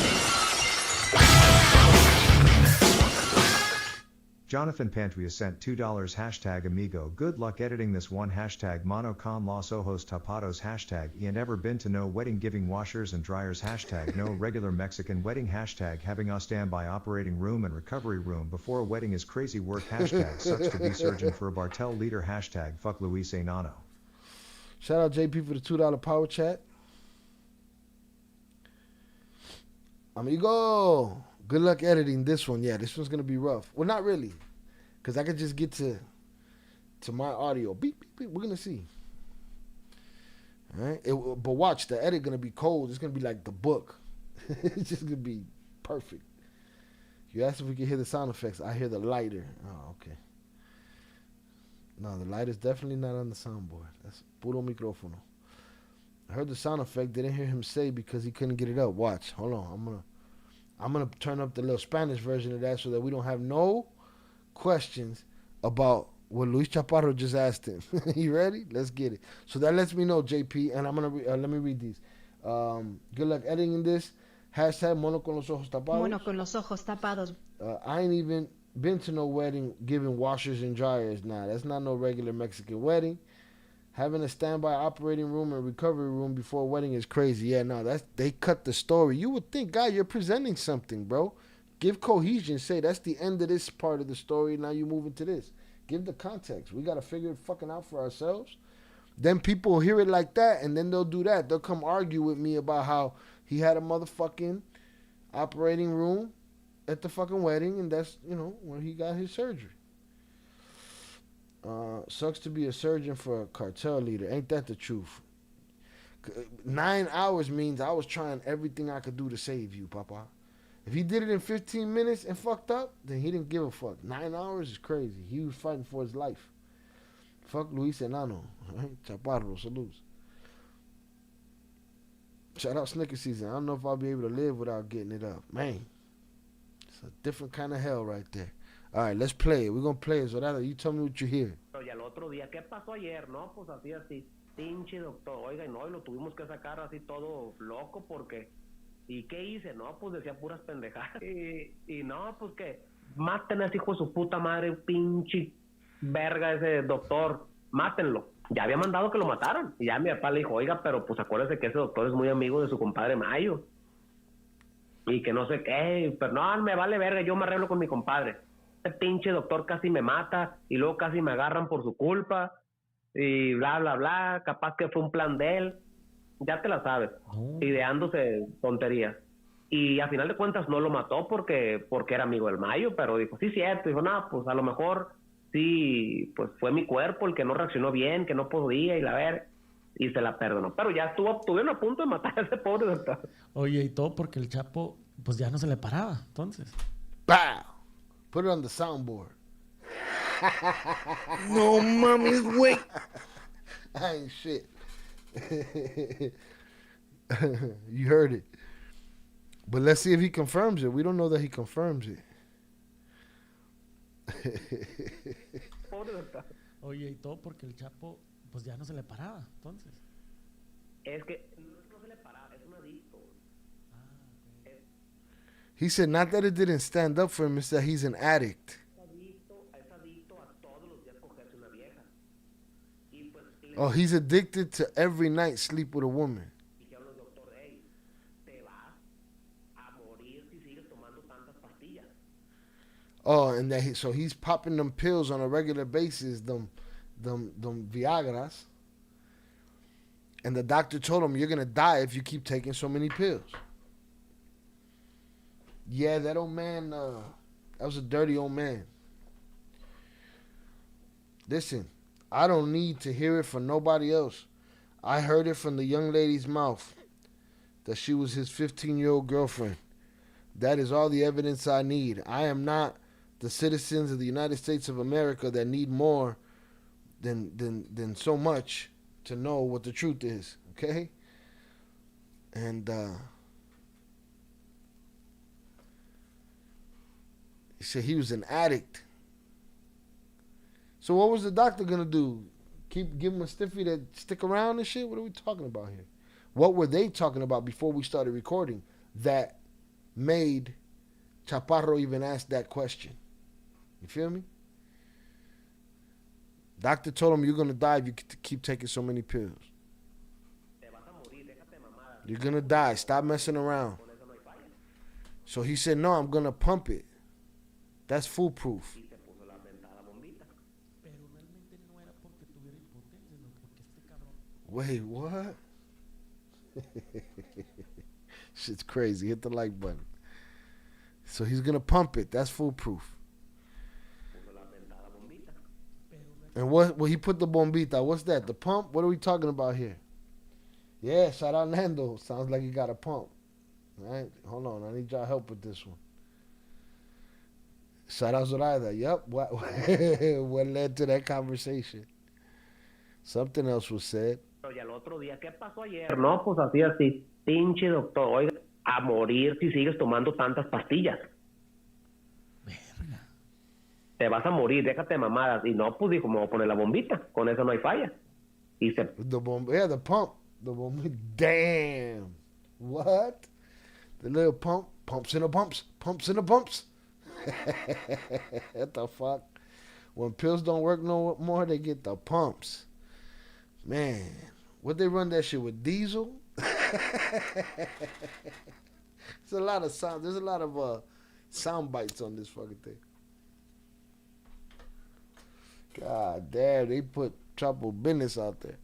Jonathan Pantria sent $2 hashtag amigo. Good luck editing this one hashtag mono con los ojos tapados hashtag never been to no wedding giving washers and dryers hashtag no regular Mexican wedding hashtag having a standby operating room and recovery room before a wedding is crazy work hashtag sucks to be surgeon for a Bartel leader hashtag fuck Luis Enano. Shout out JP for the $2 power chat. Amigo, good luck editing this one. Yeah, this one's going to be rough. Well, not really, because I could just get to my audio. Beep, beep, beep. We're going to see. All right? But watch, the edit going to be cold. It's going to be like the book. It's just going to be perfect. You asked if we could hear the sound effects. I hear the lighter. Oh, okay. No, the lighter's definitely not on the soundboard. That's puro micrófono. I heard the sound effect. Didn't hear him say because he couldn't get it up. Watch. Hold on. I'm gonna turn up the little Spanish version of that so that we don't have no questions about what Luis Chapparro just asked him. You ready? Let's get it. So that lets me know, JP, and I'm gonna let me read these. Good luck editing this. Hashtag mono con los ojos tapados. Mono con los ojos tapados. I ain't even been to no wedding giving washers and dryers. Nah, that's not no regular Mexican wedding. Having a standby operating room and recovery room before a wedding is crazy. Yeah, no, they cut the story. You would think, God, you're presenting something, bro. Give cohesion. Say that's the end of this part of the story. Now you move into this. Give the context. We got to figure it fucking out for ourselves. Then people hear it like that, and then they'll do that. They'll come argue with me about how he had a motherfucking operating room at the fucking wedding, and that's, where he got his surgery. Sucks to be a surgeon for a cartel leader. Ain't that the truth? 9 hours means I was trying everything I could do to save you, Papa. If he did it in 15 minutes and fucked up, then he didn't give a fuck. 9 hours is crazy. He was fighting for his life. Fuck Luis Enano. Right? Chapparro, salutes. Shout out Snicker season. I don't know if I'll be able to live without getting it up. Man, it's a different kind of hell right there. All right, let's play it. We're going to play it. So that you tell me what you hear. Y al otro día, ¿qué pasó ayer? No, pues así, pinche doctor, oiga, y no, y lo tuvimos que sacar así todo loco porque, ¿y qué hice? No, pues decía puras pendejadas. Y no, pues que, maten a ese hijo de su puta madre, pinche verga ese doctor, mátenlo. Ya había mandado que lo mataran. Y ya mi papá le dijo, oiga, pero pues acuérdese que ese doctor es muy amigo de su compadre Mayo. Y que no sé qué, pero no, me vale verga, yo me arreglo con mi compadre. Este pinche doctor casi me mata y luego casi me agarran por su culpa y bla, bla, bla. Capaz que fue un plan de él. Ya te la sabes. Ideándose tonterías. Y a final de cuentas no lo mató porque era amigo del Mayo, pero dijo, sí, cierto. Dijo, no, pues a lo mejor sí, pues fue mi cuerpo el que no reaccionó bien, que no podía y la ver. Y se la perdonó. Pero ya estuvieron a punto de matar a ese pobre doctor. Oye, y todo porque el Chapo, pues ya no se le paraba, entonces. ¡Pow! Put it on the soundboard. No mames, wait. I ain't shit. You heard it. But let's see if he confirms it. We don't know that he confirms it. Oye, y todo porque el Chapo, pues ya no se le paraba, entonces. Es que no se le paraba, es un adicto. He said not that it didn't stand up for him, it's that he's an addict. Oh, he's addicted to every night sleep with a woman. Oh, and that so he's popping them pills on a regular basis, them Viagras. And the doctor told him, you're gonna die if you keep taking so many pills. Yeah, that old man, that was a dirty old man. Listen, I don't need to hear it from nobody else. I heard it from the young lady's mouth that she was his 15-year-old girlfriend. That is all the evidence I need. I am not the citizens of the United States of America that need more than so much to know what the truth is, okay? And he said he was an addict. So what was the doctor gonna do? Give him a stiffy to stick around and shit? What are we talking about here? What were they talking about before we started recording that made Chapparro even ask that question? You feel me? Doctor told him, you're gonna die if you keep taking so many pills. You're gonna die. Stop messing around. So he said, no, I'm gonna pump it. That's foolproof. Wait, what? Shit's crazy. Hit the like button. So he's gonna pump it. That's foolproof. And what he put the bombita? What's that? The pump? What are we talking about here? Yeah, shout out Nando. Sounds like he got a pump. All right, hold on. I need y'all help with this one. Shout out Zoraida. Yep. What led to that conversation? Something else was said. Y al otro día, ¿qué pasó ayer? No, pues así. Pinche doctor, oiga, a morir si sigues tomando tantas pastillas. Te vas a morir, déjate de mamadas. Y no, pues dijo, me voy a poner la bombita. Con eso no hay falla. Y se... The pump. The bomb. Damn. What? The little pump. Pumps in the pumps. Pumps in the pumps. What the fuck? When pills don't work no more, they get the pumps. Man, would they run that shit with diesel? There's a lot of sound. There's a lot of sound bites on this fucking thing. God damn, they put trouble business out there.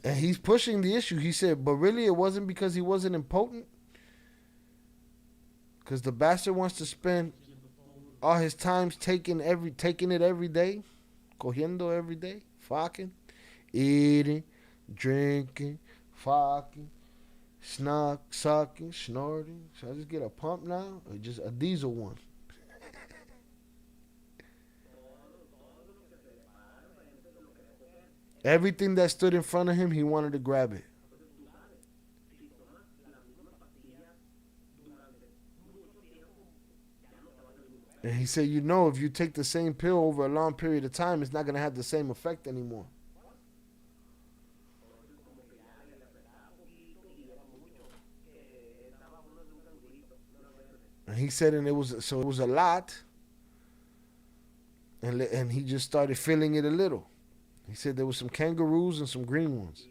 And he's pushing the issue. He said, but really it wasn't because he wasn't impotent. Because the bastard wants to spend all his times taking it every day. Cogiendo every day. Fucking. Eating. Drinking. Fucking. Sucking. Snorting. Should I just get a pump now? Or just a diesel one? Everything that stood in front of him, he wanted to grab it. And he said, if you take the same pill over a long period of time, it's not going to have the same effect anymore. And he said, it was a lot. And he just started feeling it a little. He said there was some kangaroos and some green ones.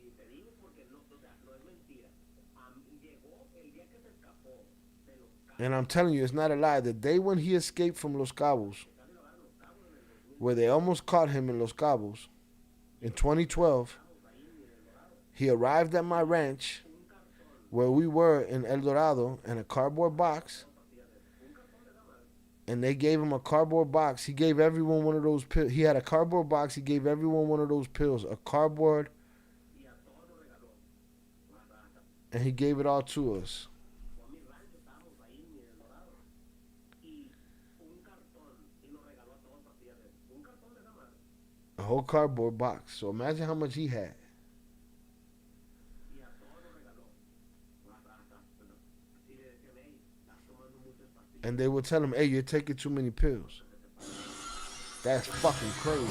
And I'm telling you, it's not a lie. The day when he escaped from Los Cabos, where they almost caught him in Los Cabos, in 2012, he arrived at my ranch, where we were in El Dorado, in a cardboard box. And they gave him a cardboard box. He gave everyone one of those pills. He had a cardboard box. He gave everyone one of those pills. A cardboard. And he gave it all to us. A whole cardboard box. So imagine how much he had. And they would tell him, hey, you're taking too many pills. That's fucking crazy.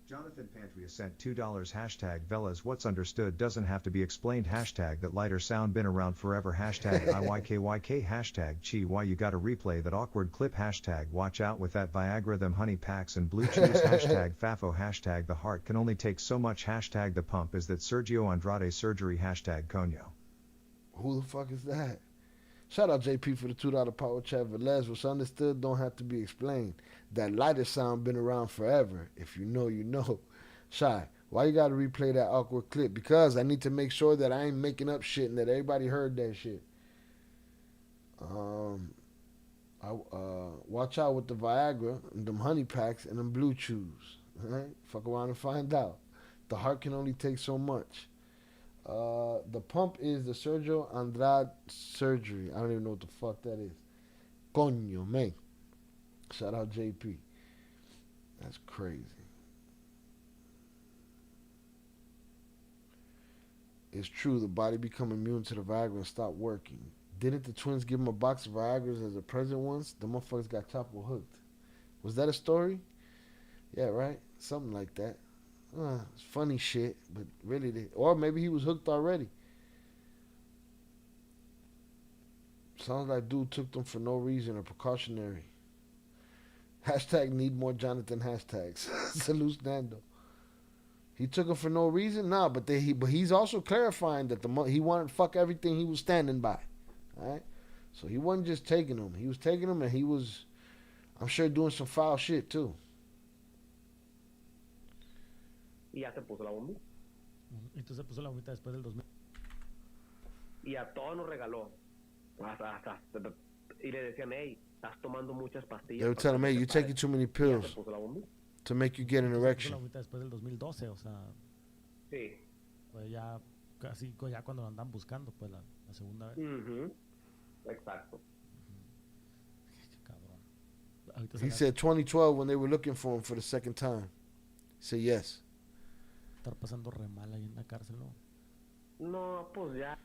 Jonathan Elephant Pantry sent $2 hashtag Velas what's understood doesn't have to be explained hashtag that lighter sound been around forever hashtag IYKYK hashtag chi why you gotta replay that awkward clip hashtag watch out with that Viagra them honey packs and blue cheese hashtag FAFO hashtag the heart can only take so much hashtag the pump is that Sergio Andrade surgery hashtag Coño. Who the fuck is that? Shout out JP for the $2 power chat. Velez, what's understood don't have to be explained. That lighter sound been around forever. If you know, you know. Shy, why you gotta replay that awkward clip? Because I need to make sure that I ain't making up shit and that everybody heard that shit. Watch out with the Viagra and them honey packs and them blue chews. Alright? Fuck around and find out. The heart can only take so much. The pump is the Sergio Andrade surgery. I don't even know what the fuck that is. Coño, man. Shout out JP. That's crazy. It's true, the body become immune to the Viagra and stop working. Didn't the twins give him a box of Viagras as a present once? The motherfuckers got Chapparro hooked. Was that a story? Yeah, right? Something like that. It's funny shit, but really, or maybe he was hooked already. Sounds like dude took them for no reason or precautionary. Hashtag need more Jonathan hashtags. Salute Nando. He took them for no reason? Nah, but he's also clarifying that he wanted to fuck everything he was standing by. Alright? So he wasn't just taking them. He was taking them and he was, I'm sure, doing some foul shit too. Y ya se puso la bombita. Entonces se puso la bombita después del 2000. Y a todos nos regaló. Y le decían, hey, estás tomando muchas pastillas. They were telling me, you're taking too many pills to make you get an erection. Se puso la bombita después del 2012, o sea. Sí. Pues ya casi ya cuando lo andan buscando, pues la segunda vez. Exacto. Cabrón. He said 2012 when they were looking for him for the second time. He said yes. Estar pasando re mal ahí en la cárcel, ¿no? No, pues ya.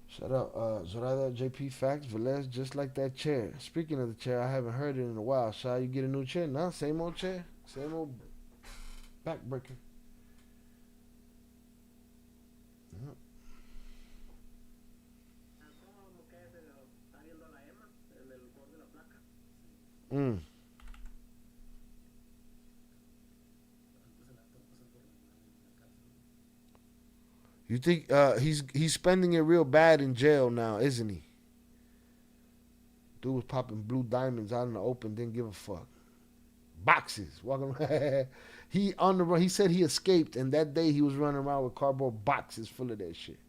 Shout out Zorada JP Facts, Velez, just like that chair. Speaking of the chair, I haven't heard it in a while. Shall you get a new chair? Nah, same old chair. Same old backbreaker. Yep. You think he's spending it real bad in jail now, isn't he? Dude was popping blue diamonds out in the open, didn't give a fuck. Boxes, walking around. He on the run. He said he escaped, and that day he was running around with cardboard boxes full of that shit.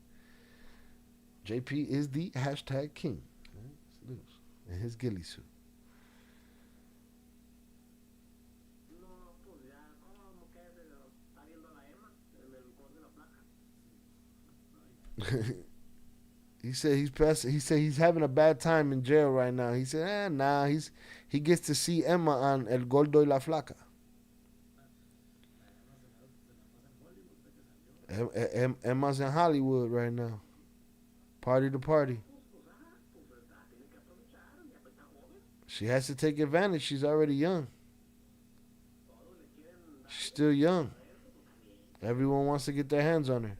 JP is the hashtag king, right? In his ghillie suit. He said he's having a bad time in jail right now. He said, nah, he gets to see Emma on El Gordo y la Flaca. Emma's in Hollywood right now. Party to party. She has to take advantage. She's already young. She's still young. Everyone wants to get their hands on her.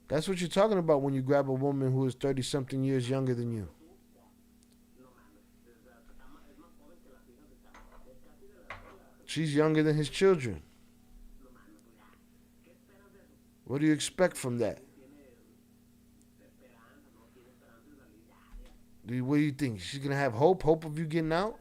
That's what you're talking about when you grab a woman who is 30-something years younger than you. She's younger than his children. What do you expect from that? What do you think? She's going to have hope? Hope of you getting out?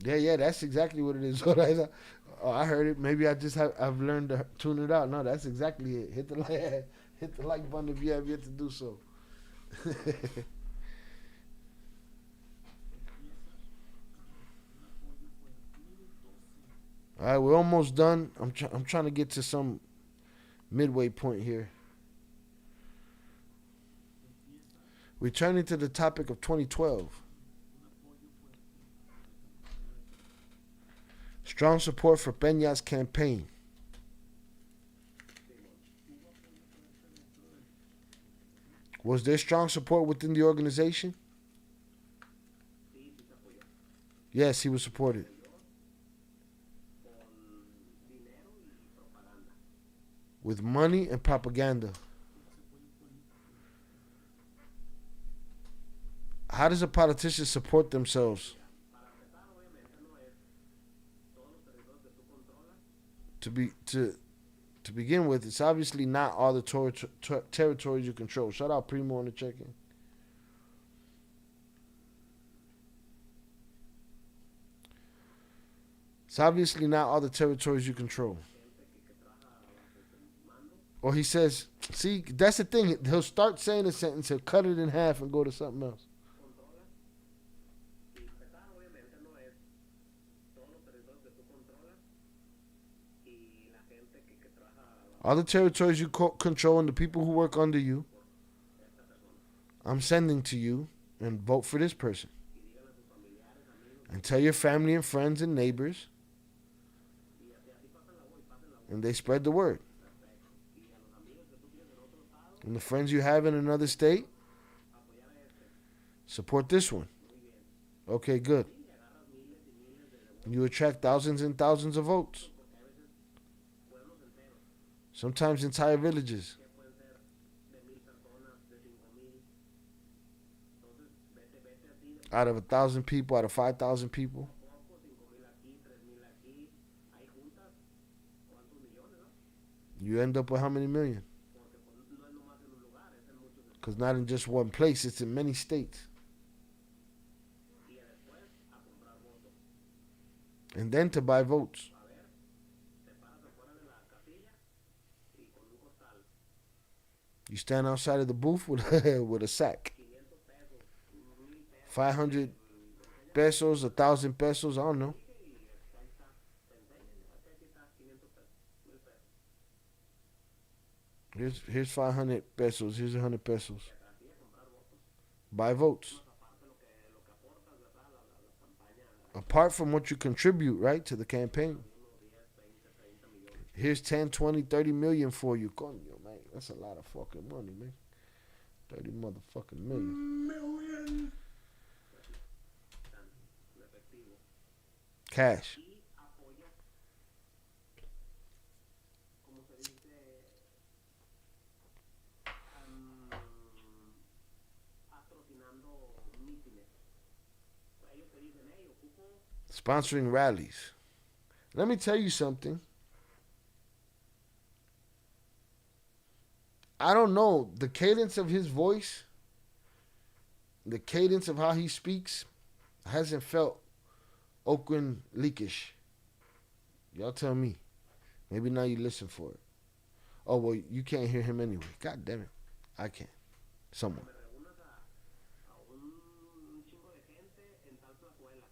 Yeah, that's exactly what it is. Oh, I heard it. Maybe I've learned to tune it out. No, that's exactly it. Hit the like button if you have yet to do so. All right, we're almost done. I'm trying to get to some midway point here. Returning to the topic of 2012. Strong support for Peña's campaign. Was there strong support within the organization? Sí, sí se apoyó. Yes, he was supported. Con dinero y propaganda. With money and propaganda. How does a politician support themselves? Para empezar, obviamente, no es todos los territorios que tú controlas. To begin with, it's obviously not all the territories you control. Shout out Primo on the check-in. It's obviously not all the territories you control. Or he says, see, that's the thing. He'll start saying a sentence, he'll cut it in half and go to something else. Controlas. Y empezar, obviamente, no es todos los territorios que tú controlas y la gente que trabaja All the territories you control and the people who work under you, esta persona. I'm sending to you, and vote for this person. Y díganle a sus familiares, amigos, And tell your family and friends and neighbors, y así pasan la voz, pasen la voz. and they spread the word. Y a los amigos que tú tienes en otro estado, And the friends you have in another state, apoyar a este. support this one. Muy bien. Okay, good. Y agarras miles y miles de votos, And you attract thousands and thousands of votes. porque a veces pueblos enteros, Sometimes entire villages. que pueden ser de 1000 personas, de 5000. Entonces, vete así de Out of 1,000 people, out of 5,000 people, poco, 5000 aquí, 3000 aquí. Ahí juntas, ¿cuántos millones, no? you end up with how many million? Porque pues, no es nomás en un lugar, es en muchos estados. Because not in just one place, it's in many states. Y después a comprar votos. And then to buy votes. A ver, te paras afuera de la casilla y con un costal, You stand outside of the booth with, with a sack. 500 pesos, 1000 pesos. 500 pesos, 1,000 pesos, I don't know. Y ahí está, te enseñan, aquí está, 500 pesos, 1000 pesos. Here's 500 pesos, here's 100 pesos. Así a comprar votos. Buy votes. Aparte lo que aportas, ¿verdad? La campaña, Apart from what you contribute, right, to the campaign. unos 10, 20, 30 millones. Here's 10, 20, 30 million for you. Coño, man. That's a lot of fucking money, man. 30 motherfucking million. Tan en efectivo. Cash. Y apoyas, ¿cómo se dice? Patrocinando mítines. Ellos te dicen, hey, ocupo Sponsoring rallies. Let me tell you something. I don't know. The cadence of his voice, the cadence of how he speaks, hasn't felt Oakland leakish. Y'all tell me. Maybe now you listen for it. Oh, well, you can't hear him anyway. God damn it. I can. Someone. me reúnas a un chingo de gente en tal plazuela.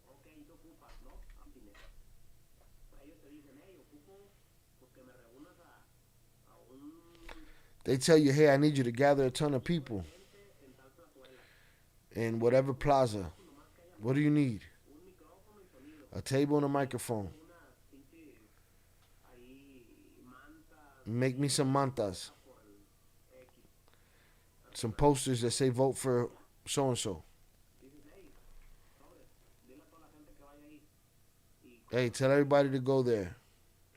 Ok, ¿qué ocupas, no? Mítines. Ellos te dicen, hey, ocupo, pues que me reúnas a un They tell you, hey, I need you to gather a ton of people gente en tal plazuela. in whatever plaza. What do you need? Un micrófono y sonido. A table and a microphone. Unas pinches ahí mantas Make me some mantas. por el X. Some posters that say vote for so-and-so. Dices, hey, sobres, dile a toda la gente que vaya ahí. Y Hey, tell everybody to go there.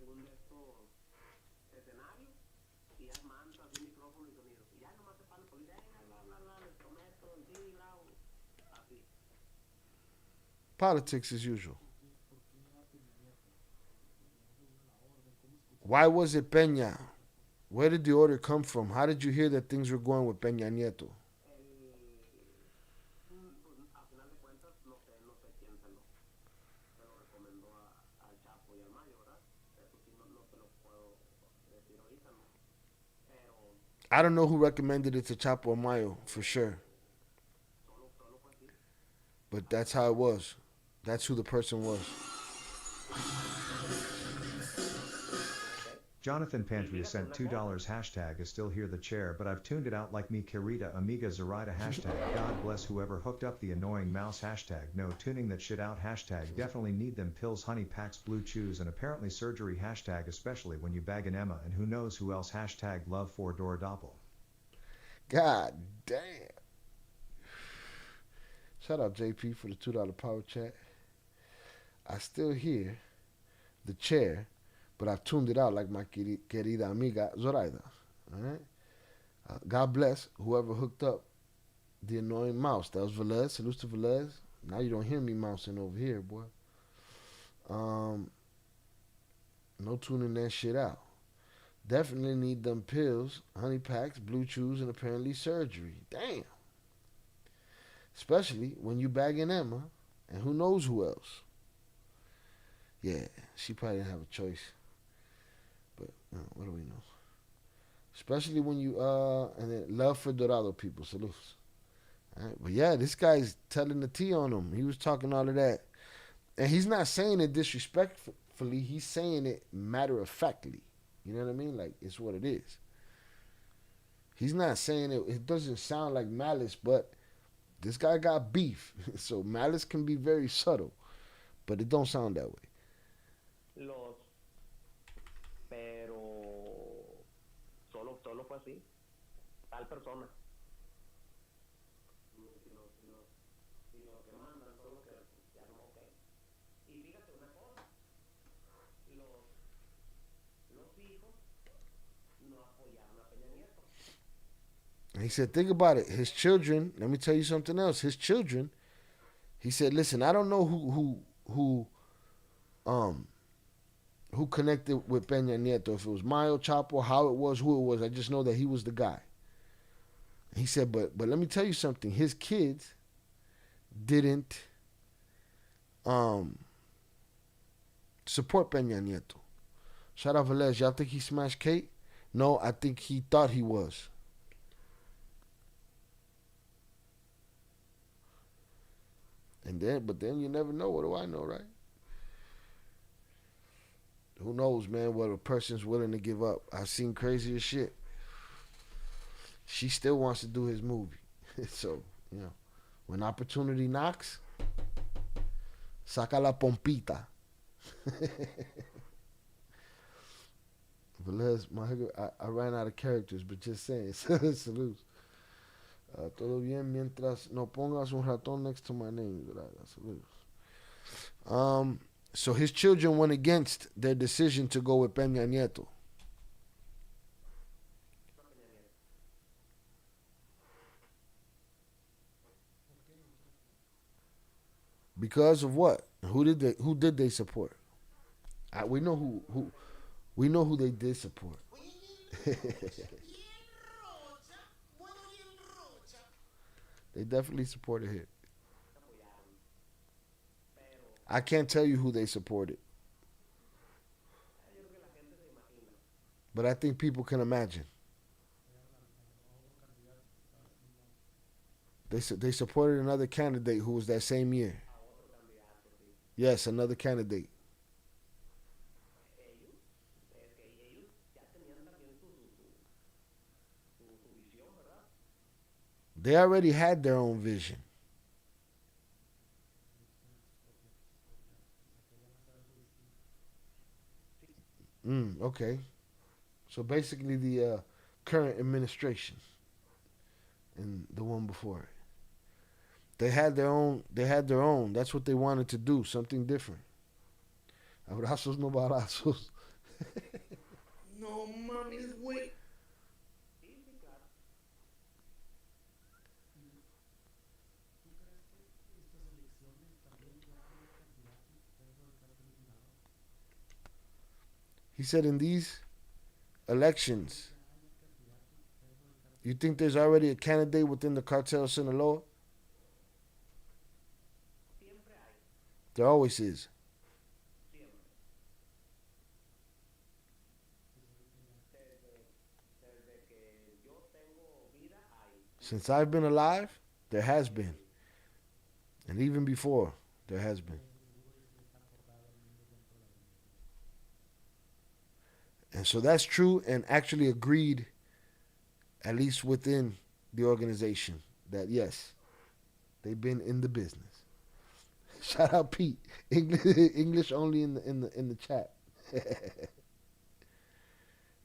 un de estos escenarios y hay mantas, un micrófono y sonido. Y ya nomás se para el policía, les prometo, sí, bravo. Así. Politics as usual. Why was it Peña? Where did the order come from? How did you hear that things were going with Peña Nieto? Pues, a final de cuentas, no sé quién se lo recomendó al Chapo y al Mayo, ¿verdad? Eso sí, no te lo puedo decir ahorita, ¿no? Pero I don't know who recommended it to Chapo or Mayo for sure. solo fue así. But that's how it was. That's who the person was. Jonathan Pantria sent $2 hashtag is still here the chair, but I've tuned it out like me querida amiga Zoraida hashtag God bless whoever hooked up the annoying mouse hashtag no tuning that shit out hashtag definitely need them pills honey packs blue chews and apparently surgery hashtag especially when you bag an Emma and who knows who else hashtag love for Dora Doppel. God damn. Shout out JP for the $2 power chat. I still hear the chair, but I've tuned it out like my querida amiga Zoraida. All right. God bless whoever hooked up the annoying mouse. That was Velez. Salute to Velez. Now you don't hear me mousing over here, boy. No tuning that shit out. Definitely need them pills, honey packs, blue chews, and apparently surgery. Damn. Especially when you bagging Emma, and who knows who else. Yeah, she probably didn't have a choice. But what do we know? Especially when you and then love for Dorado people, salutes. All right, but yeah, this guy's telling the tea on him. He was talking all of that, and he's not saying it disrespectfully. He's saying it matter of factly. You know what I mean? Like, it's what it is. He's not saying it. It doesn't sound like malice, but this guy got beef. So malice can be very subtle, but it don't sound that way. Pero solo fue así. Tal persona. Y lo que mandan son los que ya no, ok. Y fíjate una cosa. Los hijos no apoyaron a Peña Nieto. And he said, think about it. His children, let me tell you something else. His children, he said, listen, I don't know who connected with Peña Nieto. If it was Mayo, Chapo, how it was, who it was. I just know that he was the guy. He said, but let me tell you something. His kids didn't support Peña Nieto. Shout out Velez. Y'all think he smashed Kate? No, I think he thought he was. But then you never know. What do I know, right? Who knows, man, what a person's willing to give up. I've seen crazier shit. She still wants to do his movie. So, you know, when opportunity knocks, saca la pompita. Velez, I ran out of characters, but just saying. Salutes. Todo bien mientras no pongas un ratón next to my name. Salutes. So his children went against their decision to go with Peña Nieto. Because of what? Who did they support? We know who they did support. They definitely supported him. I can't tell you who they supported. But I think people can imagine. They supported another candidate who was that same year. Yes, another candidate. They already had their own vision. Okay. So basically the current administration and the one before it. They had their own. That's what they wanted to do, something different. Abrazos no balazos. No mames, güey. He said in these elections, you think there's already a candidate within the cartel of Sinaloa? There always is. Since I've been alive, there has been. And even before, there has been. And so that's true and actually agreed, at least within the organization, that yes, they've been in the business. Shout out Pete. English only in the chat.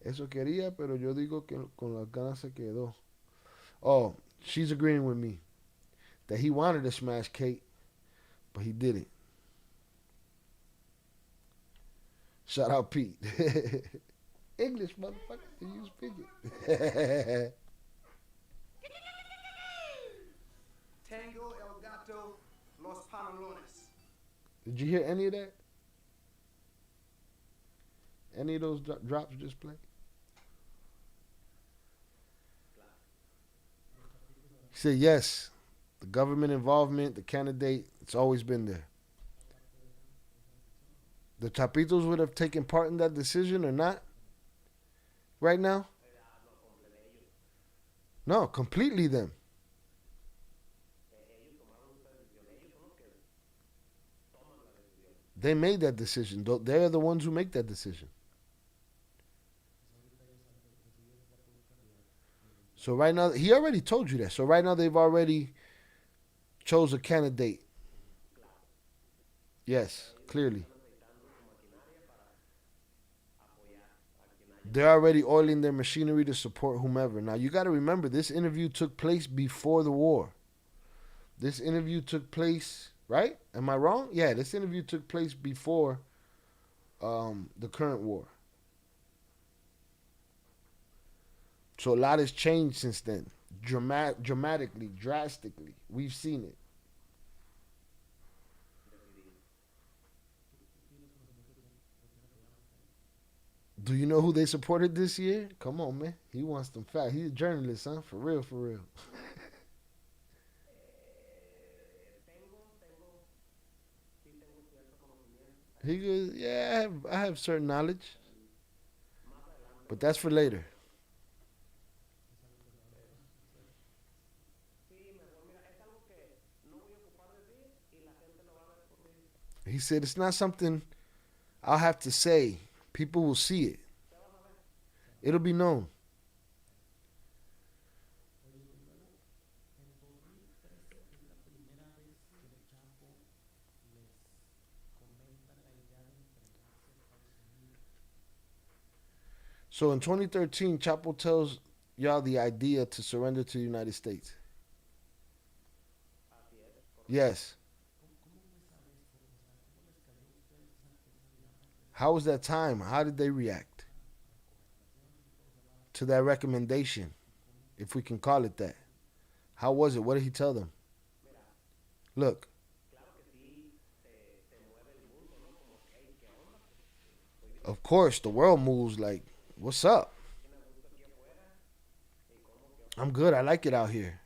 Eso quería, pero yo digo que con las ganas se quedó. Oh, she's agreeing with me that he wanted to smash Kate, but he didn't. Shout out Pete. English, motherfucker. You speak it. Tango el gato los pantalones. Did you hear any of that? Any of those drops just played? He said yes. The government involvement, the candidate, it's always been there. The Chapitos would have taken part in that decision or not? Right now? No, completely them. They made that decision. They're the ones who make that decision. So right now, he already told you that. So right now, they've already chose a candidate. Yes, clearly. They're already oiling their machinery to support whomever. Now, you got to remember, this interview took place before the war. This interview took place, right? Am I wrong? Yeah, this interview took place before the current war. So a lot has changed since then. Dramatically, drastically. We've seen it. Do you know who they supported this year? Come on, man. He wants them facts. He's a journalist, huh? For real, for real. He goes, yeah, I have certain knowledge. But that's for later. He said it's not something I'll have to say. People will see it. It'll be known. So in 2013, Chapo tells y'all the idea to surrender to the United States. Yes. How was that time? How did they react to that recommendation, if we can call it that? How was it? What did he tell them? Look. Of course, the world moves like, what's up? I'm good. I like it out here.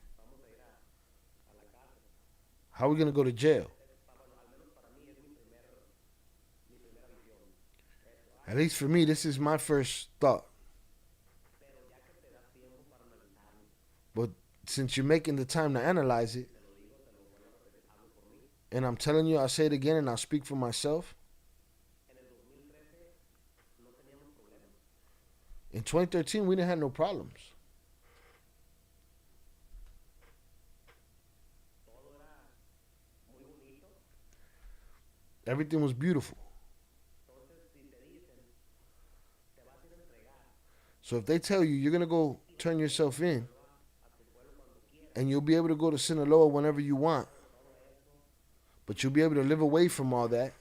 How are we going to go to jail? At least for me, this is my first thought. But since you're making the time to analyze it, and I'm telling you, I'll say it again and I'll speak for myself. In 2013, we didn't have no problems. Everything was beautiful. So if they tell you you're going to go turn yourself in and you'll be able to go to Sinaloa whenever you want, but you'll be able to live away from all that,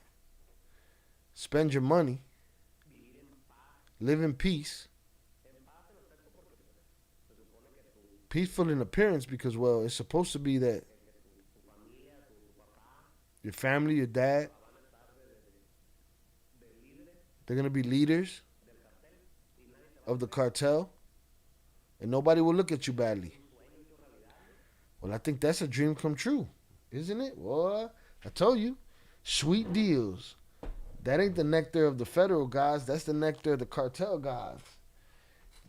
spend your money, live in peace, peaceful in appearance because, well, it's supposed to be that your family, your dad, they're going to be leaders of the cartel, and nobody will look at you badly. Well, I think that's a dream come true, isn't it? Well, I told you, sweet deals. That ain't the nectar of the federal guys. That's the nectar of the cartel guys.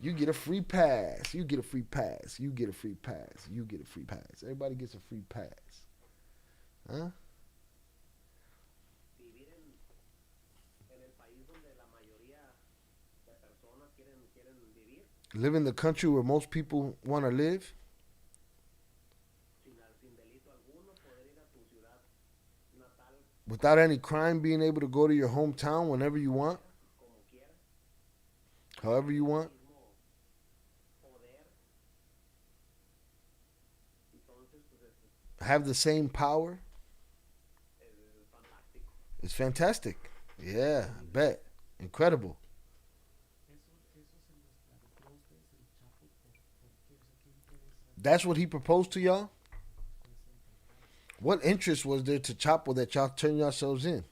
You get a free pass. You get a free pass. You get a free pass. You get a free pass. Everybody gets a free pass. Huh? Live in the country where most people want to live. Without any crime, being able to go to your hometown whenever you want. However you want. have the same power, es fantástico. it's fantastic. Yeah, I bet. Incredible. That's what he proposed to y'all? What interest was there to Chapo that y'all turned yourselves in?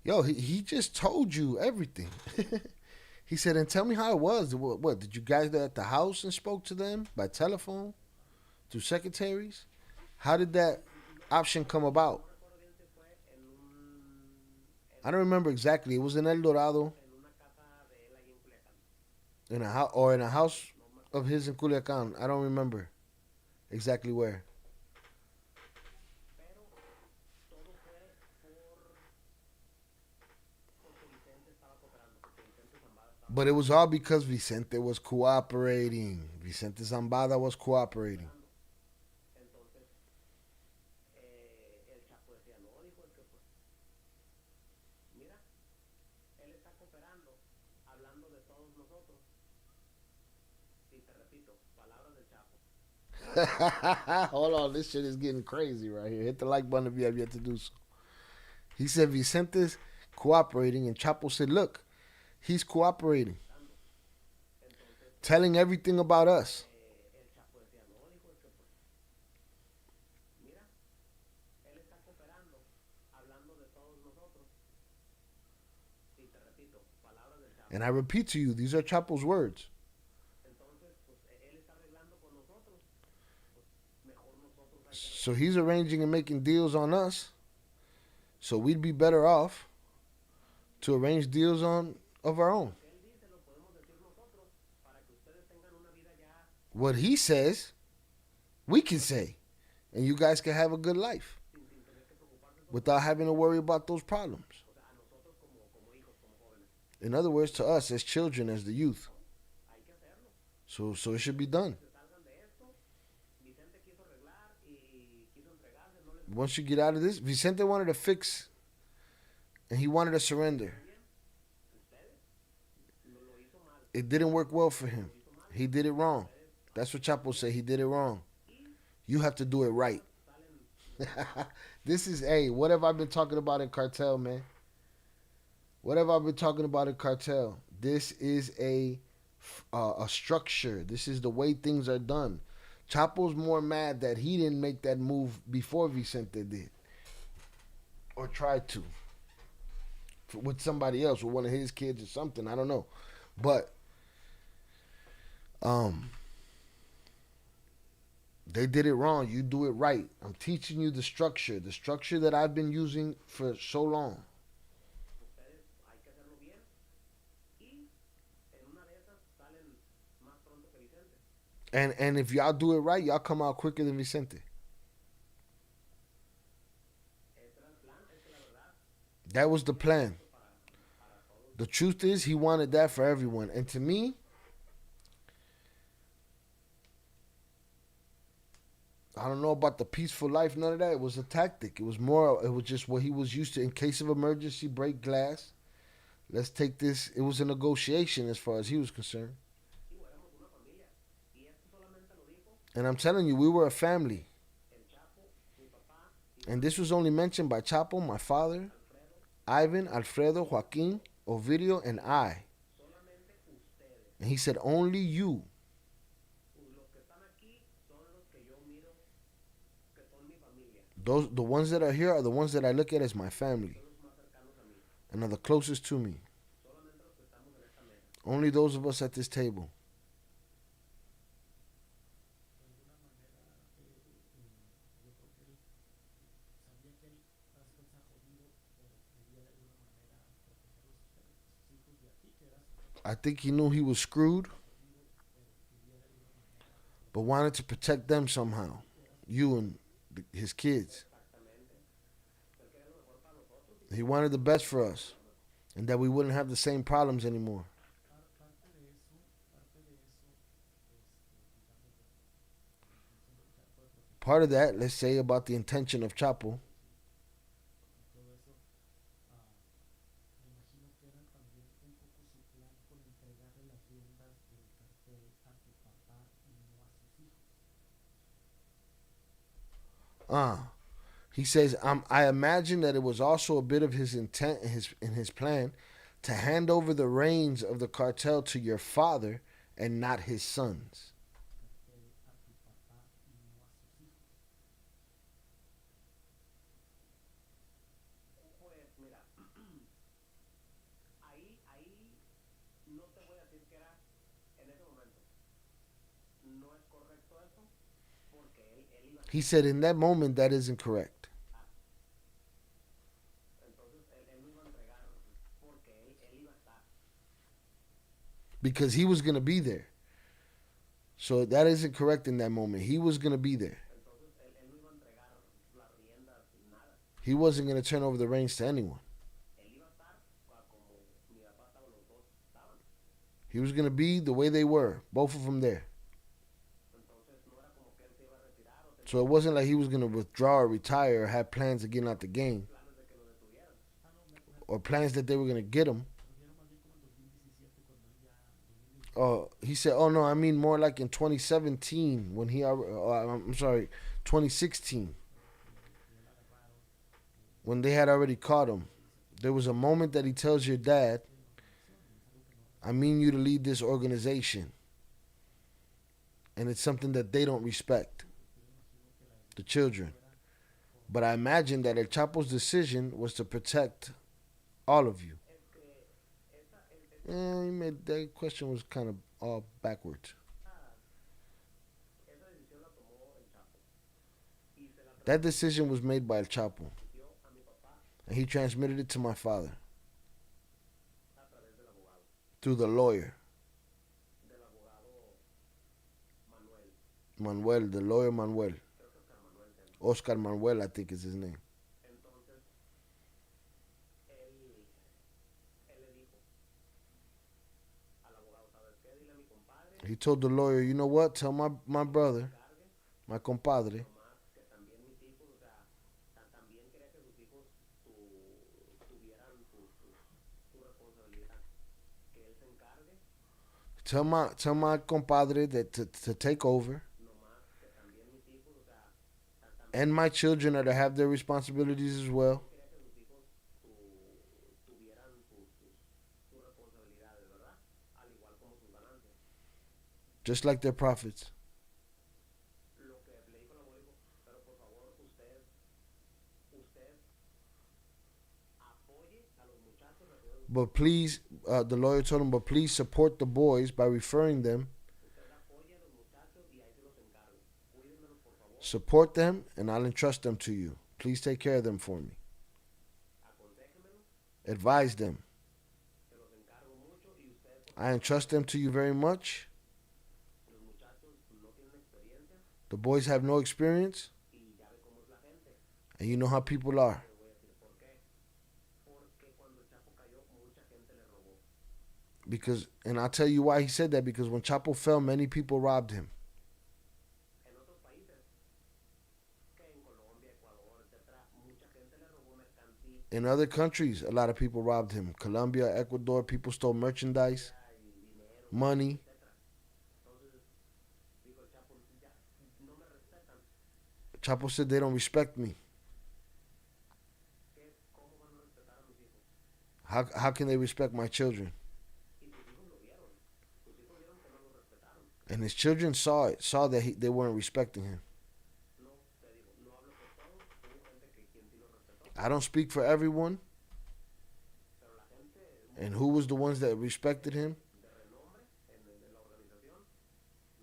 Yo, he just told you everything. He said, and tell me how it was. What did you guys go at the house and spoke to them by telephone? Through secretaries? How did that option come about? No recuerdo bien si fue I don't remember exactly. It was in El Dorado, en una casa de él ahí en Culiacán. in a house, or in a house of his in Culiacan. I don't remember exactly where. Pero todo fue porque Vicente estaba cooperando, porque Vicente Zambada estaba. But it was all because Vicente was cooperating. Vicente Zambada was cooperating. Entonces, el Chapo decía, no, dijo, es que pues, mira, él está cooperando, hablando de todos nosotros. Y te repito, palabras del Chapo. Hold on, this shit is getting crazy right here. Hit the like button if you have yet to do so. He said Vicente's cooperating, and Chapo said, look, he's cooperating. Telling everything about us. El Chapo decía, no, dijo, es que pues, mira, él está cooperando, hablando de todos nosotros. Y te repito, palabras del Chapo. And I repeat to you, these are Chapo's words. Entonces, pues, él está arreglando con nosotros. Pues, mejor nosotros hay que So he's arranging and making deals on us. So we'd be better off to arrange deals of our own. él dice, lo podemos decir nosotros, para que ustedes tengan una vida ya, What he says, we can say. And you guys can have a good life sin tener que preocuparse. without having to worry about those problems. O sea, a nosotros como hijos, como jóvenes, In other words, to us as children, as the youth. hay que hacerlo. So it should be done. Se salgan de esto. Vicente quiso arreglar y quiso entregarse, no les Once you get out of this, Vicente wanted to fix and he wanted to surrender. lo hizo mal. It didn't work well for him. He did it wrong. That's what Chapo said. He did it wrong. You have to do it right. This is, hey, what have I been talking about in Cartel, man? What have I been talking about in Cartel? This is a structure. This is the way things are done. Chapo's more mad that he didn't make that move before Vicente did. Or tried to. With somebody else, with one of his kids or something. I don't know. But they did it wrong. You do it right. I'm teaching you the structure that I've been using for so long. Ustedes hay que hacerlo bien. Y en una de esas salen más pronto que Vicente. And if y'all do it right, y'all come out quicker than Vicente. Ese era el plan, es que la verdad, That was the plan. para todos. The truth is, he wanted that for everyone. And to me, I don't know about the peaceful life, none of that. It was a tactic. It was just what he was used to. In case of emergency, break glass. Let's take this. It was a negotiation as far as he was concerned. Digo, éramos una familia. Y esto solamente lo dijo And I'm telling you, we were a family. el Chapo, mi papá y And this was only mentioned by Chapo, my father, Ivan, Alfredo, Joaquin, Ovidio, and I. solamente ustedes. And he said, only you. Los que están aquí son los que yo miro que son mi familia. The ones that are here are the ones that I look at as my family Son los más cercanos a mí. and are the closest to me. Solamente los que estamos en esta mesa. Only those of us at this table. I think he knew he was screwed, but wanted to protect them somehow. You and his kids. He wanted the best for us, and that we wouldn't have the same problems anymore. Part of that, let's say, about the intention of Chapo. era también un poco su plan por entregarle las riendas del cartel a tu papá y no a sus hijos. He says, I imagine that it was also a bit of his intent in his plan to hand over the reins of the cartel to your father and not his sons. Cartel a tu papá y no a sus hijos. Pues mira, ahí no te voy a decir que era en ese momento. No es correcto eso, porque él iba a He said, in that moment, that isn't correct. entonces él no iba a entregar porque él iba a estar. Because he was going to be there. So that isn't correct in that moment. He was going to be there. Entonces él no iba a entregar las riendas, nada. He wasn't going to turn over the reins to anyone. Él iba a estar como mi papá estaba, los dos estaban. He was going to be the way they were, both of them there. Entonces no era como que él se iba a retirar o tenía So it wasn't like he was going to withdraw or retire or have plans of getting out the game planes de que lo detuvieran. or plans that they were going to get him. Pero era más bien como en 2017 cuando él ya 2018. He said, oh, no, I mean more like in 2017 when he, I'm sorry, 2016 when they had already caught him. There was a moment that he tells your dad, I mean you to lead this organization. And it's something that they don't respect, the children. But I imagine that El Chapo's decision was to protect all of you. Es que esa That question was kind of all backwards. decisión la tomó el Chapo y se la That decision was made by El Chapo, transmitió a mi papá and he transmitted it to my father a través del abogado through the lawyer, Manuel, the lawyer Manuel. creo que Oscar Manuel. Oscar Manuel, I think is his name. Entonces él le dijo al abogado, ¿sabes qué? Dile a mi compadre He told the lawyer, you know what? Tell my brother, my compadre, nomás que también mis hijos, o sea, también quería que sus hijos tuvieran su responsabilidad, que él se encargue, tell my compadre that to take over, nomás que también mis hijos, o sea, and my children are to have their responsibilities as well. quería que sus hijos tuvieran sus responsabilidades, ¿verdad? Al igual como sus ganancias. Just like their profits. Lo que le dijo el abuelo, pero por favor usted apoye a los muchachos, But please, the lawyer told him, but please support the boys by referring them. usted apoye a los muchachos y ahí se los encargo. Cuídenmelos por favor, Support them, and I'll entrust them to you. Please take care of them for me. aconséjemelos, Advise them. se los encargo mucho y usted, I entrust them to you very much. los muchachos no tienen experiencia The boys have no experience, y ya ve cómo es la gente. and you know how people are. Le voy a decir por qué. Porque cuando el Chapo cayó, mucha gente le robó. Because, and I'll tell you why he said that, because when Chapo fell, many people robbed him. En otros países, que en Colombia, Ecuador, etcétera, mucha gente le robó mercancía In other countries, a lot of people robbed him. Colombia, Ecuador, people stole merchandise, y dinero, money. etcétera. Entonces, dijo el Chapo, ya no me respetan. Chapo said they don't respect me. ¿Cómo van a respetar a mis hijos? How can they respect my children? Y sus hijos lo vieron. Sus hijos vieron que no lo respetaron. And his children saw it, saw that they weren't respecting him. No, te digo, no hablo por todos. Hubo gente que quien sí lo respetó. I don't speak for everyone. Pero la gente And who was the ones that respected him? de renombre en la organización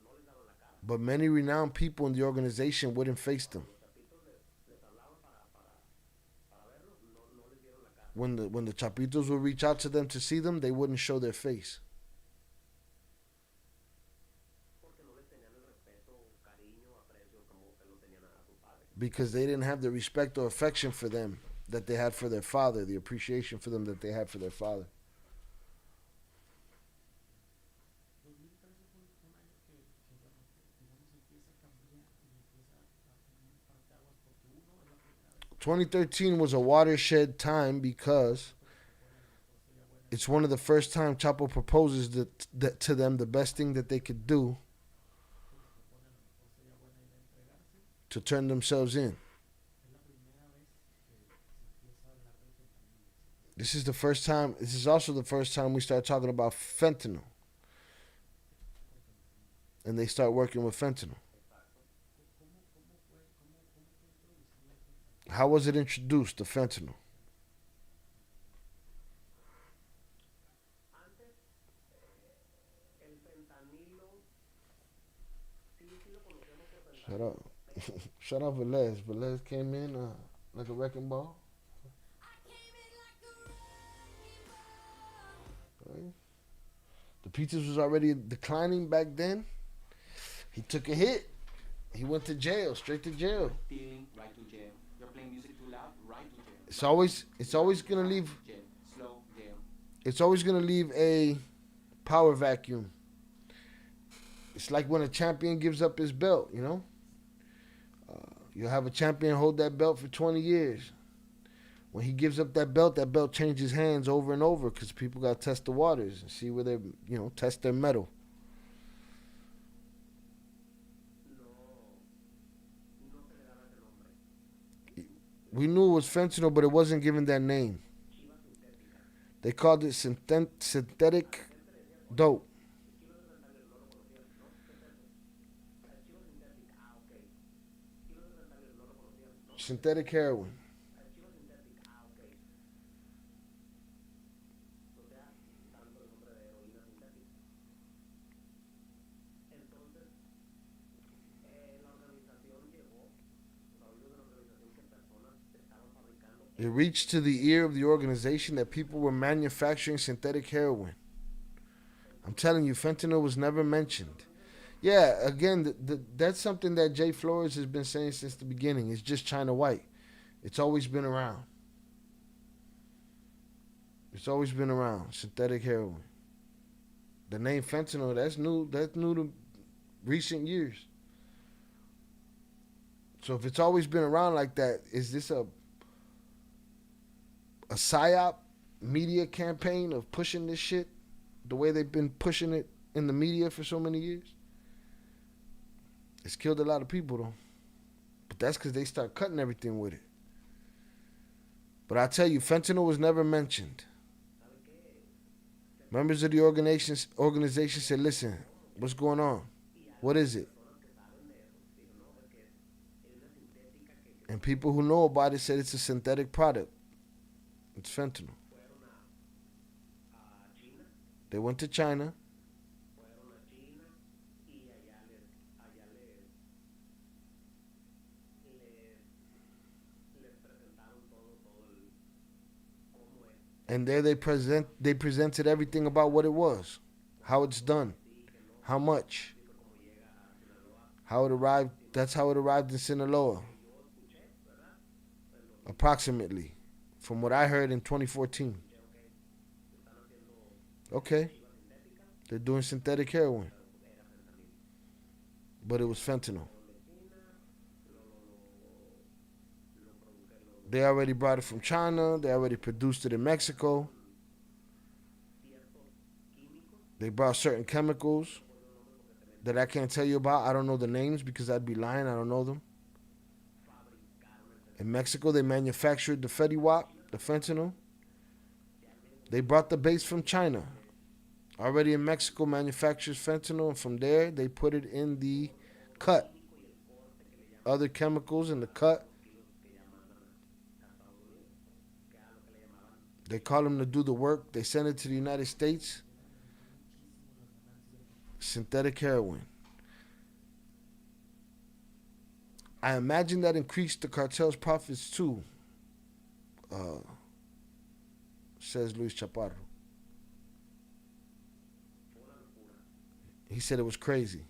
no les daban la cara. But many renowned people in the organization wouldn't face them. Los chapitos les hablaban para verlos, no les dieron la cara. When the Chapitos would reach out to them to see them, they wouldn't show their face. Porque no les tenían el respeto, cariño, aprecio como que lo tenían a su padre. Because they didn't have the respect or affection for them that they had for their father, the appreciation for them that they had for their father. 2013 fue un año que bueno, digamos empieza a cambiar y empieza a tener parteaguas porque uno es la primera vez 2013 was a watershed time because que se pone la cosa ya buena it's one of the first time Chapo proposes that to them the best thing that they could do to turn themselves in. This is the first time. This is also the first time we start talking about fentanyl, and they start working with fentanyl. How was it introduced, the fentanyl? Antes, el fentanilo, sí lo conocemos por Shut fentanilo. up. Shut up, Velez. Velez came in like a wrecking ball. Right. The pizzas was already declining back then. He took a hit. He went to jail, straight to jail. Dealing, right to jail. You're playing music too loud, right to jail. It's always gonna leave. Jail. Slow jail. It's always gonna leave a power vacuum. It's like when a champion gives up his belt, you know? You'll have a champion hold that belt for 20 years. When he gives up that belt changes hands over and over because people got to test the waters and see where they're, test their metal. No se le daba ese nombre. We knew it was fentanyl, but it wasn't given that name. Chiva sintética. They called it synthetic dope. Kilo de fentanilo, no lo conocías, ¿no? ¿Qué es eso? Chiva sintética, ah, ok. Kilo de fentanilo, no lo conocías, ¿no? Synthetic heroin. Chiva sintética, ah, ok. O sea, dando el nombre de heroína sintética. Entonces, la organización llegó, los oídos de la organización, que personas estaban fabricando. It reached to the ear of the organization that people were manufacturing synthetic heroin. I'm telling you, fentanyl was never mentioned. Yeah, again, that's something that Jay Flores has been saying since the beginning. It's just China White. It's always been around. It's always been around, synthetic heroin. The name fentanyl, that's new to recent years. So if it's always been around like that, is this a psyop media campaign of pushing this shit the way they've been pushing it in the media for so many years? It's killed a lot of people though. But that's because they start cutting everything with it. But I tell you, fentanyl was never mentioned. Members of the organization said, listen, what's going on? What is it? And people who know about it said it's a synthetic product. It's fentanyl. They went to China. And there they presented everything about what it was, how it's done, how much, how it arrived. That's how it arrived in Sinaloa, approximately, from what I heard in 2014. Okay, they're doing synthetic heroin, but it was fentanyl. They already brought it from China. They already produced it in Mexico. They brought certain chemicals that I can't tell you about. I don't know the names because I'd be lying. I don't know them. In Mexico, they manufactured the Fetty Wap, the fentanyl. They brought the base from China. Already in Mexico, manufactures fentanyl, and from there, they put it in the cut. Other chemicals in the cut. They call them to do the work. They send it to the United States. Synthetic heroin. I imagine that increased the cartel's profits too, says Luis Chapparro. He said it was crazy.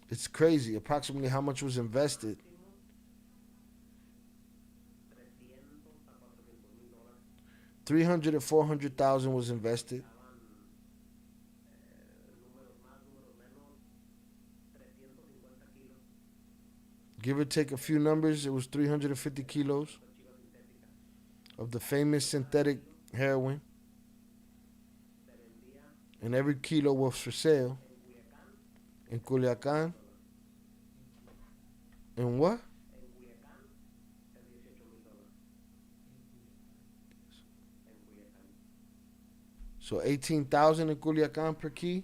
It's crazy. Approximately how much was invested? $300,000 to $400,000 was invested. Give or take a few numbers, it was 350 kilos of the famous synthetic heroin. And every kilo was for sale in Culiacan. And what? So 18,000 in Culiacan per key.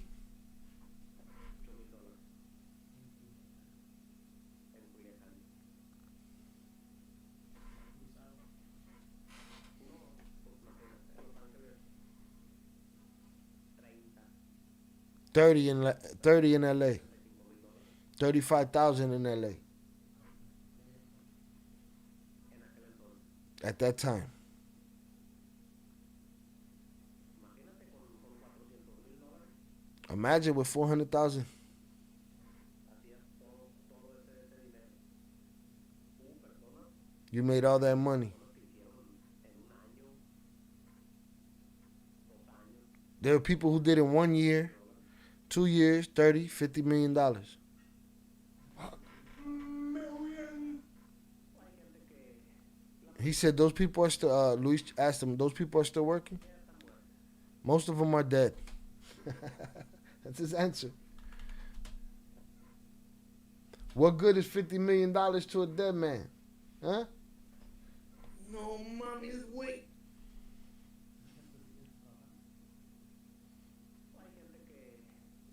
$30 in LA. 35,000 in LA. At that time. Imagine with 400,000. You made all that money. There were people who did it 1 year, 2 years, 30, $50 million. He said those people are still, Luis asked him, those people are still working? Most of them are dead. That's his answer. What good is $50 million to a dead man? Huh? No, mommy's wait.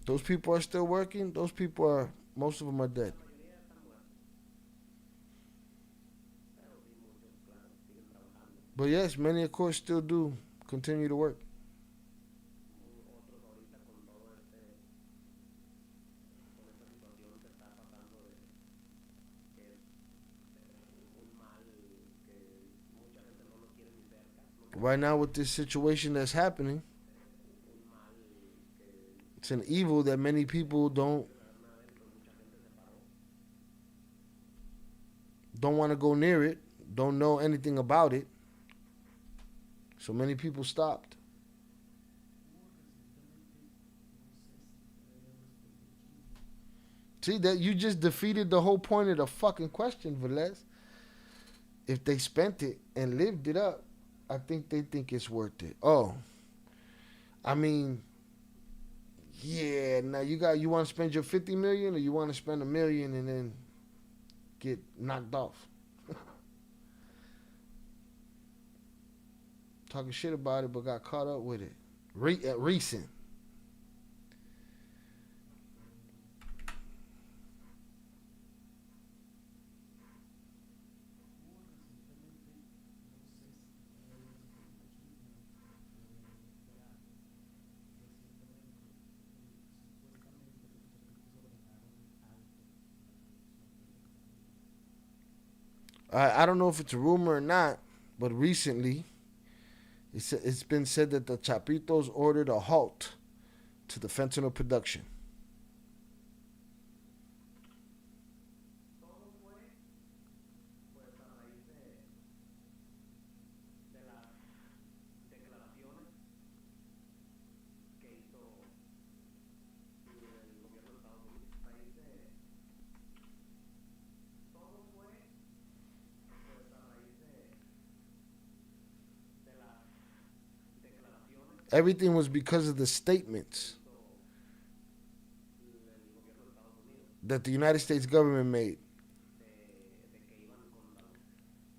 Those people are still working. Those people are, most of them are dead. But yes, many of course still do continue to work. Right now with this situation that's happening, it's an evil that many people don't want to go near it, don't know anything about it. So many people stopped. See that you just defeated the whole point of the fucking question, Velez. If they spent it and lived it up, I think they think it's worth it. Oh, I mean, yeah. Now you want to spend your 50 million, or you want to spend $1 million and then get knocked off? Talking shit about it, but got caught up with it. Recent. I don't know if it's a rumor or not, but recently it's been said that the Chapitos ordered a halt to the fentanyl production. Everything was because of the statements that the United States government made,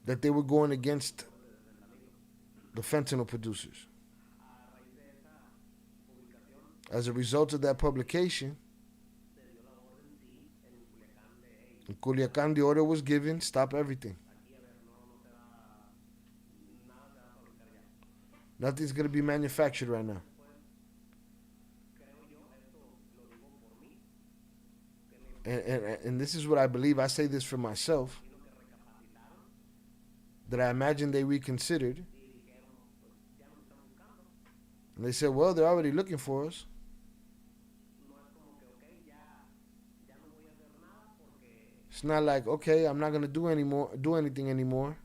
that they were going against the fentanyl producers. As a result of that publication, in Culiacan, the order was given, stop everything. Nothing's going to be manufactured right now. And this is what I believe. I say this for myself. That I imagine they reconsidered. And they said, well, they're already looking for us. It's not like, okay, I'm not going to do anything anymore.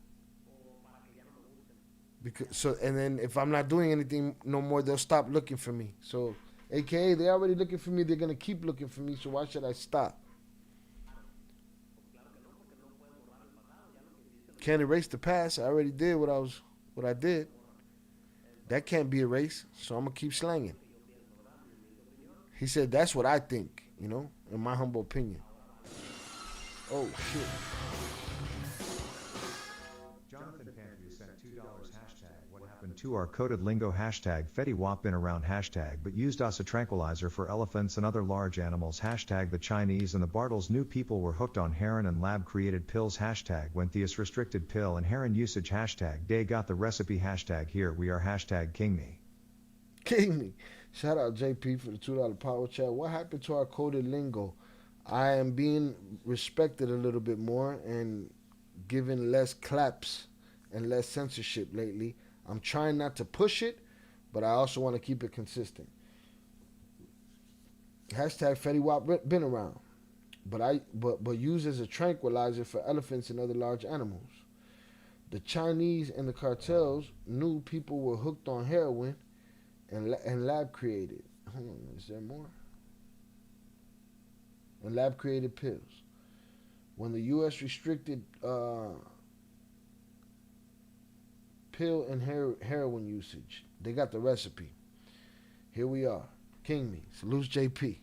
And then if I'm not doing anything no more, they'll stop looking for me. So, AKA, they're already looking for me. They're going to keep looking for me. So why should I stop? Can't erase the past. I already did what I did. That can't be erased, so I'm gonna keep slanging. He said that's what I think, in my humble opinion. Oh shit. Jonathan Panview sent $2 hashtag what happened to our coded lingo hashtag Fetty Wap been around hashtag but used as a tranquilizer for elephants and other large animals hashtag the Chinese and the Bartles knew people were hooked on heroin and lab created pills hashtag when theist restricted pill and heroin usage hashtag they got the recipe hashtag here we are hashtag king me. King me. Shout out JP for the $2 power chat. What happened to our coded lingo? I am being respected a little bit more and given less claps and less censorship lately. I'm trying not to push it, but I also want to keep it consistent. Hashtag Fetty Wap been around, but used as a tranquilizer for elephants and other large animals. The Chinese and the cartels knew people were hooked on heroin and lab created. Hold on, is there more? And lab created pills. When the U.S. restricted pill and heroin usage, they got the recipe. Here we are. King me. Salutes JP.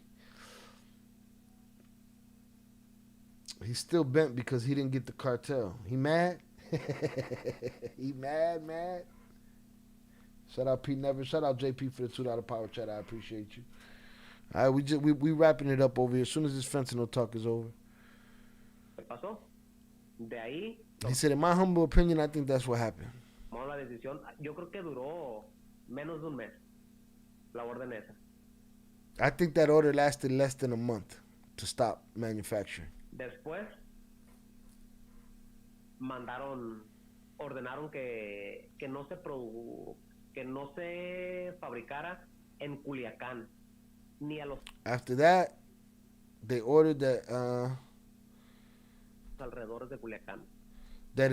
He's still bent because he didn't get the cartel. He mad? He mad? Shout out Pete Never. Shout out JP for the $2 power chat. I appreciate you. All right, we wrapping it up over here. As soon as this fentanyl talk is over. pasó. De ahí He said, in my humble opinion, I think that's what happened. tomamos la decisión. Yo creo que duró menos de un mes la orden esa. I think that order lasted less than a month to stop manufacturing. Después ordenaron que no se fabricara en Culiacán ni a los After that, they ordered that alrededores de Culiacán. that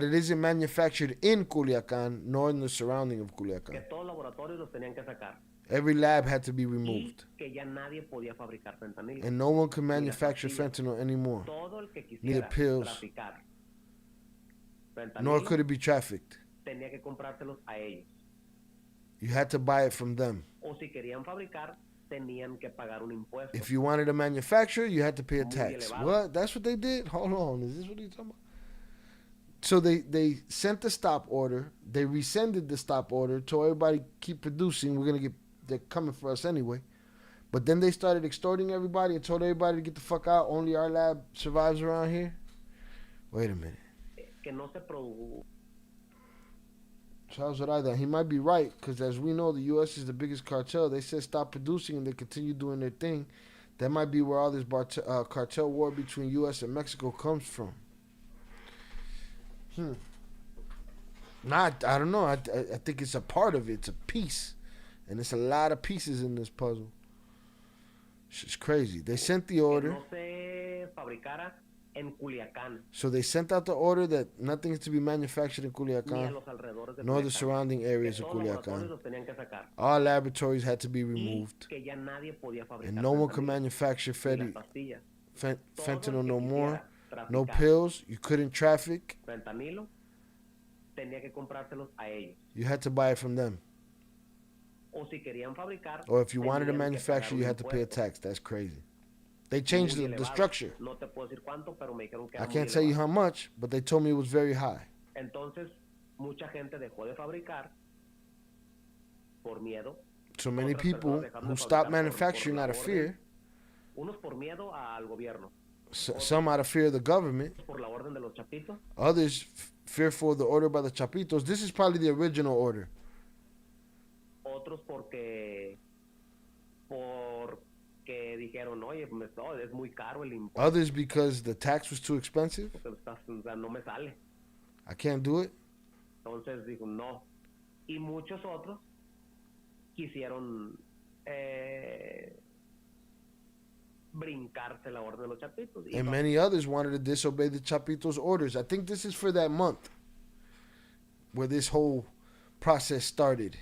it isn't manufactured in Culiacan nor in the surrounding of Que Culiacan. todos los laboratorios los tenían que sacar. Every lab had to be Y removed, que ya nadie podía fabricar fentanilo. and no one could manufacture fentanyl anymore, Todo el que neither quisiera pills, traficar nor fentanilo could it be trafficked. tenía que comprárselos a ellos. You had to buy it from them. O si querían fabricar, tenían que pagar un impuesto. If you wanted to manufacture, you had to pay a Muy tax. elevado. What? That's what they did? Hold on. Is this what he's talking about? So they sent the stop order. They rescinded the stop order. Told everybody keep producing. They're coming for us anyway. But then they started extorting everybody and told everybody to get the fuck out. Only our lab survives around here. Wait a minute. Que no se produjo. Charles Rodriguez, he might be right, because as we know, the U.S. is the biggest cartel. They said stop producing and they continue doing their thing. That might be where all this cartel war between U.S. and Mexico comes from. I don't know. I think it's a part of it. It's a piece. And it's a lot of pieces in this puzzle. It's crazy. They sent the Que order. no se fabricara en Culiacán. So they sent out the order that nothing is to be manufactured in Ni a Culiacan, los alrededores de nor the Culiacán. surrounding areas Que of todos los laboratorios Culiacan. los tenían que sacar. All laboratories had to be Y removed. que ya nadie podía fabricar And no one could fentanilo, manufacture ni las pastillas. Todo el fentanyl que no more. quisiera No traficar pills. You couldn't traffic. fentanilo tenía que comprárselos a ellos. You had to buy it from them. O si querían fabricar, Or if you wanted to tenían que manufacture, pagar you un had to pay a impuesto tax. That's crazy. They changed muy the elevado. structure. No te puedo decir cuánto, pero me dijeron que I era muy can't tell you elevado. how much, but they told me it was very high. Entonces, mucha gente dejó de fabricar por miedo. So many Otras people personas dejaron who de stopped fabricar manufacturing por out la of orden. fear, Unos por miedo al gobierno, some out of fear of the government, por la orden de los chapitos, others fearful of the order by the Chapitos. This is probably the original order. otros porque dijeron, oye, es muy caro el impuesto, Others because the tax was too expensive. o sea, no me sale. I can't do it. Entonces dijo, no. Y muchos otros quisieron brincarse la orden de los chapitos. Y And no, many others wanted to disobey the Chapitos' orders. I think this is for that month where this whole process started.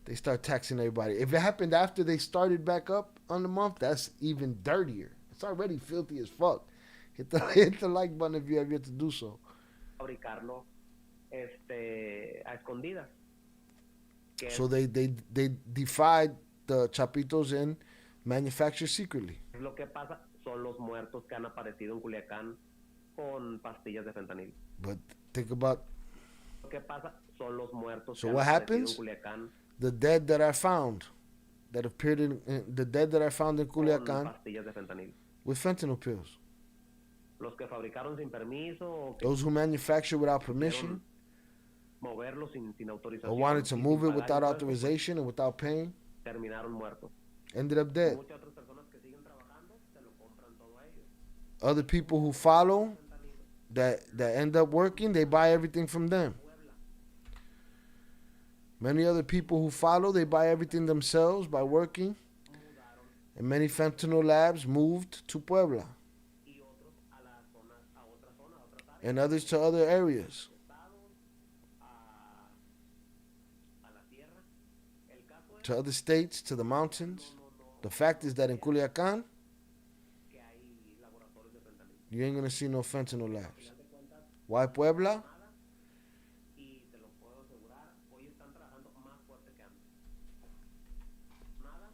They start taxing everybody. If it happened after they started back up on the month, that's even dirtier. It's already filthy as fuck. Hit the like button if you have yet to do so. fabricarlo a escondidas. Que So they defied the chapitos and manufacture secretly. es lo que pasa, son los muertos que han aparecido en Culiacán con pastillas de fentanil. But think about, Lo que pasa, son los muertos so que han what aparecido happens? en Culiacán The dead that I found, that appeared the dead that I found in con Culiacan pastillas de fentanil. with fentanyl pills. Los que fabricaron sin permiso o que Those who manufacture without permission moverlo sin autorización or wanted to y move sin it pagar without impuestos, authorization and without paying terminaron muertos. ended up dead. Muchas otras personas que siguen trabajando se lo compran todo a ellos. Other people who follow that end up working, they buy everything from them. Many other people who follow, they buy everything themselves by working. And many fentanyl labs moved to Puebla. Y otros a las zonas, a otras zonas, a otras áreas, And others to other areas. estados, a la sierra. El caso es To other states, to the mountains. The fact is that in Culiacan, que hay laboratorios de fentanil. you ain't gonna see no fentanyl labs. Al final de cuentas, Why Puebla? nada, y te lo puedo asegurar, hoy están trabajando más fuerte que antes. Nada,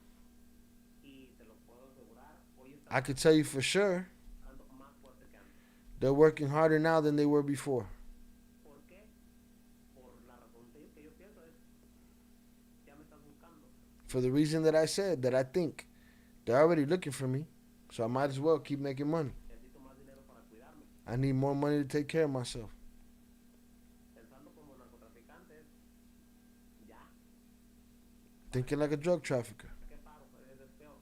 y te lo puedo asegurar, hoy están I could tell you for sure, trabajando más fuerte que antes. they're working harder now than they were before. ¿Por qué? Por la razón que yo pienso es, ya me estás buscando. For the reason that I said, that I think they're already looking for me, so I might as well keep making money. Necesito más dinero para cuidarme. I need more money to take care of myself. Pensando como narcotraficantes, ya, Thinking like a drug trafficker. ¿qué paro? Es peor.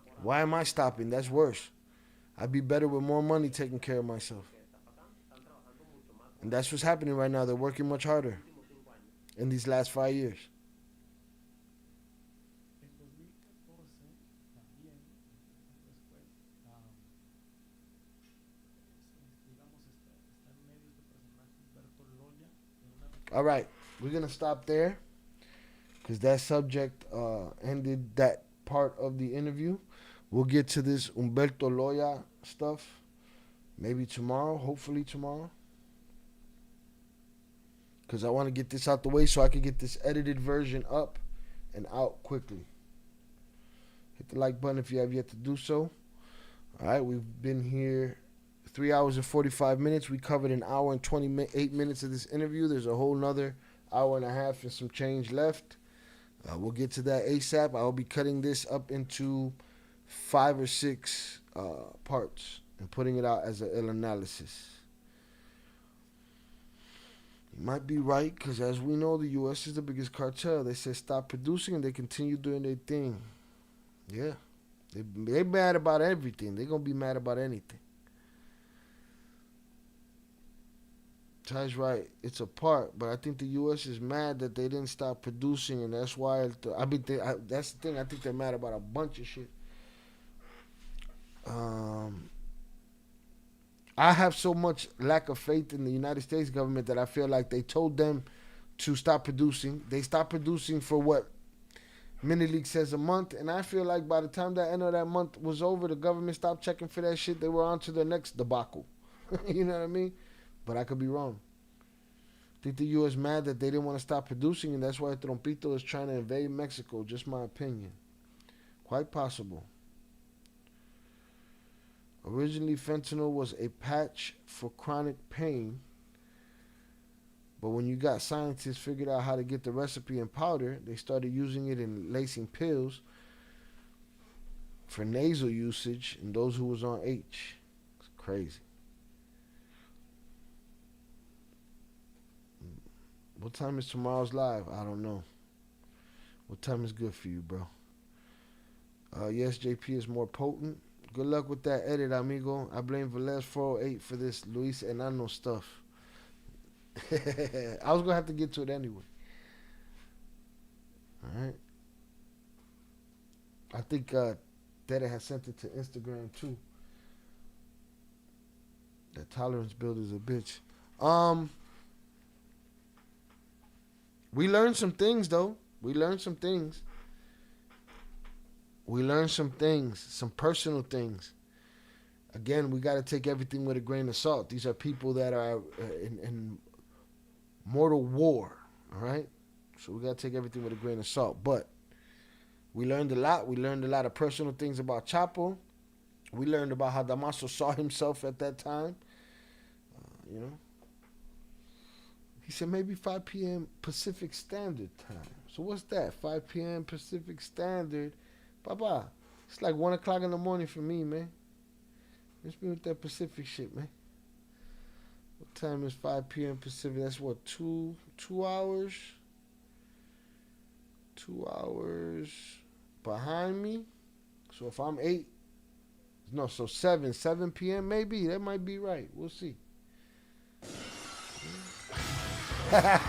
Mejor Why am I stopping? That's worse. I'd be better with more money taking care of myself. ¿qué está pasando? Están trabajando mucho más And that's what's happening right now. They're working much harder en los últimos 5 años. in these last 5 years. En 2014 también, después, digamos, está en medio este personaje Humberto Loya en una All right, we're going to stop there because that subject ended that part of the interview. We'll get to this Humberto Loya stuff maybe tomorrow, hopefully tomorrow. Because I want to get this out the way so I can get this edited version up and out quickly. Hit the like button if you have yet to do so. All right, we've been here 3 hours and 45 minutes. We covered an hour and 28 minutes of this interview. There's a whole nother hour and a half and some change left. We'll get to that ASAP. I'll be cutting this up into 5 or 6 parts and putting it out as an ill analysis. You might be right, because as we know, the U.S. is the biggest cartel. They said stop producing and they continue doing their thing. Yeah. They mad about everything. They're going to be mad about anything. Ty's right. It's a part, but I think the U.S. is mad that they didn't stop producing, and that's why. That's the thing. I think they're mad about a bunch of shit. I have so much lack of faith in the United States government that I feel like they told them to stop producing. They stopped producing for what Mini League says a month, and I feel like by the time that end of that month was over, the government stopped checking for that shit. They were on to their next debacle. You know what I mean? But I could be wrong. I think the U.S. mad that they didn't want to stop producing, and that's why Trompito is trying to invade Mexico. Just my opinion. Quite possible. Originally, fentanyl was a patch for chronic pain, but when you got scientists figured out how to get the recipe in powder, they started using it in lacing pills for nasal usage in those who was on H. It's crazy. What time is tomorrow's live? I don't know. What time is good for you, bro? Yes, JP is more potent. Good luck with that edit, amigo. I blame Velez 408 for this Luis Enano stuff. I was going to have to get to it anyway. All right. I think Dede has sent it to Instagram, too. That tolerance builder is a bitch. We learned some things, though. We learned some things. Some personal things. again, we got to take everything with a grain of salt. These are people that are in mortal war, all right? So we got to take everything with a grain of salt. But we learned a lot. We learned a lot of personal things about Chapo. We learned about how Damaso saw himself at that time. You know, he said maybe 5 p.m. Pacific Standard Time. So what's that? 5 p.m. Pacific Standard. Papa, it's like 1 o'clock in the morning for me, man. Let's be with that Pacific shit, man. What time is 5 p.m. Pacific? That's what, 2 hours? 2 hours behind me. So if I'm 8, no, so 7 p.m. maybe. That might be right. We'll see. At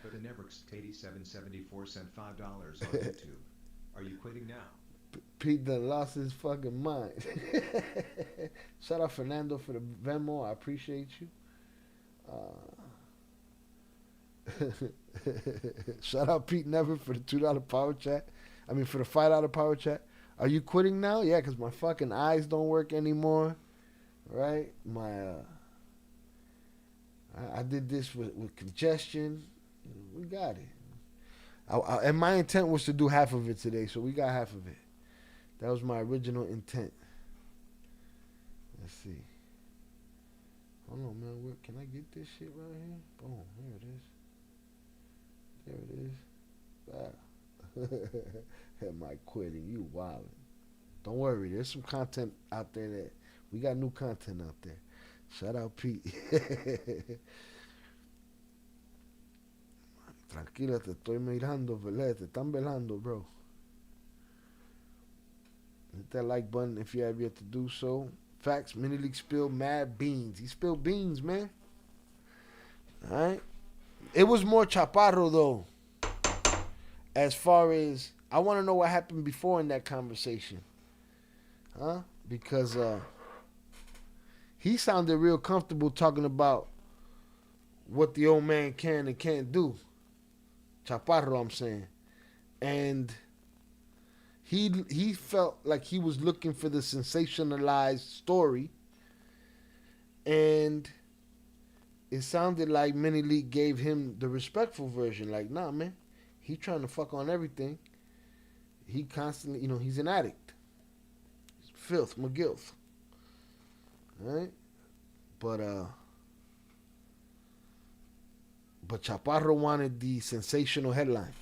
but the Nebrix 8774 sent $5 on YouTube. Are you quitting now? Pete done lost his fucking mind. Shout out Fernando for the Venmo. I appreciate you. Shout out Pete Never for the $2 power chat. I mean, for the $5 power chat. Are you quitting now? Yeah, because my fucking eyes don't work anymore. Right? I did this with congestion. We got it. And my intent was to do half of it today, so we got half of it. That was my original intent. Let's see. Hold on, man. Where can I get this shit right here? Boom. There it is. Am I quitting? You wildin'. Don't worry. There's some content out there that we got new content out there. Shout out Pete. Tranquila, te estoy mirando, ¿verdad? Te están velando, bro. Hit that like button if you have yet to do so. Facts, Mini League spilled mad beans. He spilled beans, man. Alright? It was more Chapparro, though. As far as, I want to know what happened before in that conversation. Huh? Because he sounded real comfortable talking about what the old man can and can't do. Chapparro, I'm saying. And he felt like he was looking for the sensationalized story. And it sounded like Mini League gave him the respectful version. Like, nah, man. He trying to fuck on everything. He constantly, he's an addict. He's filth, McGilf. Right? But Chapparro wanted the sensational headline.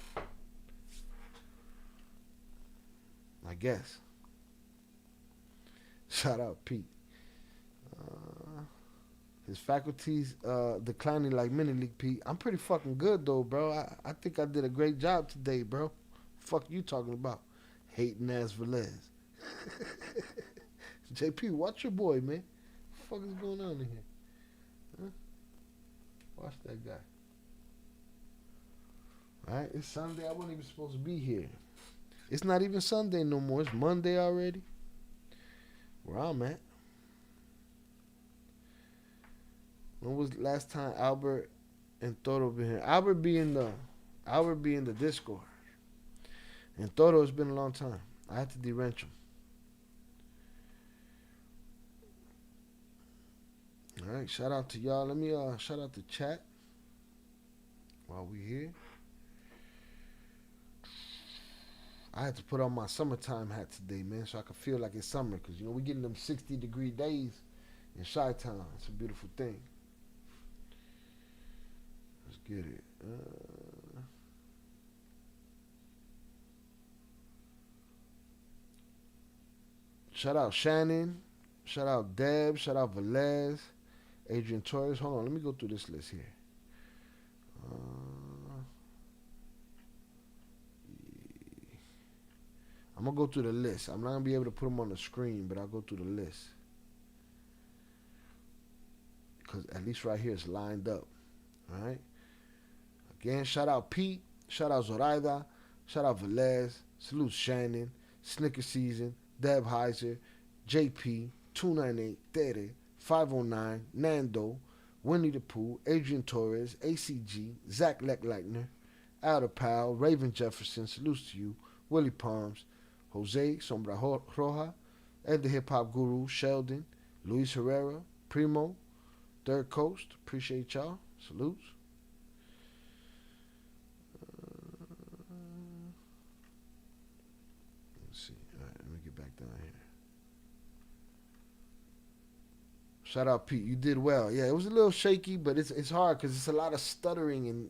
I guess. Shout out Pete. His faculties declining like Mini League, Pete. I'm pretty fucking good though, bro. I think I did a great job today, bro. Fuck you talking about? Hating ass Velez. JP, watch your boy, man. What the fuck is going on in here? Huh? Watch that guy. Alright, it's Sunday. I wasn't even supposed to be here. It's not even Sunday no more. It's Monday already. Where I'm at. When was the last time Albert and Toro been here? Albert be in the Discord. And Toro, it's been a long time. I had to de-wrench him. Alright, shout out to y'all. Let me shout out the chat while we here. I had to put on my summertime hat today, man, so I could feel like it's summer. Because, we getting them 60-degree days in Chi-Town. It's a beautiful thing. Let's get it. Shout out Shannon. Shout out Deb. Shout out Velez. Adrian Torres. Hold on, let me go through this list here. I'm going to go through the list. I'm not going to be able to put them on the screen, but I'll go through the list. Because at least right here it's lined up. All right? Again, shout out Pete. Shout out Zoraida. Shout out Velez. Salute Shannon. Snicker Season. Deb Heiser. JP. 298. Tere. 509. Nando. Winnie the Pooh. Adrian Torres. ACG. Zach Leckleitner. Alda Powell. Raven Jefferson. Salute to you. Willie Palms. Jose Sombra Roja, Ed the Hip Hop Guru, Sheldon, Luis Herrera, Primo, Third Coast. Appreciate y'all. Salutes. Let's see. All right, let me get back down here. Shout out Pete, you did well. Yeah, it was a little shaky, but it's hard because it's a lot of stuttering and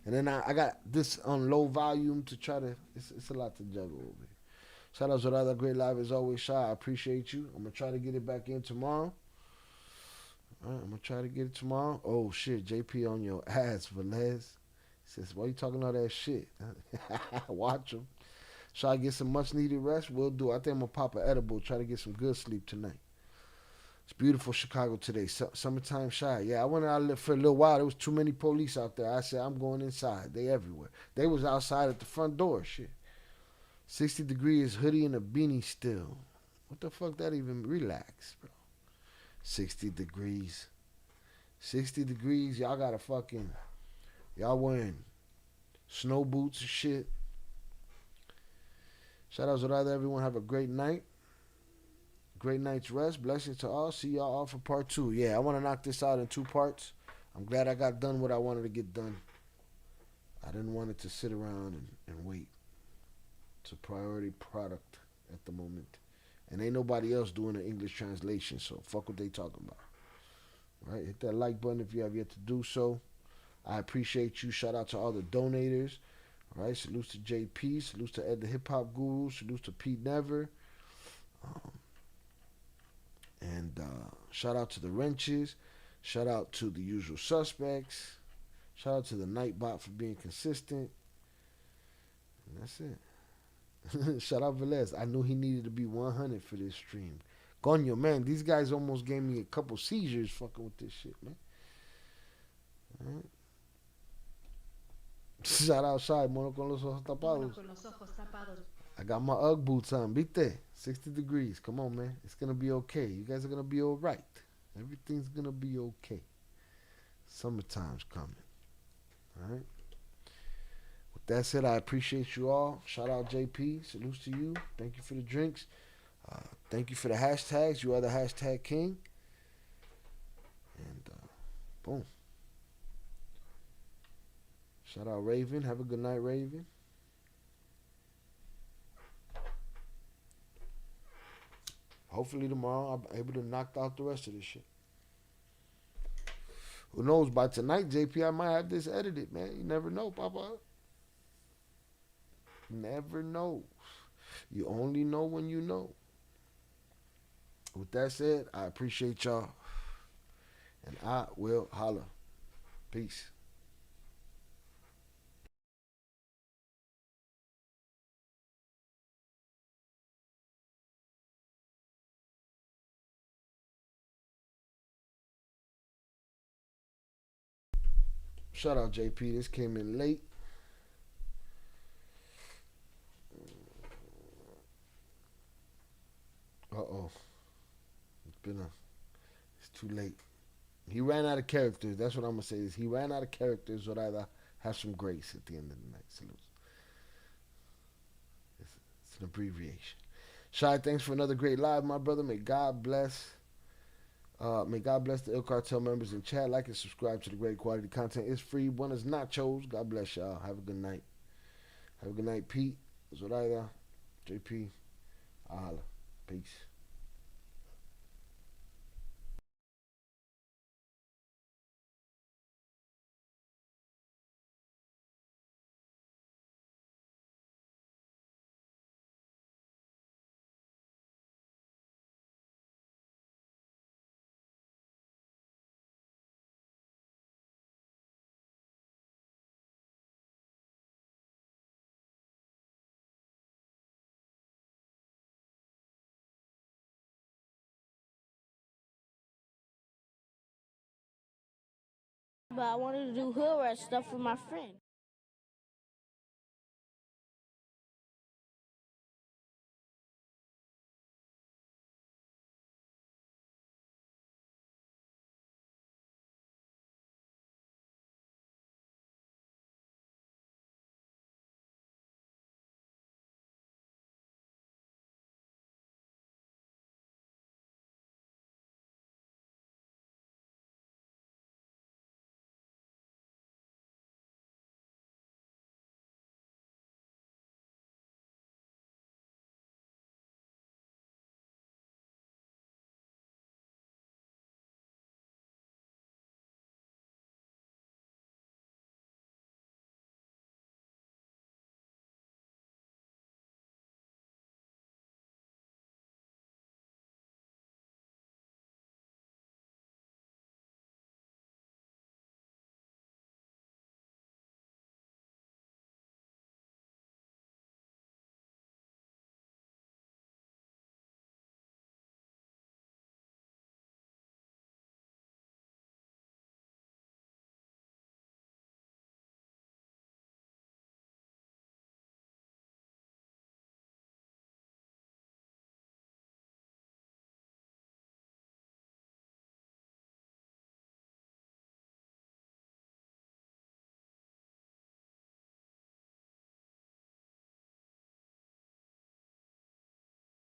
then I got this on low volume to try to. It's a lot to juggle over here. Shout out Zorada, great live as always. Shy, I appreciate you. I'm gonna try to get it back in tomorrow. All right, I'm gonna try to get it tomorrow. Oh shit, JP on your ass, Velez. Says, why you talking all that shit? Watch him. Shy, get some much needed rest. We'll do. I think I'm gonna pop an edible. Try to get some good sleep tonight. It's beautiful Chicago today. Summertime Shy. Yeah, I went out for a little while. There was too many police out there. I said, I'm going inside. They everywhere. They was outside at the front door. Shit. 60 degrees, hoodie and a beanie still. What the fuck that even relax, bro? 60 degrees. 60 degrees. Y'all got y'all wearing snow boots and shit. Shout out to everyone. Have a great night. Great night's rest. Blessings to all. See y'all all for part 2. Yeah, I want to knock this out in 2 parts. I'm glad I got done what I wanted to get done. I didn't want it to sit around and wait. It's a priority product at the moment. And ain't nobody else doing an English translation, so fuck what they talking about. All right, hit that like button if you have yet to do so. I appreciate you. Shout out to all the donators. All right, salutes to JP. Salutes to Ed the Hip Hop Guru. Salutes to Pete Never. And shout out to the Wrenches. Shout out to the usual suspects. Shout out to the Nightbot for being consistent. And that's it. Shout out Velez. I knew he needed to be 100 for this stream. Coño, man, these guys almost gave me a couple seizures fucking with this shit, man. All right. Shout out Shy, mono con los ojos tapados. I got my Ugg boots on, viste? 60 degrees. Come on, man. It's going to be okay. You guys are going to be all right. Everything's going to be okay. Summertime's coming. All right? With that said, I appreciate you all. Shout out JP. Salutes to you. Thank you for the drinks. Thank you for the hashtags. You are the hashtag king. And boom. Shout out Raven. Have a good night, Raven. Hopefully tomorrow I'm able to knock out the rest of this shit. Who knows? By tonight, JP, I might have this edited, man. You never know, Papa. Never know. You only know when you know. With that said, I appreciate y'all. And I will holla. Peace. Shout out JP. This came in late. Uh-oh. It's too late. He ran out of characters. That's what I'm going to say. Is he ran out of characters, or rather have some grace at the end of the night. Salute. It's an abbreviation. Shy, thanks for another great live, my brother. May God bless. May God bless the Il Cartel members in chat. Like and subscribe to the great quality content. It's free. Buenos nachos. God bless y'all. Have a good night. Have a good night, Pete. Zoraida, JP. Holla. Peace. But I wanted to do hood rat stuff for my friend.